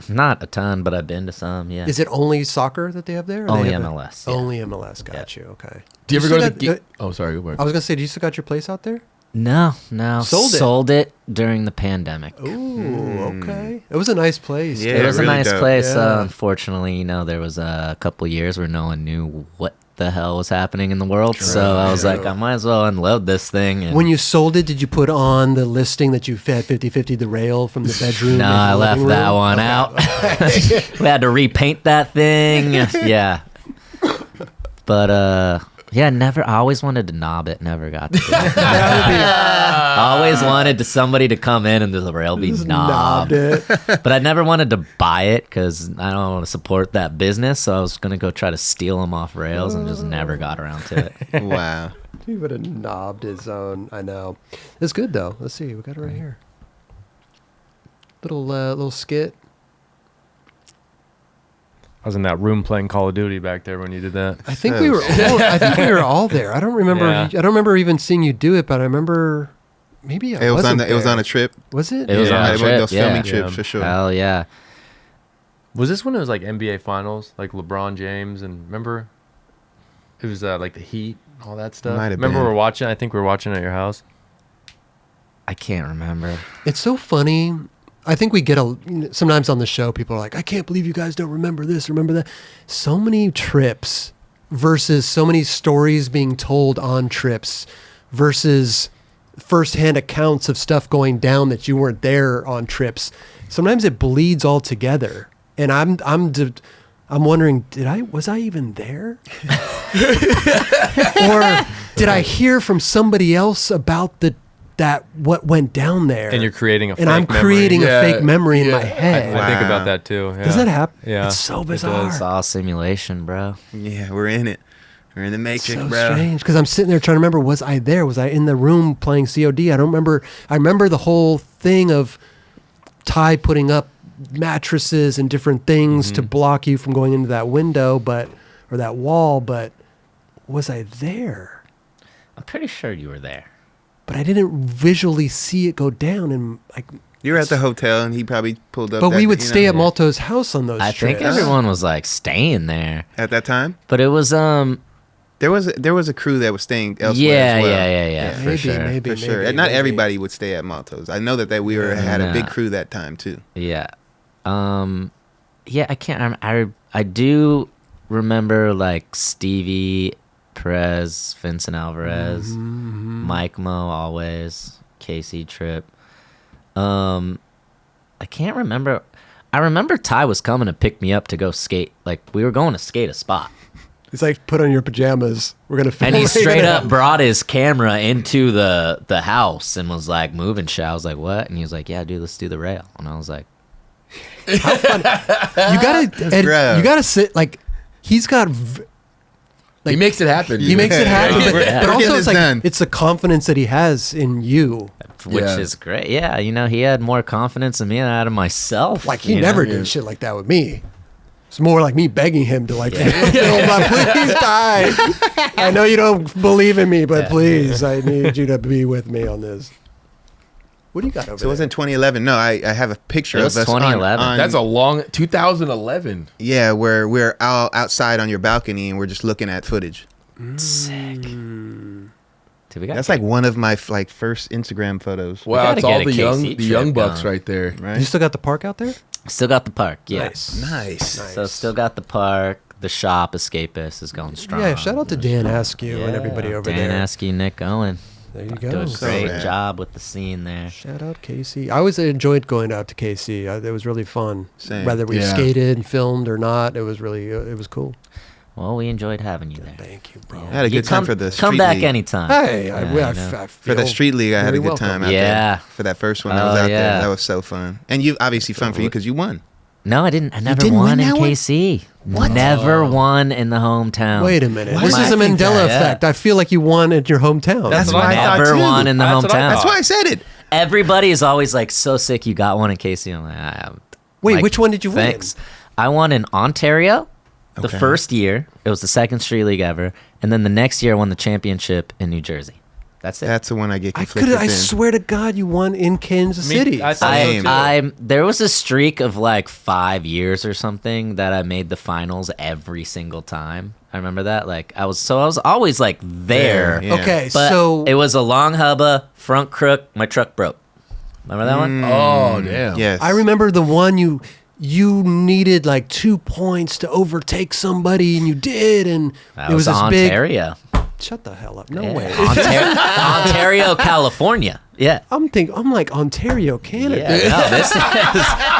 Not a ton, but I've been to some. Yeah. Is it only soccer that they have there? Or Only they have MLS, yeah. Only MLS. Got you. Okay. Do you ever still go to the... got- Oh, sorry. Go back. I was gonna say, do you still got your place out there? No. Sold it. it during the pandemic. Ooh, okay. It was a nice place. Yeah, It too. was really a nice dope. place. Yeah. Unfortunately, there was a couple years where no one knew what the hell was happening in the world. So I was like, I might as well unload this thing. And When you sold it, did you put on the listing that you had 50-50 the rail from the bedroom? no, and the I left living that room? one out. We had to repaint that thing. Yeah. But yeah, I always wanted to knob it, never got to do it. I always wanted somebody to come in and the rail be Just knobbed. knobbed it. But I never wanted to buy it because I don't want to support that business. So I was going to go try to steal them off rails and just never got around to it. Wow. He would have knobbed his own. I know. It's good though. Let's see. We got it right here. Little skit. I was in that room playing Call of Duty back there when you did that. I think we were. I think we were all there. I don't remember. Yeah. I don't remember even seeing you do it, but I remember Maybe It was on a there. trip. Was it? It was Yeah. on a One of trip. those Yeah. filming trips for sure. Hell yeah. Was this when it was like NBA Finals, like LeBron James, and remember, it was like the Heat, all that stuff. Might have Remember been. we were watching. I think we were watching at your house. I can't remember. It's so funny. I think we get sometimes on the show, people are like, I can't believe you guys don't remember this, remember that. So many trips versus so many stories being told on trips versus firsthand accounts of stuff going down that you weren't there on trips. Sometimes it bleeds all together. And I'm wondering, was I even there? Or did I hear from somebody else about what went down there? And you're creating a and fake I'm memory. creating Yeah, a fake memory in my yeah. head. I think Wow. about that too. Yeah. Does that happen? Yeah. It's so It bizarre. does. It's all simulation, bro. Yeah, we're in it. We're in the matrix, So bro. strange because I'm sitting there trying to remember, was I there? Was I in the room playing COD? I don't remember. I remember the whole thing of Ty putting up mattresses and different things to block you from going into that window, or that wall, but was I there? I'm pretty sure you were there. But I didn't visually see it go down, and like. You were at the hotel, and he probably pulled up. But we that, would you stay know, at Malto's house on those I trips. think everyone was like staying there. at that time. But it was There was a crew that was staying elsewhere. yeah, as well. yeah, Maybe, for sure. maybe, For sure. maybe, And not maybe. everybody would stay at Malto's. I know that we had a big Nah. crew that time too. Yeah. Yeah, I can't I do remember like Stevie, Perez, Vincent Alvarez, Mike Mo always, Casey Tripp. I can't remember. I remember Ty was coming to pick me up to go skate. Like we were going to skate a spot. He's like, put on your pajamas. We're gonna film. And he right straight now." up brought his camera into the house and was like moving shit. I was like, what? And he was like, yeah, dude, let's do the rail. And I was like, You gotta, Ed, rough. you gotta sit like he's got. He makes it happen. He makes it happen, but, Yeah. but We're also getting it's this like done. it's the confidence that he has in you. which Yeah. is great. Yeah, you know, he had more confidence in me than out of myself. Like he you never know? did shit like that with me. It's more like me begging him to like Yeah. film my please die. I know you don't believe in me, but Yeah. please, I need you to be with me on this. What do you got over So it was there? in 2011. No, I have a picture It of was us 2011. on That's a long 2011. yeah, where we're all outside on your balcony and we're just looking at footage. Sick. Dude, we got That's like one of my first Instagram photos. Wow, gotta it's all get a the young KC the young trip bucks going. right there. Right? You still got the park out there? still got the park. Yeah. Nice. So still got the park. The shop Escapist is going strong. Yeah, shout out to Dan Askew and everybody over Dan there. Askew, Nick Owen. There you Doing go. a So great rad. job with the scene there. Shout out KC. I always enjoyed going out to KC. It was really fun. Same. Whether we Yeah. skated and filmed or not, it was really it was cool. Well, we enjoyed having you there. Thank you, bro. I had a You good time come- for the Come street back league. anytime. Hey, Yeah, I you know. For the feel street league, I had a very good welcome. time out Yeah. there. For that first one, I Oh, was out yeah. there. That was so fun. And you obviously fun for you because you won. No, I didn't. I never didn't won win in that one? KC. Never won in the hometown. Wait a minute. Why This did is I a think Mandela that? effect. I feel like you won at your hometown. That's what why I thought Never too. won in the That's what I hometown. thought. That's why I said it. Everybody is always like, so sick you got one in KC. I'm like, Wait, like, which one did you win? thanks. I won in Ontario the Okay. first year. It was the second street league ever. And then the next year I won the championship in New Jersey. That's it. That's the one I get I conflicted I in. swear to God, you won in Kansas Me- City. I thought so Same. too. There was a streak of like 5 years or something that I made the finals every single time. I remember that. Like I was always like there. Yeah. Okay, But so it was a long hubba, front crook, my truck broke. Remember that one? Oh damn. Yes. I remember the one you needed like 2 points to overtake somebody, and you did, and That it was this Ontario. big. Shut the hell up! No Yeah. way. Ontario, California. Yeah. I'm like Ontario, Canada. Yeah, no,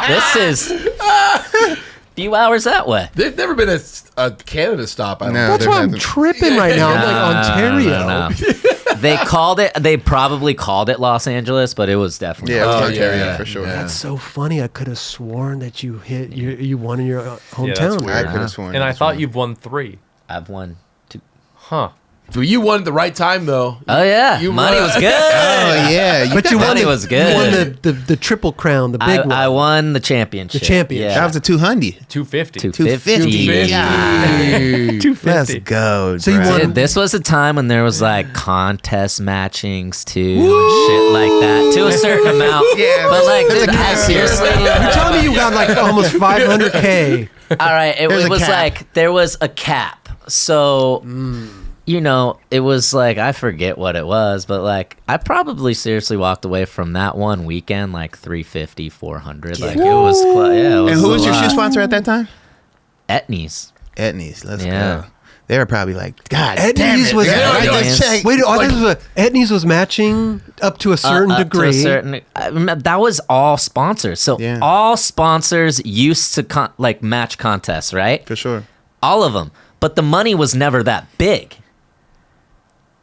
this is a few hours that way. There's never been a Canada stop. I don't No. think. That's why I'm There's tripping right now. I'm like Ontario. No. They called it. They probably called it Los Angeles, but it was definitely. Yeah, it was Oh, Ontario yeah, for sure. yeah. That's so funny. I could have sworn that you you won in your that's hometown. weird. I could have sworn. And I that's thought one. you've won 3. I've won 2. Huh. Well, you won at the right time though. Oh yeah, You money won. was good. Oh yeah, But you won money the, was You good. won the triple crown, the big one. I won the championship. The championship. Yeah. that was a 200. 250. 250. Hey. Let's go. So you bro. won- Dude, this was a time when there was like contest matchings too, and shit like that, to a certain amount. Yeah, but like, there's dude, a I cap. seriously. You're telling me you got like almost 500K. All right, There's it a was cap. like there was a cap. So, you know, it was like I forget what it was, but like I probably seriously walked away from that one weekend like 350, 400. Like it was, yeah. It was And who a was your shoe lot. sponsor at that time? Etnies. Etnies. Let's Yeah. go. They were probably like, God damn Etnies it. was They don't Etnies. just check. Wait, I think it was Etnies was matching up to a certain Up degree. to a certain, that was all sponsors. So Yeah. all sponsors used to like match contests, right? For sure. All of them. But the money was never that big.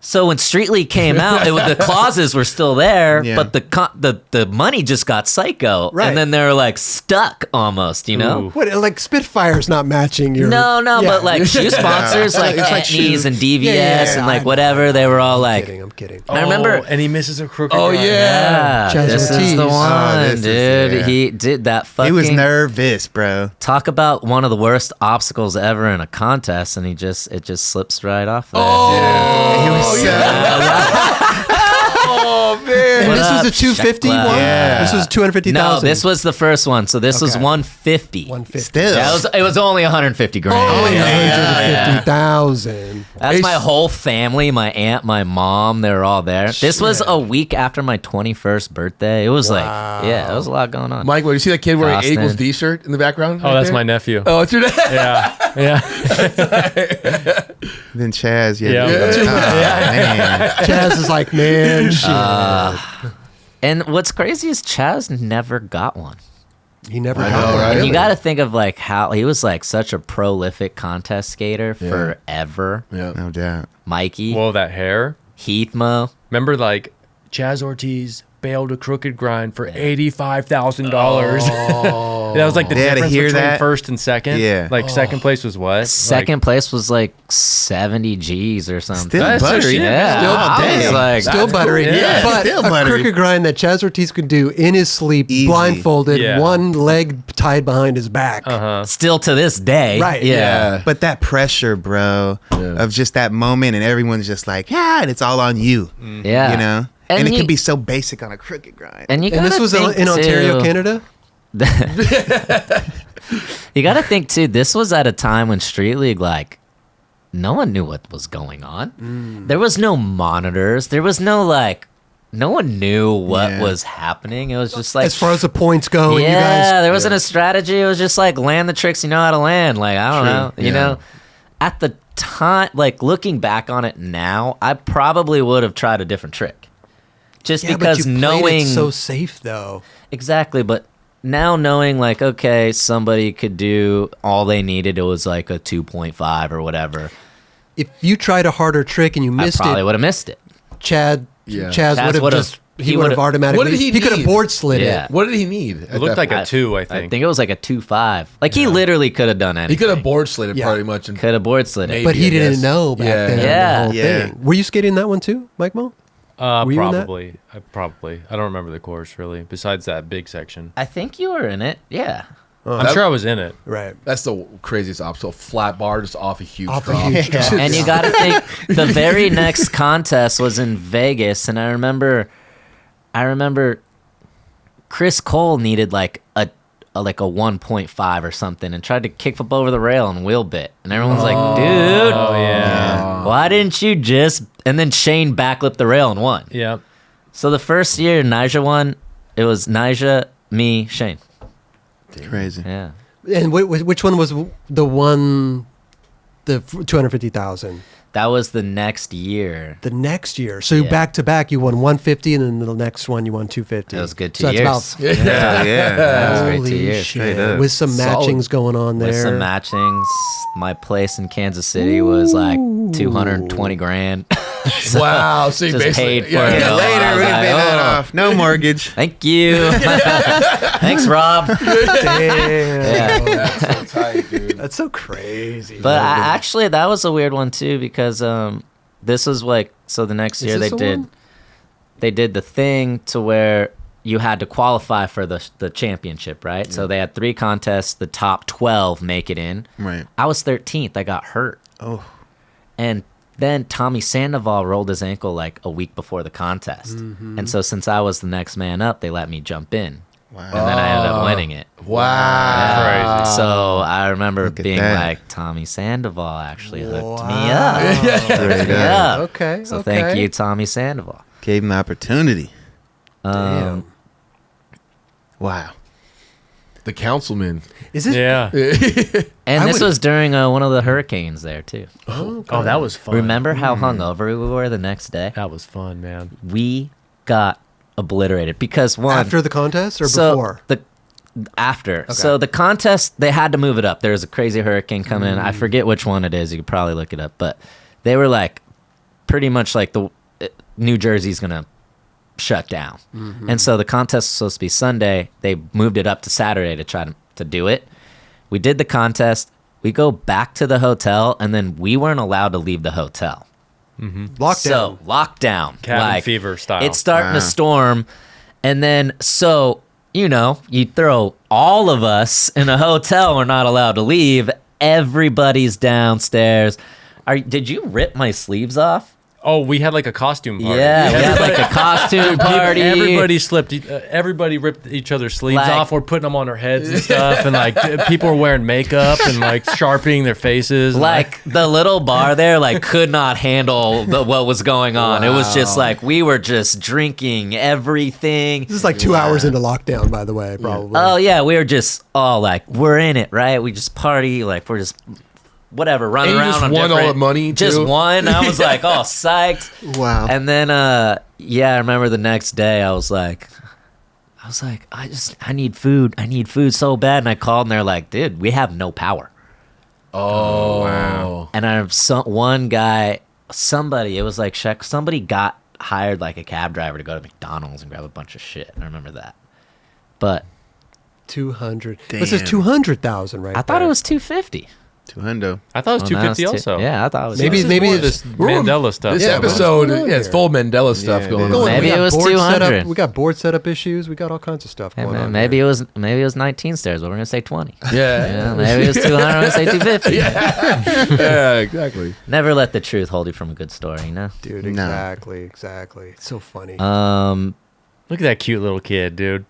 So when Street League came out, the clauses were still there, Yeah. but the money just got psycho, Right. and then they were like stuck almost, you know. Ooh. What, like Spitfire's not matching your... No, Yeah. but like shoe sponsors, like It's like Etnies shoes. and DVS Yeah, and I like know. whatever, they were all like, I'm kidding. I remember. and he misses a crooked. Oh, grind. yeah. Yeah, this Chaz is the Ortiz. one, Oh, this is- dude. yeah. He did that fucking. He was nervous, bro. Talk about one of the worst obstacles ever in a contest, and it just slips right off there. He was so... Oh man. And What this up, was a 250 Shekla? one? Yeah. This was 250,000? No, this was the first one. So this was Okay. 150. 150. Still. Yeah, it was only 150 grand. Only yeah. 150,000. That's my whole family, my aunt, my mom, they were all there. This was a week after my 21st birthday. It was like, yeah, there was a lot going on. Mike, what, you see that kid wearing Austin. Eagles D-shirt in the background? Oh, right that's there? my nephew. Oh, it's your dad. Yeah, yeah. Then Chaz, yeah. Yeah. Man. Chaz is like, man, shit. And what's crazy is Chaz never got one. he never I got know, one. right? And you got to think of like how he was like such a prolific contest skater Yeah. forever. Yeah. No doubt. Mikey, Well, that hair. Heathmo. Remember, like Chaz Ortiz bailed a crooked grind for $85,000. That was like the They had to difference hear between that? first and second. Yeah. Like second place was what? Second place was like 70 G's or something. Still That's so buttery. shit. Yeah, Still I was dang. like, Still buttery. Yeah, but still a buttery. crooked grind that Chaz Ortiz could do in his sleep, Easy. blindfolded, Yeah. one leg tied behind his back. still to this day. Right. Yeah. But that pressure, bro, of just that moment, and everyone's just like, yeah, and it's all on you. Yeah. You know? And, it you- can be so basic on a crooked grind. And you And this gotta was think, in Ontario, too- Canada? You got to think too. This was at a time when Street League, like, no one knew what was going on. There was no monitors. There was no like, no one knew what Yeah. was happening. It was just like, As far as the points go, and yeah, you guys... there wasn't a strategy. It was just like land the tricks you know how to land. Like I don't know, you know. At the time, like looking back on it now, I probably would have tried a different trick, just Yeah, because but you played knowing it so safe, though. exactly. But now knowing like, okay, somebody could do all they needed. It was like a 2.5 or whatever. If you tried a harder trick and you I missed probably it, would have missed it. Chaz Chaz would have would've- just... he He would have would've- automatically... What did he could have need? board slid Yeah. it. What did he need? It looked like a 2, I think. I think it was like a 2.5. Like he literally could have done anything. He could have board slid it Yeah. pretty much. And Could have board slid it. Maybe. But he I didn't guess. know back Yeah. then. Yeah. The whole Yeah. thing. Were you skating that one too, Mike Mo? Were you in that? Probably. I don't remember the course really. Besides that big section, I think you were in it. Yeah. I'm sure I was in it. Right. that's the craziest obstacle. Flat bar just off a huge Off a drop. huge drop. And you got to think the very next contest was in Vegas, and I remember Chris Cole needed like a 1.5 or something, and tried to kickflip over the rail and wheel bit, and everyone's like, "Dude, Oh yeah. why didn't you just?" And then Shane backflipped the rail and won. Yeah. So the first year Nyjah won, it was Nyjah, me, Shane. Crazy. Yeah. And which one was the one, the 250,000? That was the next year. The next year. So Yeah. back to back, you won 150, and then the next one you won 250. That was good 2 So that's years. about Yeah, yeah. That was great 2 holy years. Straight shit. up. With some Solid. matchings going on there. With some matchings, my place in Kansas City was like 220 grand. Wow. So you Just basically paid for yeah, it. Yeah, No, later, I was we're gonna like, pay that oh. off. No mortgage. Thank you. Thanks, Rob. Damn. Yeah. That's so tight, dude. That's so crazy. But actually, that was a weird one too, because this was like, so the next year this the one? they did the thing to where you had to qualify for the championship, right? So they had 3 contests, the top 12 make it in. Right. I was 13th. I got hurt. Oh. And then Tommy Sandoval rolled his ankle like a week before the contest. And so since I was the next man up, they let me jump in. Wow. And then I ended up winning it. Wow. Crazy. So I remember Look at being that. like, Tommy Sandoval actually hooked me Wow. up. Hooked me up. Okay. So okay. thank you, Tommy Sandoval. Gave him the opportunity. Damn. Wow. The councilman. Is this? Yeah. And I this would- was during one of the hurricanes there, too. Oh, that was fun. Remember how hungover we were the next day? That was fun, man. We got obliterated because one After the contest or so before? after. So the contest, they had to move it up. There was a crazy hurricane coming in. I forget which one it is. You could probably look it up, but they were like pretty much like New Jersey's gonna shut down, and so the contest was supposed to be Sunday. They moved it up to Saturday to try to do it. We did the contest. We go back to the hotel, and then we weren't allowed to leave the hotel. Lockdown. So lockdown, Cabin fever style. It's starting Wow. to storm, and then so you throw all of us in a hotel. We're not allowed to leave. Everybody's downstairs. Did you rip my sleeves off? Oh, we had like a costume party. Yeah, we had like a costume party. Everybody slipped. Everybody ripped each other's sleeves Like- off. We're putting them on our heads and stuff, and like people were wearing makeup and like sharpening their faces. and, Like the little bar there, like could not handle what was going on. It was just like we were just drinking everything. This is like 2 hours into lockdown, by the way, probably. Oh yeah, we were just all like, we're in it, right? We just party, like we're just whatever, running And you around just on won all different- the money, Just too? won. I was like, all psyched. Wow. And then I remember the next day I was like, I need food. I need food so bad. And I called and they're like, dude, we have no power. Oh, wow. And one guy, somebody got hired like a cab driver to go to McDonald's and grab a bunch of shit. I remember that. But 200. Damn. This is 200,000 right I thought there. it was 250. 200. I thought it was Oh, now it's 250 also. Yeah, I thought it was Maybe- This is maybe more it's- this Mandela stuff. This Yeah, episode, what's going on it's here? full Mandela stuff Yeah, going it on. is. Maybe we got it was board 200. setup- we got board setup issues. We got all kinds of stuff Hey, going man, on. maybe here. it was 19 stairs, but we're gonna say 20. Yeah. Yeah, maybe it was 200. I'm gonna say 250. Yeah, exactly. Never let the truth hold you from a good story, Dude, No. exactly. It's so funny. Look at that cute little kid, dude.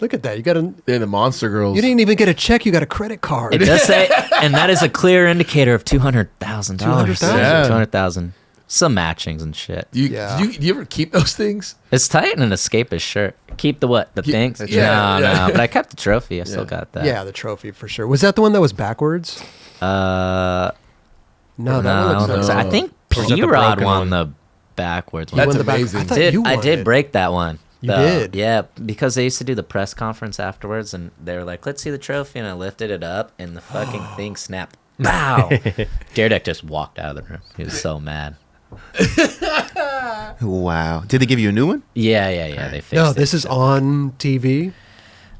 Look at that. You got a. They're the Monster Girls. You didn't even get a check. You got a credit card. It does say, and that is a clear indicator of $200,000. $200,000? Yeah. 200,000. Some matchings and shit. Yeah. Do you ever keep those things? It's tight in an escapist shirt. Keep the what? The things? that's right. No, Yeah. no. But I kept the trophy. I still got that. Yeah, the trophy for sure. Was that the one that was backwards? No, No, that no, one looks no. I think Or is that the P-Rod broken won one? the backwards You one. That's won the back- amazing. I thought you I won did it. break that one. You though. did? Yeah, because they used to do the press conference afterwards, and they were like, "Let's see the trophy," and I lifted it up, and the fucking thing snapped. Bow! Daredek just walked out of the room. He was so mad. Wow. Did they give you a new one? Yeah. They fixed No, it. this is on TV.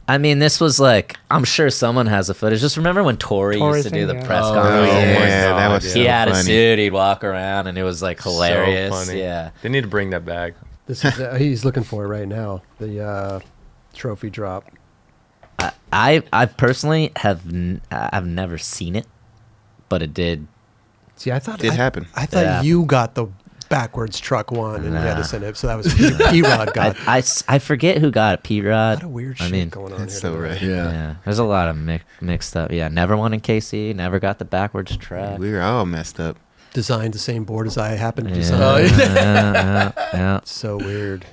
I mean, this was like, I'm sure someone has the footage. Just remember when Tori used to do the thing, yeah. press Oh, conference? yeah, my that God, was yeah. so He had a funny. suit. He'd walk around, and it was like hilarious. So funny. Yeah. They need to bring that back. This is he's looking for it right now. The trophy drop. I personally I've never seen it, but it did. See, I thought Did happen. I thought Yeah. you got the backwards truck one, and you had to Nah. send it. So that was P-Rod got. I forget who got it. A P-Rod. lot of weird I shit mean, going on That's here. so today. right. Yeah. Yeah, there's a lot of mixed up. Yeah, never won in KC. Never got the backwards track. We were all messed up. Designed the same board as I happened to Yeah, design. yeah. So weird.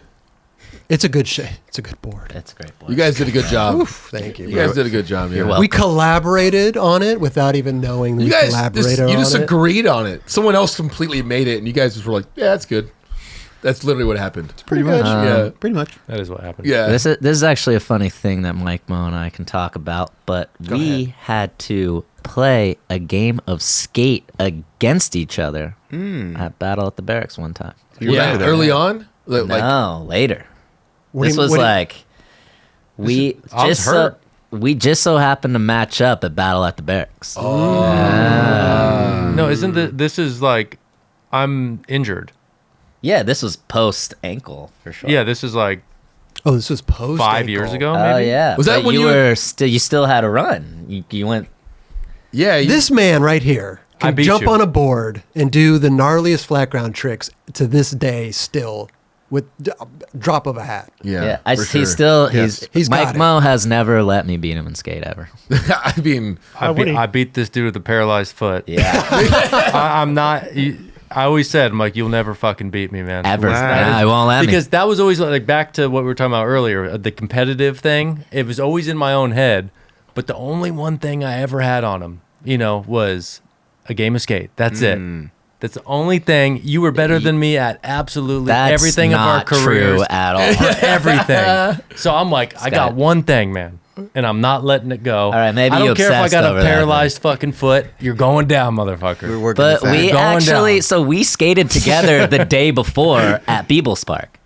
It's a good It's a good board. It's a great boy. You guys did a good job. Oof, thank you. You guys did a good job. You're Yeah. welcome. We collaborated on it without even knowing we You guys collaborated you on just it. agreed on it. Someone else completely made it, and you guys just were like, "Yeah, that's good." That's literally what happened. Pretty much. Yeah. Pretty much. That is what happened. Yeah. This is actually a funny thing that Mike Mo and I can talk about, but we had to play a game of skate against each other at Battle at the Barracks one time. You Yeah, remember that, early right? on. Like, No, later. What do This you- was what do you- like I was hurt. we just so happened to match up at Battle at the Barracks. No, isn't this is like I'm injured. Yeah, this was post ankle for sure. Yeah, this is like Oh, this was post 5 years ago. Maybe. Oh yeah. Was that But when you you- were still? You still had a run. You went. Yeah, This man right here I can beat jump you. on a board and do the gnarliest flat ground tricks to this day still with drop of a hat. yeah. Yeah, for he's sure. still Yes. he's He's Mike got it. Mo has never let me beat him in skate ever. I mean, I beat this dude with a paralyzed foot. Yeah, I'm not. I always said, I'm like, you'll never fucking beat me, man. ever. That is- Nah, he won't let me. because that was always like back to what we were talking about earlier, the competitive thing. It was always in my own head, but the only one thing I ever had on him, was a game of skate. That's it. That's the only thing. You were better than me at absolutely That's everything of our not careers. true at all. Everything. So I'm like, I got guy- one thing, man, and I'm not letting it go. All right, maybe I you don't care if I obsessed got over a that, paralyzed fucking foot. You're going down, motherfucker. We're working But this out. we Going actually, down. so we skated together the day before at Beebles Park.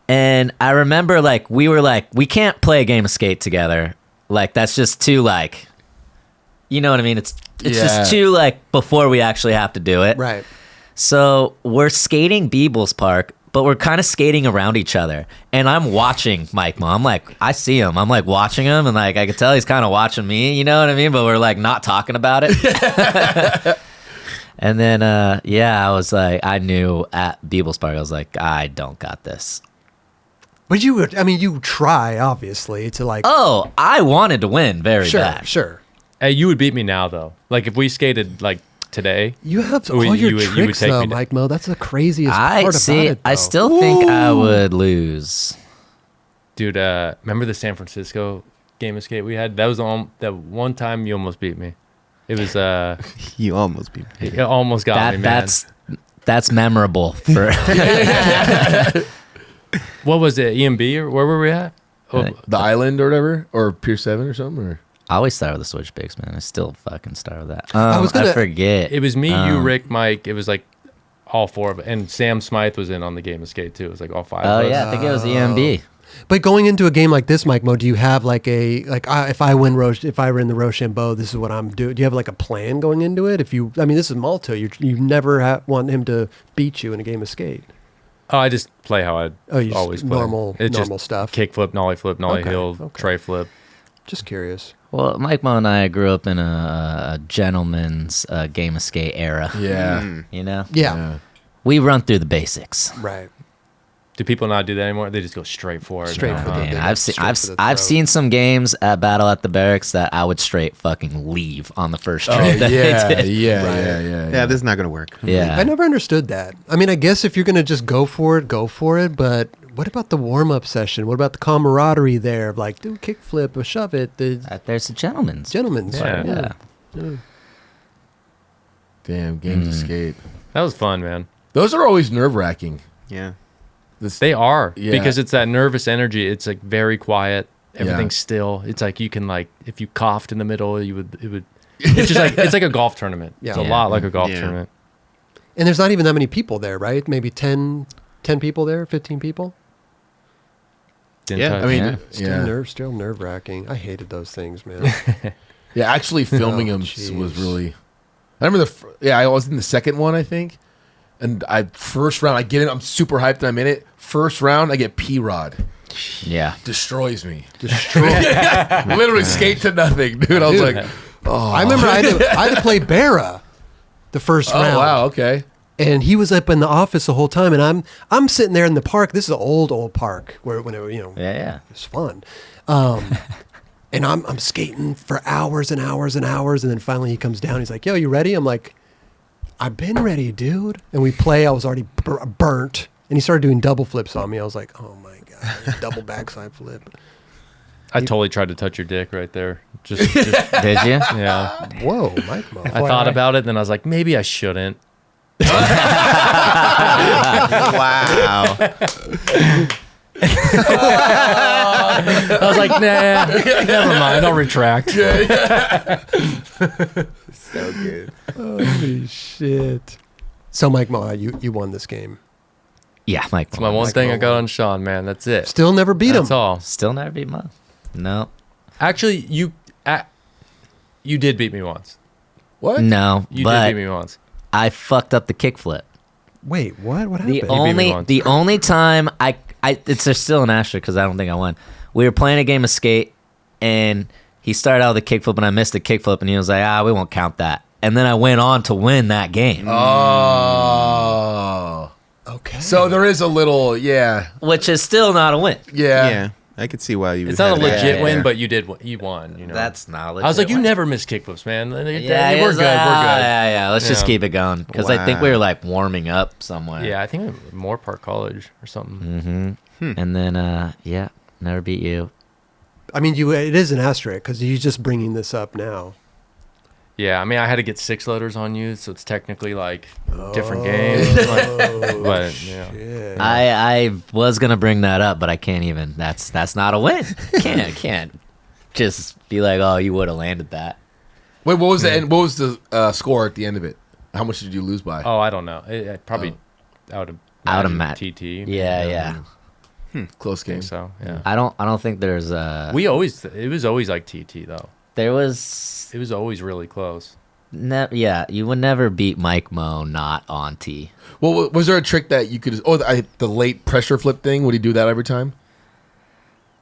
And I remember we were like, we can't play a game of skate together. Like, that's just too you know what I mean? It's Yeah. just too before we actually have to do it. Right. So we're skating Beebles Park, but we're kind of skating around each other. And I'm watching Mike Mo. I'm like, I see him. I'm watching him, and I could tell he's kind of watching me, you know what I mean? But we're not talking about it. And then, I was I knew at Beebles Park, I was like, I don't got this. But you try, obviously, to Oh, I wanted to win very sure, bad. sure. Hey, you would beat me now, though. Like, if we skated, today. You have Oh, all your you would tricks, take though, me to- Mike Mo. That's the craziest I part see. about it, I though. still think I would lose. Dude, remember the San Francisco game of skate we had? That was that one time you almost beat me. It was, You almost beat me. it almost got me, man. That's memorable for. What was it, EMB, or where were we at? Oh, the island or whatever, or Pier 7 or something, or I always start with the switch picks, man. I still fucking start with that. I was gonna- I forget. it was me, you, Um, Rick, Mike. It was all four of it. And Sam Smythe was in on the game of skate, too. It was all five Oh of us. yeah, I think it was EMB. But going into a game like this, Mike Mo, do you have if I win if I win the Rochambeau, this is what I'm doing? Do you have a plan going into it? This is Malto. You never want him to beat you in a game of skate. Oh, I just play how I You just always play. normal stuff. Kick flip, nollie Okay, heel, okay. tray flip. Just curious. Well, Mike Mo and I grew up in a gentleman's game of skate era. yeah, You know, Yeah. we run through the basics. Right. Do people not do that anymore? They just go straight for it. Straight for the- Man, they I've went seen straight for the I've throat. seen some games at Battle at the Berrics that I would straight fucking leave on the first oh trip. that they yeah, did. Yeah, this is not gonna work. Yeah. I never understood that. I guess if you're going to just go for it, but what about the warm-up session? What about the camaraderie there of do a kickflip or shove it? The There's a gentleman's. gentleman's. Yeah. Yeah. Damn, games of skate. That was fun, man. Those are always nerve wracking. Yeah. They are. Yeah. Because it's that nervous energy. It's very quiet. Everything's Yeah. still. It's you can if you coughed in the middle, it would. It's just it's like a golf tournament. Yeah. It's a Yeah. lot like a golf Yeah. tournament. And there's not even that many people there, right? Maybe 10 people there, 15 people? Didn't Yeah, touch- I mean, Yeah. Still nerve-wracking. I hated those things, man. yeah. Actually, filming Oh, them jeez. was really. I remember I was in the second one, I think, and first round I get in. I'm super hyped. And I'm in it. First round, I get P-Rod. Yeah. Destroys me. Literally skate to nothing, dude. I was Dude. like, I remember I had to play Barra the first oh round. wow, okay. And he was up in the office the whole time, and I'm sitting there in the park. This is an old park where when it, Yeah. it was fun. And I'm skating for hours and hours and hours, and then finally he comes down. He's like, "Yo, you ready?" I'm like, "I've been ready, dude." And we play. I was already burnt, and he started doing double flips on me. I was like, "Oh my god, double backside flip." I totally tried to touch your dick right there. Just Did you? yeah. Whoa, Mike Mo. I thought about it, then I was like, maybe I shouldn't. Wow. I was like, nah, never mind. I'll retract. So good. Holy shit. So Mike Mo, you won this game. Yeah, Mike. It's my one thing I got on Sean, man. That's it. Still never beat That's him. all. Still never beat Mo. No. Actually, you did beat me once. What? No. You but did beat me once. I fucked up the kickflip. Wait, what? What The happened? the only time there's still an asterisk because I don't think I won. We were playing a game of skate, and he started out with a kickflip, and I missed the kickflip, and he was like, we won't count that. And then I went on to win that game. Oh. Okay. So there is a little, Which is still not a win. Yeah, I could see why you. It's would not a have that. legit Yeah. win, but you won. You know. That's not legit. I was like, you win. never miss kickflips, man. Yeah, We're he good. was like, Yeah. Let's just Yeah. keep it going. Because I think we were like warming up somewhere. Yeah, I think Moore Park College or something. And then, never beat you. I mean, it is an asterisk because you're just bringing this up now. Yeah, I mean, I had to get 6 letters on you, so it's technically like different games. But yeah. Shit. I was gonna bring that up, but I can't even. That's not a win. Can't just be like, oh, you would have landed that. Wait, what was the end? What was the score at the end of it? How much did you lose by? Oh, I don't know. It probably out of TT. Yeah. Close I game. think so. Yeah. I don't think there's It was always like TT though. There was It was always really close. you would never beat Mike Mo not on T. Well, was there a trick that you could? The late pressure flip thing. Would he do that every time?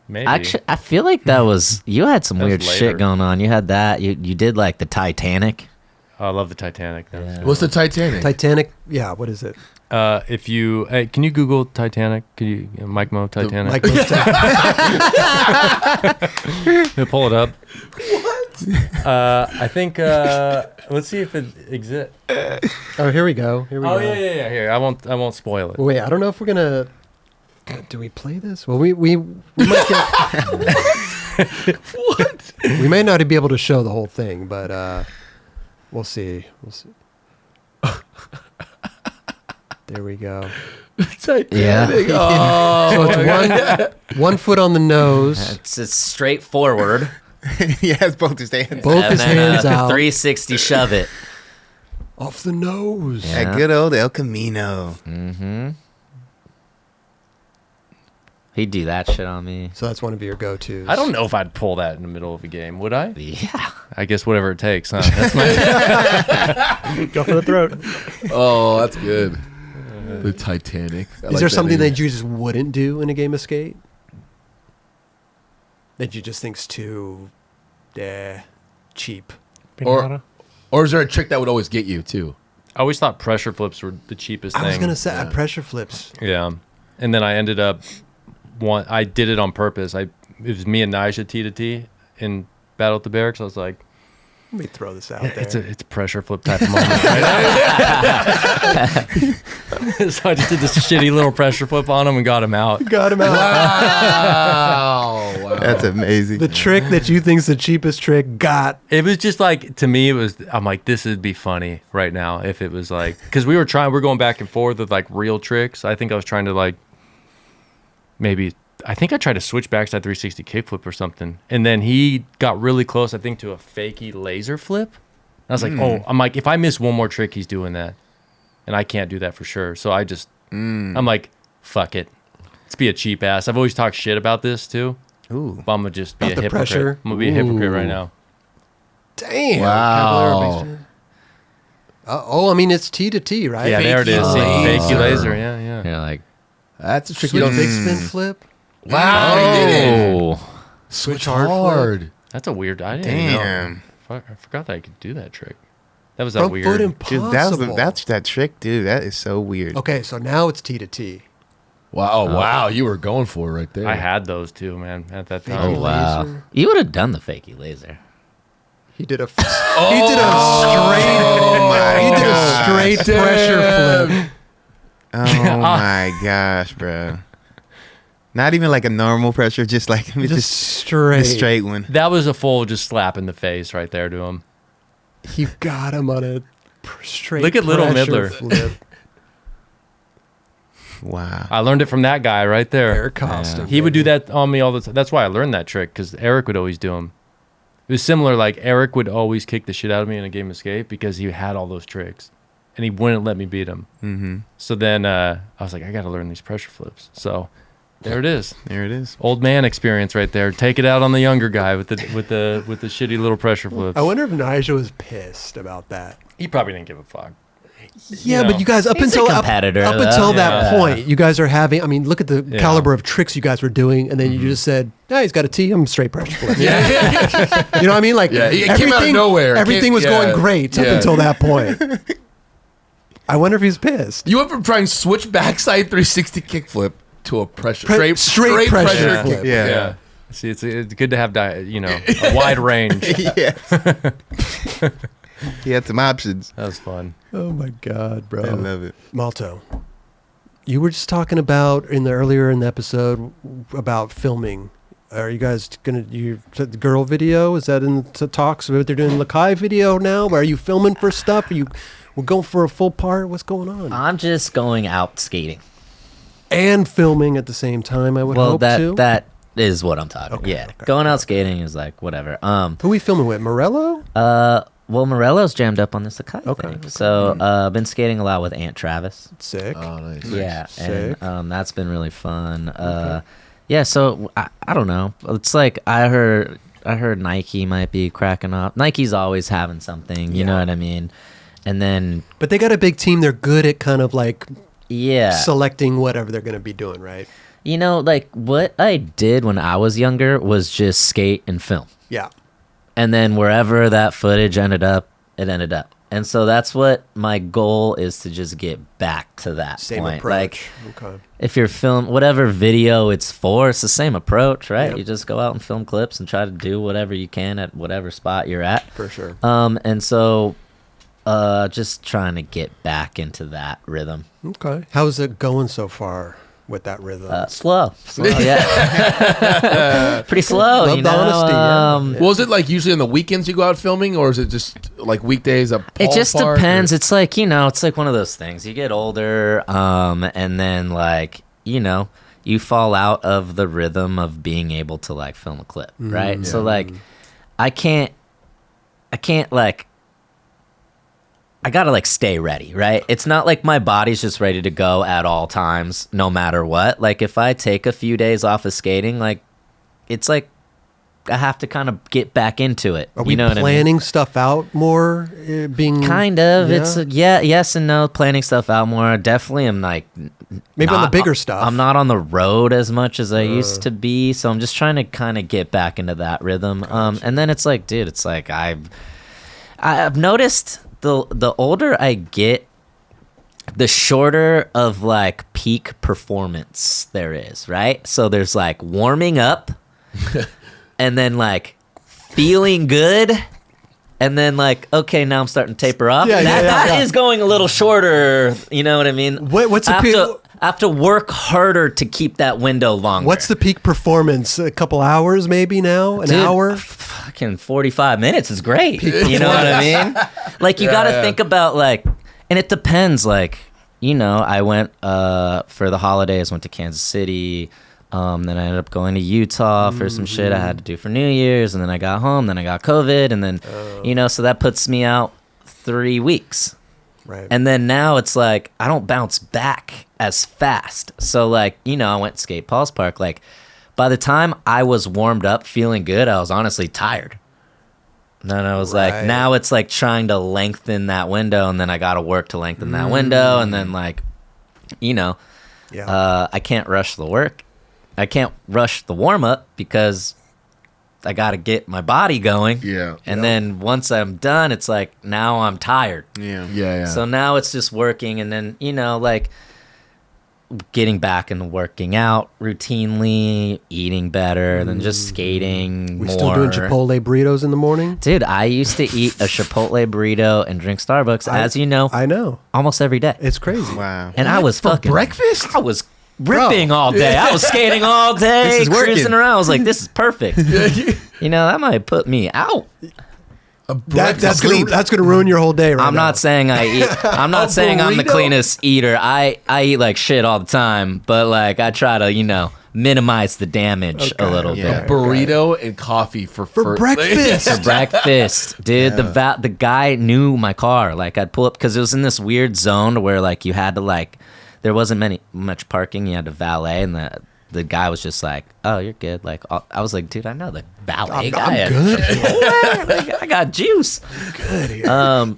Maybe. Actually, I feel like that was you had some That was weird later. shit going on. You had that. You did like the Titanic. Oh, I love the Titanic. Though. Yeah. What's the Titanic? Titanic. Yeah. What is it? If you can you Google Titanic? Can you Mike Mo Titanic? Like those Yeah, pull it up. What? I think. Let's see if it exists. Oh, here we go. Here we Oh go. yeah. Here, I won't spoil it. Wait, I don't know if we're gonna. Do we play this? Well, we might get. What? We may not be able to show the whole thing, but we'll see. We'll see. There we go. Titanic. Yeah. Oh, So it's one foot on the nose, It's straightforward. He has both his hands. both his And then, hands out, 360 shove it. off the nose. Yeah. That good old El Camino. Mm-hmm. He'd do that shit on me. So that's one of your go-tos. I don't know if I'd pull that in the middle of a game. Would I? Yeah. I guess whatever it takes. Huh? That's my. Go for the throat. oh, that's good. The Titanic. I Is like there something name. that you just wouldn't do in a game of skate? That you just think's too, cheap. Pinata. Or is there a trick that would always get you too? I always thought pressure flips were the cheapest I was thing. gonna say pressure flips. Yeah, and then I ended up. I did it on purpose. It was me and Nija T to T in Battle at the Berrics. I was like, Let me throw this out there. it's a pressure flip type of moment. Right? So I just did this shitty little pressure flip on him and got him out. Got him out. Wow. That's amazing. The trick that you think's the cheapest trick got. It was just like, to me, it was. I'm like, this would be funny right now if it was like, because we're going back and forth with like real tricks. I think I was trying to like. I think I tried to switch backside 360 kickflip or something. And then he got really close, I think, to a fakey laser flip. And I was like, I'm like, if I miss one more trick, he's doing that. And I can't do that for sure. So I just, I'm like, fuck it. Let's be a cheap ass. I've always talked shit about this too. Ooh. But I'm going to just be About a the hypocrite. pressure? I'm going to be a hypocrite right now. Damn. Wow. I mean, it's T to T, right? Yeah, there it is. See, laser. Fakey laser. Yeah. You're like, That's a trick Switch you don't big spin flip. Wow, he did it. oh, Switch hard hard. That's a weird. I didn't even know. Damn. Fuck, I forgot that I could do that trick. That was that Front weird. foot impossible. Dude, that's that trick, dude. That is so weird. Okay, so now it's T to T. Wow. Oh, wow. You were going for it right there. I had those too, man, at that Fakey time. oh wow. laser. You would have done the fakey laser. He did a. Oh He did a straight pressure flip. Oh my gosh, bro. Not even like a normal pressure, just like Just straight. the straight one. That was a full just slap in the face right there to him. He got him on a straight. Look at little pressure Midler. flip. Wow. I learned it from that guy right there. Air costume. He would do that on me all the time. That's why I learned that trick, because Eric would always do them. It was similar, like Eric would always kick the shit out of me in a game of skate because he had all those tricks. And he wouldn't let me beat him. Mm-hmm. So then I was like, I got to learn these pressure flips. So there it is. There it is. Old man experience right there. Take it out on the younger guy with the shitty little pressure flips. I wonder if Nigel was pissed about that. He probably didn't give a fuck. Yeah, but you guys, up He's a until competitor, up though. until that Yeah. point, you guys are having. I mean, look at the caliber of tricks you guys were doing, and then you just said, "Yeah, he's got a T. I'm straight pressure flip." You know what I mean? Like, Yeah, it came out of nowhere. Everything was going great up Yeah. until that point. I wonder if he's pissed. You went from trying switch backside 360 kickflip to a pressure Straight pressure Yeah. flip. Yeah. See, it's good to have a wide range. Yes. He had some options. That was fun. Oh my god, bro! I love it. Malto, you were just talking about earlier in the episode about filming. Are you guys the girl video? Is that in the talks? What they're doing Lakai video now? Are you filming for stuff? We're going for a full part? What's going on? I'm just going out skating. And filming at the same time, I would hope too. That is what I'm talking. Okay, Yeah, okay. going out skating is like whatever. Who we filming with? Morello? Well, Morello's jammed up on this Sakai Okay, thing. okay. So I've been skating a lot with Aunt Travis. Sick. Oh, nice. Yeah, Sick. and that's been really fun. Yeah, so I don't know. It's like I heard Nike might be cracking up. Nike's always having something, you know what I mean? And then But they got a big team. They're good at kind of like yeah, selecting whatever they're going to be doing, right? you know, like what I did when I was younger was just skate and film. Yeah. And then wherever that footage ended up, it ended up. And so that's what my goal is, to just get back to that Same point. approach. Like Okay. if you're film whatever video it's for, it's the same approach, right? Yep. You just go out and film clips and try to do whatever you can at whatever spot you're at. For sure. And so just trying to get back into that rhythm. Okay. How's it going so far with that rhythm? Slow, yeah. Pretty slow, Love you the know. honesty, yeah. Well, is it like usually on the weekends you go out filming, or is it just like weekdays at It Paul just Park, depends. or- It's like, it's like one of those things. You get older, and then like, you fall out of the rhythm of being able to like film a clip, right? So like, I can't like, I gotta like stay ready, right? It's not like my body's just ready to go at all times, no matter what. Like if I take a few days off of skating, like it's like I have to kind of get back into it. Are we you know what I mean? planning stuff out more? Being Kind of. Yeah? It's yes and no. Planning stuff out more. I definitely am like Maybe on the not- bigger stuff. I'm not on the road as much as I used to be, so I'm just trying to kind of get back into that rhythm. And then it's like, dude, it's like I've noticed the older I get, the shorter of like peak performance there is, right? So there's like warming up, and then like feeling good. And then like, okay, now I'm starting to taper off. Yeah, That yeah. is going a little shorter. You know what I mean? What's the I have, peak? to, I have to work harder to keep that window longer. What's the peak performance? A couple hours, maybe now? An Dude, hour? Fucking 45 minutes is great. You know what I mean? Like you got to think about like, and it depends. Like, I went for the holidays, went to Kansas City. Then I ended up going to Utah for some shit I had to do for New Year's, and then I got home, then I got COVID, and then, so that puts me out 3 weeks. Right. And then now it's like, I don't bounce back as fast. So like, I went to skate Paul's Park. Like by the time I was warmed up feeling good, I was honestly tired. And then I was Right. like, now it's like trying to lengthen that window, and then I got to work to lengthen that window. And then like, yeah. I can't rush the work. I can't rush the warm up because I got to get my body going. Yeah. And then once I'm done, it's like, now I'm tired. Yeah. Yeah. So now it's just working, and then, like getting back and working out routinely, eating better, than just skating We more. still doing Chipotle burritos in the morning? Dude, I used to eat a Chipotle burrito and drink Starbucks, as you know, I know. almost every day. It's crazy. Wow. And I was For fucking breakfast? I was ripping all day. I was skating all day, This is working. cruising around. I was like, this is perfect. That might put me out. That's gonna ruin your whole day right I'm now. not saying I eat. I'm not saying I'm the burrito? cleanest eater. I eat like shit all the time, but like I try to minimize the damage a little yeah. bit. Burrito and coffee for breakfast. For breakfast, dude. The guy knew my car. Like I'd pull up because it was in this weird zone where like you had to like there wasn't much parking. You had to valet, and the guy was just like, "Oh, you're good." Like I was like, "Dude, I know the valet guy. I'm good. I got juice." Good here.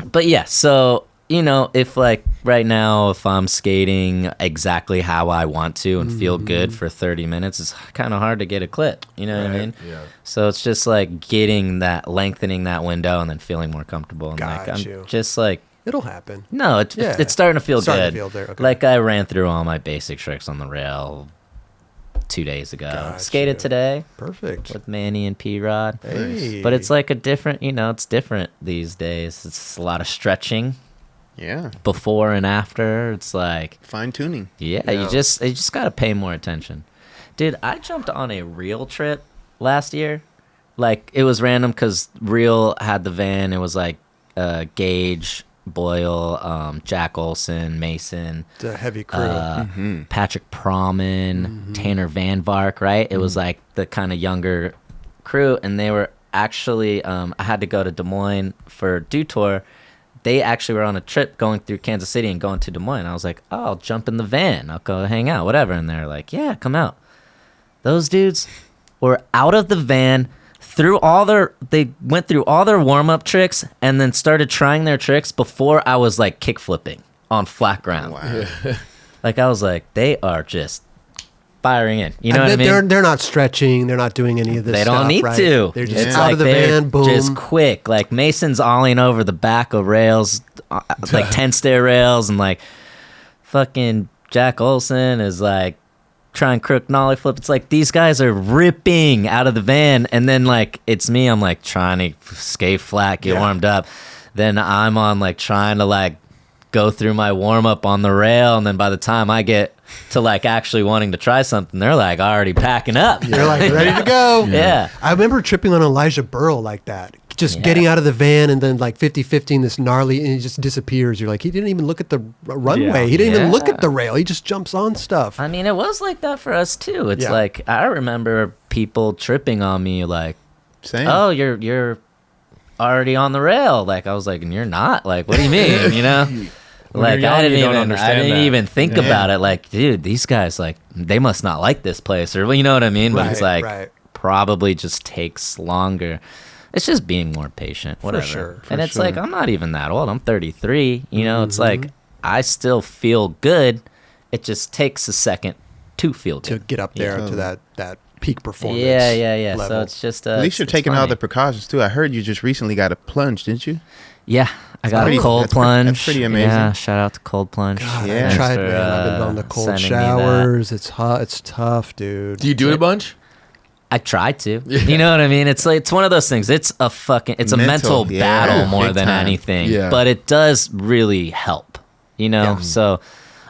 But yeah, so you know, if like right now, if I'm skating exactly how I want to and feel good for 30 minutes, it's kind of hard to get a clip. You know what I mean? Yeah. So it's just like lengthening that window and then feeling more comfortable. And like, Got I'm you. just like, It'll happen. no, it's Yeah. it's starting to feel Starting good. to feel there, okay. Like I ran through all my basic tricks on the rail 2 days ago. Got Skated you. today Perfect. with Manny and P-Rod. Hey. But it's like a different, you know, it's different these days. It's a lot of stretching Yeah. before and after. It's like, Fine tuning. yeah, Yeah. you just got to pay more attention. Dude, I jumped on a reel trip last year. Like, it was random because Reel had the van. It was like Gage, Boyle, Jack Olson, Mason, It's a heavy crew. Patrick Proman, Tanner Van Vark, right? It was like the kind of younger crew, and they were actually, I had to go to Des Moines for Dew Tour. They actually were on a trip going through Kansas City and going to Des Moines. I was like, oh, I'll jump in the van. I'll go hang out, whatever. And they're like, yeah, come out. Those dudes were out of the van, they went through all their warm-up tricks and then started trying their tricks before I was like kick flipping on flat ground. Wow. Like I was like, they are just firing in. You know And what I mean? They're not stretching. They're not doing any of this They stuff, don't need right? to. They're just It's out like of the they're van, boom. just quick. Like Mason's olling over the back of rails, like 10 stair rails, and like fucking Jack Olson is like trying crook nollie flip. It's like these guys are ripping out of the van, and then like it's me. I'm like trying to skate flat, get warmed up. Then I'm on like trying to like go through my warm up on the rail, and then by the time I get to like actually wanting to try something, they're like already packing up. They're like ready to go. Yeah. I remember tripping on Elijah Burrow like that. Just getting out of the van and then like 50-50 this gnarly, and he just disappears. You're like, he didn't even look at the runway. Yeah. He didn't even look Yeah. at the rail. He just jumps on stuff. I mean, it was like that for us too. It's Yeah. like I remember people tripping on me, like, Same. "Oh, you're already on the rail." Like I was like, "And you're not." Like, what do you mean? You know? Like you're young, I didn't you don't even understand that. think Yeah. about it. Like, dude, these guys like they must not like this place, or well, you know what I mean? But it's like right. probably just takes longer. It's just being more patient, whatever. sure, And it's like I'm not even that old. I'm 33. You know, it's like I still feel good. It just takes a second to feel To good. get up there to that peak performance. Yeah. So level. it's just At least you're it's taking all funny. the precautions too. I heard you just recently got a plunge, didn't you? Yeah, I got pretty- a cold that's pretty- plunge. that's pretty amazing. Yeah, shout out to Cold Plunge. God, Yeah. I tried, for, man. I've been on the cold sending me that. showers. It's hot. It's tough, dude. Do you do it a bunch? I tried to. You know what I mean? It's like it's one of those things. It's a mental yeah, battle more big than time. anything. Yeah. But it does really help. You know? Yeah. So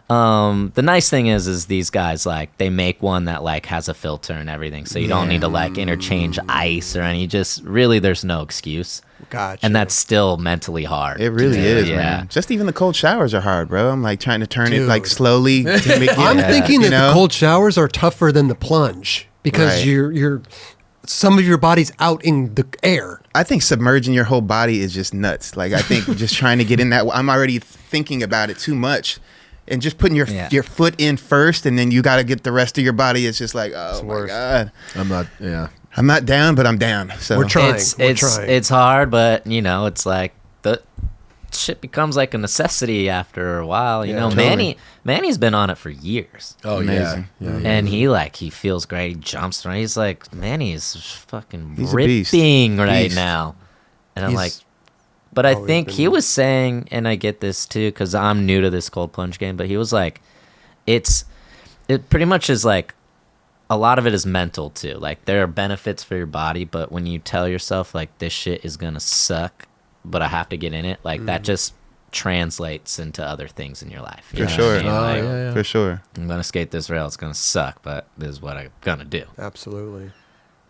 the nice thing is these guys like they make one that like has a filter and everything. So you don't need to like interchange ice or any just really there's no excuse. Gotcha. And that's still mentally hard. It really is, Yeah. man. Just even the cold showers are hard, bro. I'm like trying to turn it like Dude. slowly. To make it, I'm thinking you that know? the cold showers are tougher than the plunge because Right. you're some of your body's out in the air. I think submerging your whole body is just nuts. Like I think just trying to get in that. I'm already thinking about it too much, and just putting your Yeah. your foot in first, and then you got to get the rest of your body. It's just like, oh my worse. god, I'm not. Yeah. I'm not down, but I'm down. So We're trying. We're It's trying. it's hard, but you know, it's like the shit becomes like a necessity after a while. You Yeah, know, totally. Manny's been on it for years. Oh Amazing. yeah. And he feels great. He jumps around. He's like, Manny's fucking He's a beast. ripping right Beast. now. And I'm He's like, but I always think he been- was saying, and I get this too, because I'm new to this cold plunge game, but he was like, it pretty much is like, a lot of it is mental too. Like there are benefits for your body, but when you tell yourself like this shit is gonna suck, but I have to get in it, like that just translates into other things in your life. You For know sure. what I mean? Oh, Like, yeah. for sure. I'm gonna skate this rail. It's gonna suck, but this is what I'm gonna do. Absolutely.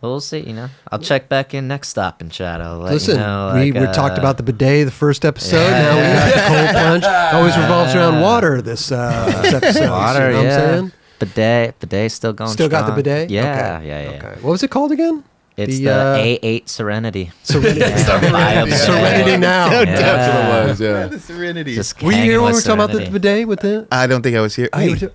Well, we'll see. You know, I'll check back in next stop and chat. I'll let Listen, you know, we like, talked about the bidet the first episode. yeah. Now we got the cold plunge. Always revolves around water. This episode. water. You know what I'm Yeah, saying? bidet still going. Still got the strong. bidet. Yeah, Okay. yeah. Okay. What was it called again? It's The, the, uh, A8 Serenity. Serenity. Buy a bidet. Serenity now. Yeah. That's what it was. Yeah. The Serenity. Just Were you hanging here when we with were talking about the Serenity. bidet with the? I don't think I was here. Oh, you Wait, were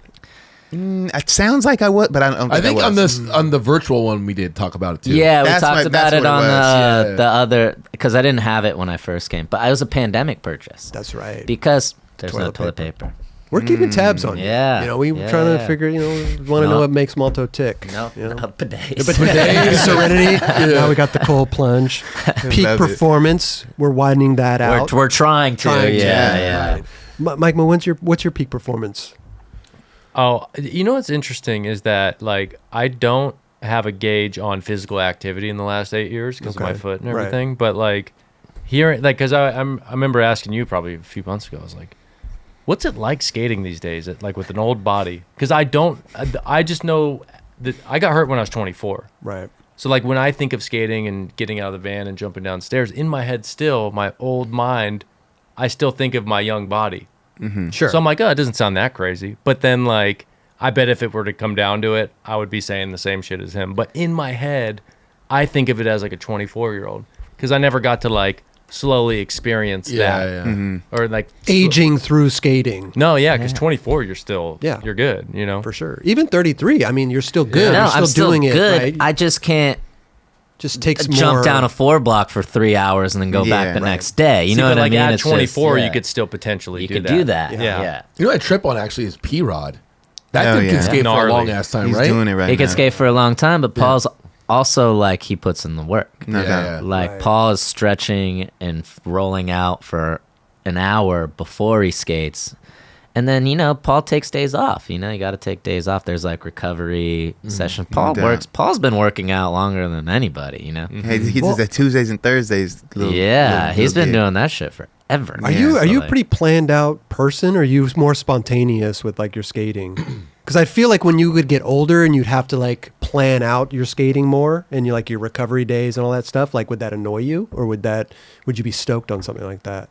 It sounds like I would, but I don't think I think was. on this on the virtual one we did talk about it too. Yeah, we That's talked what- about that's it what it on was. Yeah. the other, because I didn't have it when I first came, but it was a pandemic purchase That's right. because there's no Toilet toilet paper. We're keeping tabs on you. Yeah. You know, we Yeah, trying to yeah. figure, want to No. know what makes Malto tick. No, You know? bidets. But today, Serenity. Now we got the cold plunge. Peak Love it. performance. We're widening that out. We're trying to. Trying to, yeah. right. Mike, what's your peak performance? Oh, you know what's interesting is that like I don't have a gauge on physical activity in the last 8 years because of my Okay. foot and Right. everything. But like here, like because I remember asking you probably a few months ago. I was like, "What's it like skating these days? Like with an old body?" Because I just know that I got hurt when I was 24. Right. So like when I think of skating and getting out of the van and jumping downstairs, in my head still, my old mind, I still think of my young body. Sure. So I'm like, oh, it doesn't sound that crazy. But then like, I bet if it were to come down to it, I would be saying the same shit as him. But in my head, I think of it as like a 24-year-old because I never got to like slowly experience that or like Aging through skating. No, yeah, because 24, you're still you're good, you know. For sure. Even 33. I mean, you're still good. No, You're still I'm still doing good. it, right? I just can't just takes jump more. down a 4 block for 3 hours and then go back Yeah, the right. next day. You See, know but what like I mean? at It's just, 24, you yeah. could still potentially You do could that. do that. Yeah. Yeah. You know what I trip on actually is P-Rod. That Hell dude can yeah. skate for a Gnarly. long ass time, He's right? doing it right He now. could skate for a long time, but Paul's also like he puts in the work. No Yeah, doubt. yeah. Like Right. Paul is stretching and rolling out for an hour before he skates. And then, Paul takes days off. You got to take days off. There's like recovery sessions. Paul doubt. works. Paul's been working out longer than anybody, Hey, he does that Tuesdays and Thursdays. He's been doing that shit forever. Are Yeah, you So, a like, pretty planned out person, or are you more spontaneous with like your skating? Because I feel like when you would get older and you'd have to like plan out your skating more and you like your recovery days and all that stuff, like would that annoy you, or would you be stoked on something like that?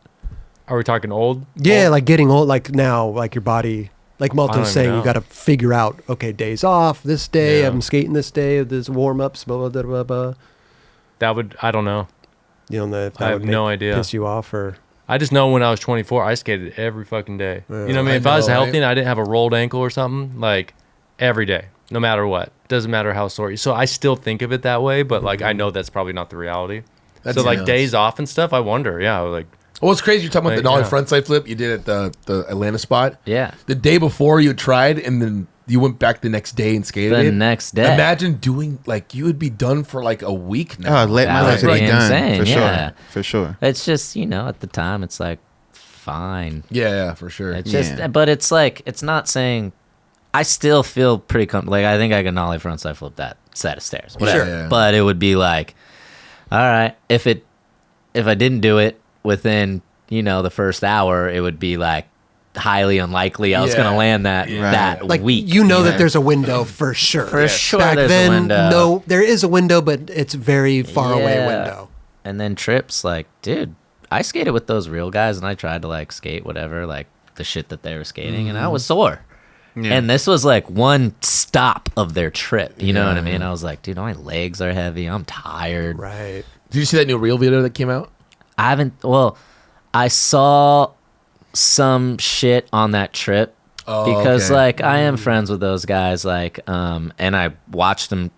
Are we talking old? Yeah, Old? like getting old, like now, like your body, like I don't Malto's even saying, know. you got to figure out, okay, days off, this day, Yeah. I'm skating this day, there's warm ups, blah, blah, blah, blah, blah. That would, I don't know. You know, if that I would have no idea. piss you off, or I just know when I was 24, I skated every fucking day. You know what I mean? I If I was know, healthy right? and I didn't have a rolled ankle or something, like every day, no matter what. Doesn't matter how sore. So I still think of it that way, but like I know that's probably not the reality. That's So like nuts. days off and stuff, I wonder. Yeah, like Well, it's crazy. You're talking about the Like, nollie yeah. frontside flip you did at the Atlanta spot. Yeah. The day before you tried, and then you went back the next day and skated The it. next day. Imagine doing like you would be done for like a week Oh, now. my That legs would would be be done insane, for yeah. sure. For sure. It's just, at the time, it's like, fine. Yeah, for sure. It's just, Yeah. but it's like, it's not saying, I still feel pretty comfortable. Like, I think I can nollie frontside flip that set of stairs. Whatever. Sure. Yeah. But it would be like, all right, if I didn't do it within, the first hour, it would be like highly unlikely I was Yeah. going to land that Yeah. that like week. that there's a window for sure. For sure Back there's a then, window. no, there is a window, but it's very far away Yeah. window. And then trips, like, dude, I skated with those real guys and I tried to like skate whatever, like the shit that they were skating, and I was sore. Yeah. And this was like one stop of their trip. You know what I mean? I was like, dude, my legs are heavy. I'm tired. Right. Did you see that new reel video that came out? I saw some shit on that trip because okay. like I am friends with those guys, like, and I watched them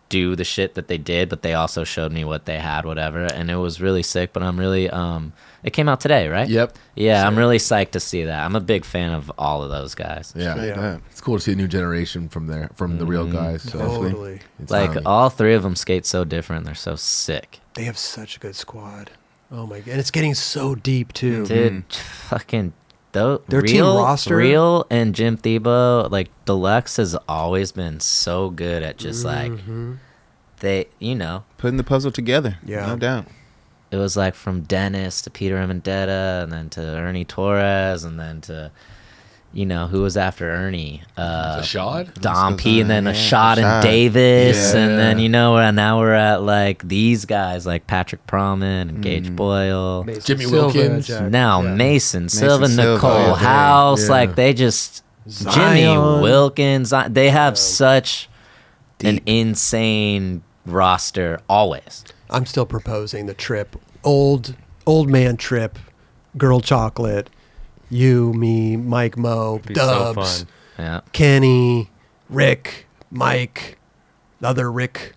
do the shit that they did, but they also showed me what they had, whatever, and it was really sick. But I'm really, it came out today, right? Yep. Yeah, I'm really psyched to see that. I'm a big fan of all of those guys. Yeah. Yeah. It's cool to see a new generation from the real guys. So. Totally. It's Like gnarly. all three of them skate so different. They're so sick. They have such a good squad. Oh my god, and it's getting so deep too. Dude, fucking Their Real, team roster? Real and Jim Thiebaud, like Deluxe has always been so good at just like they, Putting the puzzle together. Yeah. No doubt. it was like from Dennis to Peter Amendetta, and then to Ernie Torres, and then to, who was after Ernie? Ashad? Dom P, and then Yeah, Ashad and Ashad. Davis, Yeah. and then now we're at like these guys like Patrick Proman and Gage Boyle. Mason Jimmy Silva, Wilkins. Jack- Now yeah. Mason Silva, Silva, Nicole yeah. House, Yeah. like they just Zion. Jimmy Wilkins. They have such an insane roster always. I'm still proposing the trip. Old man trip, girl chocolate, you, me, Mike, Mo, It'd be so Dubs, fun. Yeah, Kenny, Rick, Mike, the other Rick.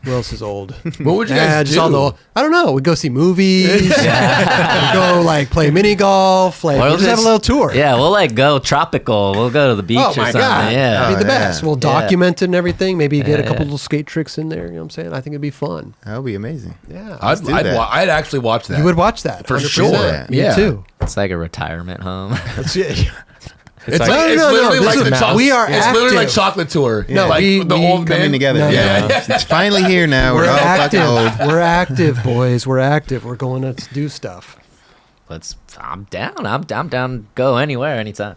Who else is old? What would you guys just do? all the, I don't know. We'd go see movies. We'd go like play mini golf. Like we'll just have a little tour. Yeah, we'll like go tropical. We'll go to the beach Oh or my something. God. Yeah. It'd be the yeah. best. We'll document it and everything. Maybe get a couple little skate tricks in there. You know what I'm saying? I think it'd be fun. That would be amazing. Yeah. I'd actually watch that. You would watch that. For 100%. sure. Me Yeah. too. It's like a retirement home. That's it. It's like- like, it's No, literally this like is- the chocolate. we are It's literally like active. chocolate tour. No, like we the old Coming man together. No, yeah. no. It's finally here now. We're We're all fucking active. old. We're active, boys. We're active. We're going to do stuff. I'm down. I'm down to go anywhere, anytime.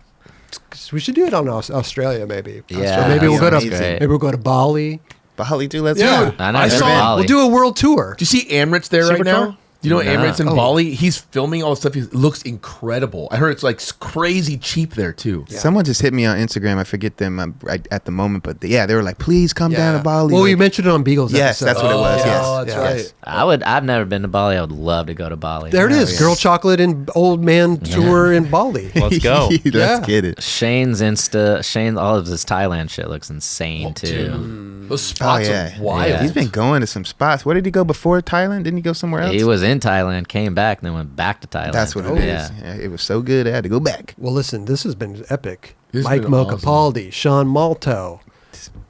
We should do it on Australia, maybe. Yeah, Australia. Maybe we'll go to amazing. great. maybe we'll go to Bali. Bali, dude, let's Dude, go. I know. I I've saw- been to Bali. We'll do a world tour. Do you see Amrit's there right Super now? tour? Do you know No. Amrit's in Oh. Bali? He's filming all the stuff. It looks incredible. I heard it's like crazy cheap there too. Someone just hit me on Instagram. I forget them at the moment, but they were like, "Please come down to Bali." Well, like, you mentioned it on Beagle's yes, episode. that's what it was. Oh, Yes, that's yes. right. I've never been to Bali. I would love to go to Bali. There it is. yeah. Girl Chocolate and Old Man Tour in Bali. Let's go. Let's Yeah. get it. Shane, all of his Thailand shit looks insane too. Those spots Oh, yeah. are wild. Yeah. He's been going to some spots. Where did he go before Thailand? Didn't he go somewhere else? He was in Thailand, came back, and then went back to Thailand. That's what it is. Yeah, it was so good. I had to go back. Well, listen, this has been epic. This has Mike been Mo awesome. Capaldi, Sean Malto,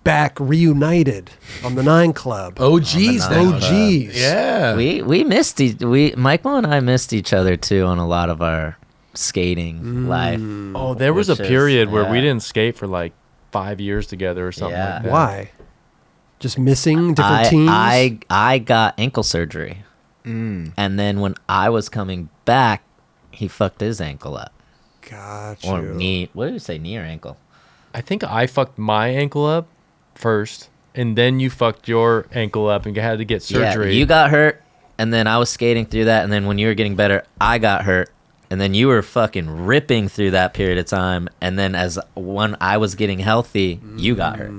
back reunited on the 9 Club. OGs now. OGs. Yeah. We missed Mike Mo and I missed each other too on a lot of our skating life. Oh, there was a Which is- period where we yeah. didn't skate for like 5 years together or something Yeah. like that. Why? Just missing different teams? I got ankle surgery, and then when I was coming back, he fucked his ankle up Got or you. knee. What did you say? Knee or ankle? I think I fucked my ankle up first, and then you fucked your ankle up and had to get surgery. Yeah, you got hurt, and then I was skating through that, and then when you were getting better, I got hurt. And then you were fucking ripping through that period of time. And then when I was getting healthy, you got hurt.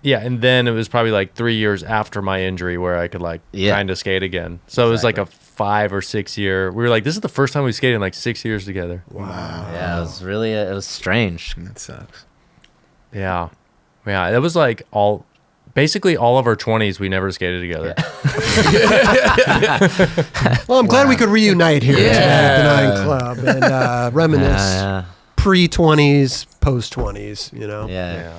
Yeah, and then it was probably like 3 years after my injury where I could like Yeah. kind of skate again. So it was like a 5 or 6 year. We were like, this is the first time we skated in like 6 years together. Yeah, it was really it was strange. That sucks. Yeah, yeah. It was like basically all of our 20s we never skated together. Well, I'm glad we could reunite here today at the Yeah. 9 Club and reminisce Yeah, pre-20s, post-20s, you know? yeah. Yeah.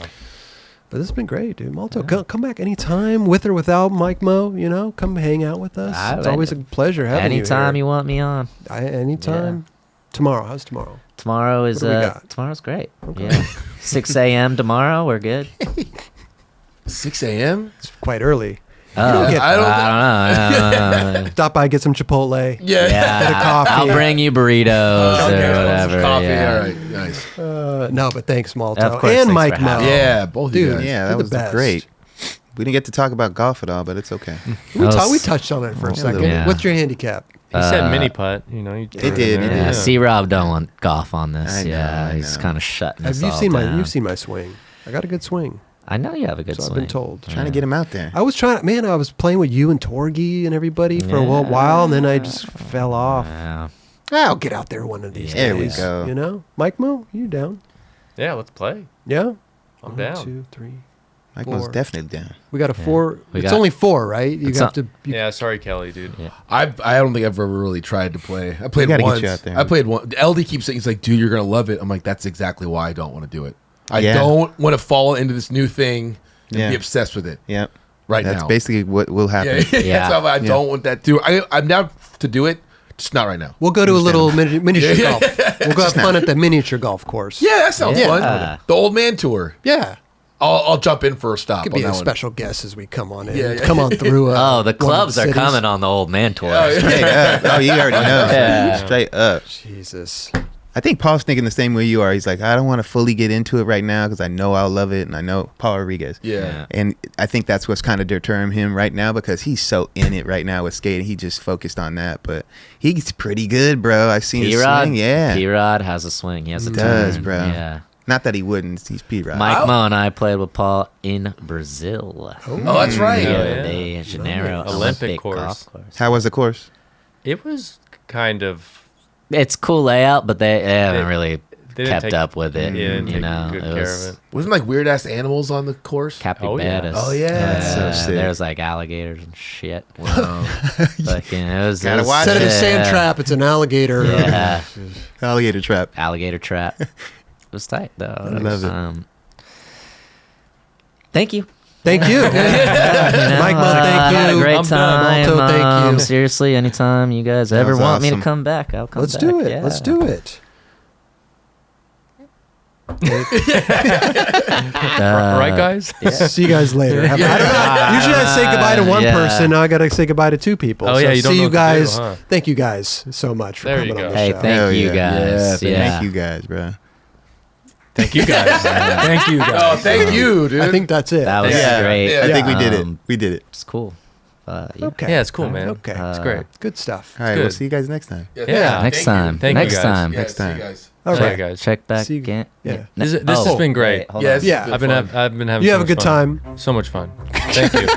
But this has been great, dude. Malto, come back anytime, with or without Mike Mo, you know? Come hang out with us. It's always a pleasure having Anytime you you want me on. anytime. Tomorrow. How's tomorrow? Tomorrow is What do we got? tomorrow's great. Yeah. 6 a.m. tomorrow, we're good. 6 a.m. It's quite early. Oh, get- I don't. I don't know. Stop by, get some Chipotle. Yeah. Yeah, Get a coffee. I'll bring you burritos Okay, or some whatever. Coffee. Yeah. All right. Nice. No, but thanks, Malto. Of course, and thanks Mike for Mo. having me. Yeah, both of you Dude. guys. Yeah, You're that the was best. great. We didn't get to talk about golf at all, but it's okay. We touched on it for a second. Yeah. What's your handicap? He said mini putt, you know. It did, it Yeah, did. C-Rob don't want golf on this. I know, yeah, I he's know. kind of shutting us You've all seen down. you've seen my swing. I got a good swing. I know you have a good So I've swing. been told. Trying to get him out there. I was trying. Man, I was playing with you and Torgy and everybody for a Yeah. while, and then I just fell off. Yeah. I'll get out there one of these There we days. go. You know, Mike Mo, you down? Yeah, let's play. Yeah. I'm 1, down. 2, 3. Mike was 4. definitely down. We got a 4. We It's got- only 4, right? You It's have not- to. You, Yeah, sorry, Kelly, dude. Yeah. I don't think I've ever really tried to play. I played gotta get once. you out there. I played one. LD keeps saying, he's like, dude, you're gonna love it. I'm like, that's exactly why I don't want to do it. I Yeah. don't want to fall into this new thing and Yeah. be obsessed with it Yep. right That's now. basically what will happen. Yeah, Yeah. That's how I don't want that too. I'm down to do it, just not right now. we'll go to a little miniature Yeah. golf. We'll go have fun at the miniature golf course. Yeah, that sounds Yeah. fun. The old man tour. Yeah. I'll jump in for a stop. Could on be that a one. special guest as we come on in. Yeah, yeah. Come on through. Oh, the one of clubs are cities. coming on the old man tour. Oh, yeah. Straight up. Oh, you already know. Yeah. Straight up. Jesus. I think Paul's thinking the same way you are. He's like, I don't want to fully get into it right now because I know I'll love it, and I know Paul Rodriguez. Yeah. And I think that's what's kind of deterring him right now because he's so in it right now with skating. He just focused on that, but he's pretty good, bro. I've seen his P-Rod, swing. Yeah, P-Rod has a swing. He has a He does, turn. bro. Yeah. Not that he wouldn't. He's P-Rod. Mike Mo and I played with Paul in Brazil. Oh, that's right. Rio Yeah. de Janeiro Nice. Olympic Olympic course. golf course. How was the course? It was kind of. It's cool layout, but they haven't really They didn't kept up with it. Yeah, and, take you know, good it care was of it. Wasn't like weird ass animals on the course? capybaras. Oh, yeah. That's so sick. There's like alligators and shit. Wow. Fucking, it was. Gotta it was- watch Instead of a sand yeah. trap, it's an alligator. Yeah, Alligator trap. alligator trap. It was tight though. I love it. Thank you. Thank you. Mike, I had a thank you. great I'm time. done. Malto, thank you. Seriously, anytime you guys ever was want me awesome. to come back, I'll come Let's back. do it. Yeah. Let's do it. Right, guys? See you guys later. I don't know. Usually I say goodbye to one Yeah. person. Now I got to say goodbye to two people. Oh, So yeah, you don't see know you what to guys. do, huh? Thank you guys so much for There you coming on go. the Hey, show. thank Hell you yeah. guys. Yeah, Thank you guys, bro. Thank you guys. Thank you guys. Oh, thank you, dude. I think that's it. That was Yeah. great. I think we did it. Um, We did it. It's cool. You- okay. Yeah, it's cool, man. Okay. It's great. Good stuff. All right, good. we'll see you guys next time. Yeah. Next time. Thank you, Next guys. time. Next see you time. guys. All Sorry, right. guys. Check back See you- again. yeah. This Oh, has been great. wait, hold Yes. on. Yeah. I've been having You so have a much good fun. time. So much fun. Thank you.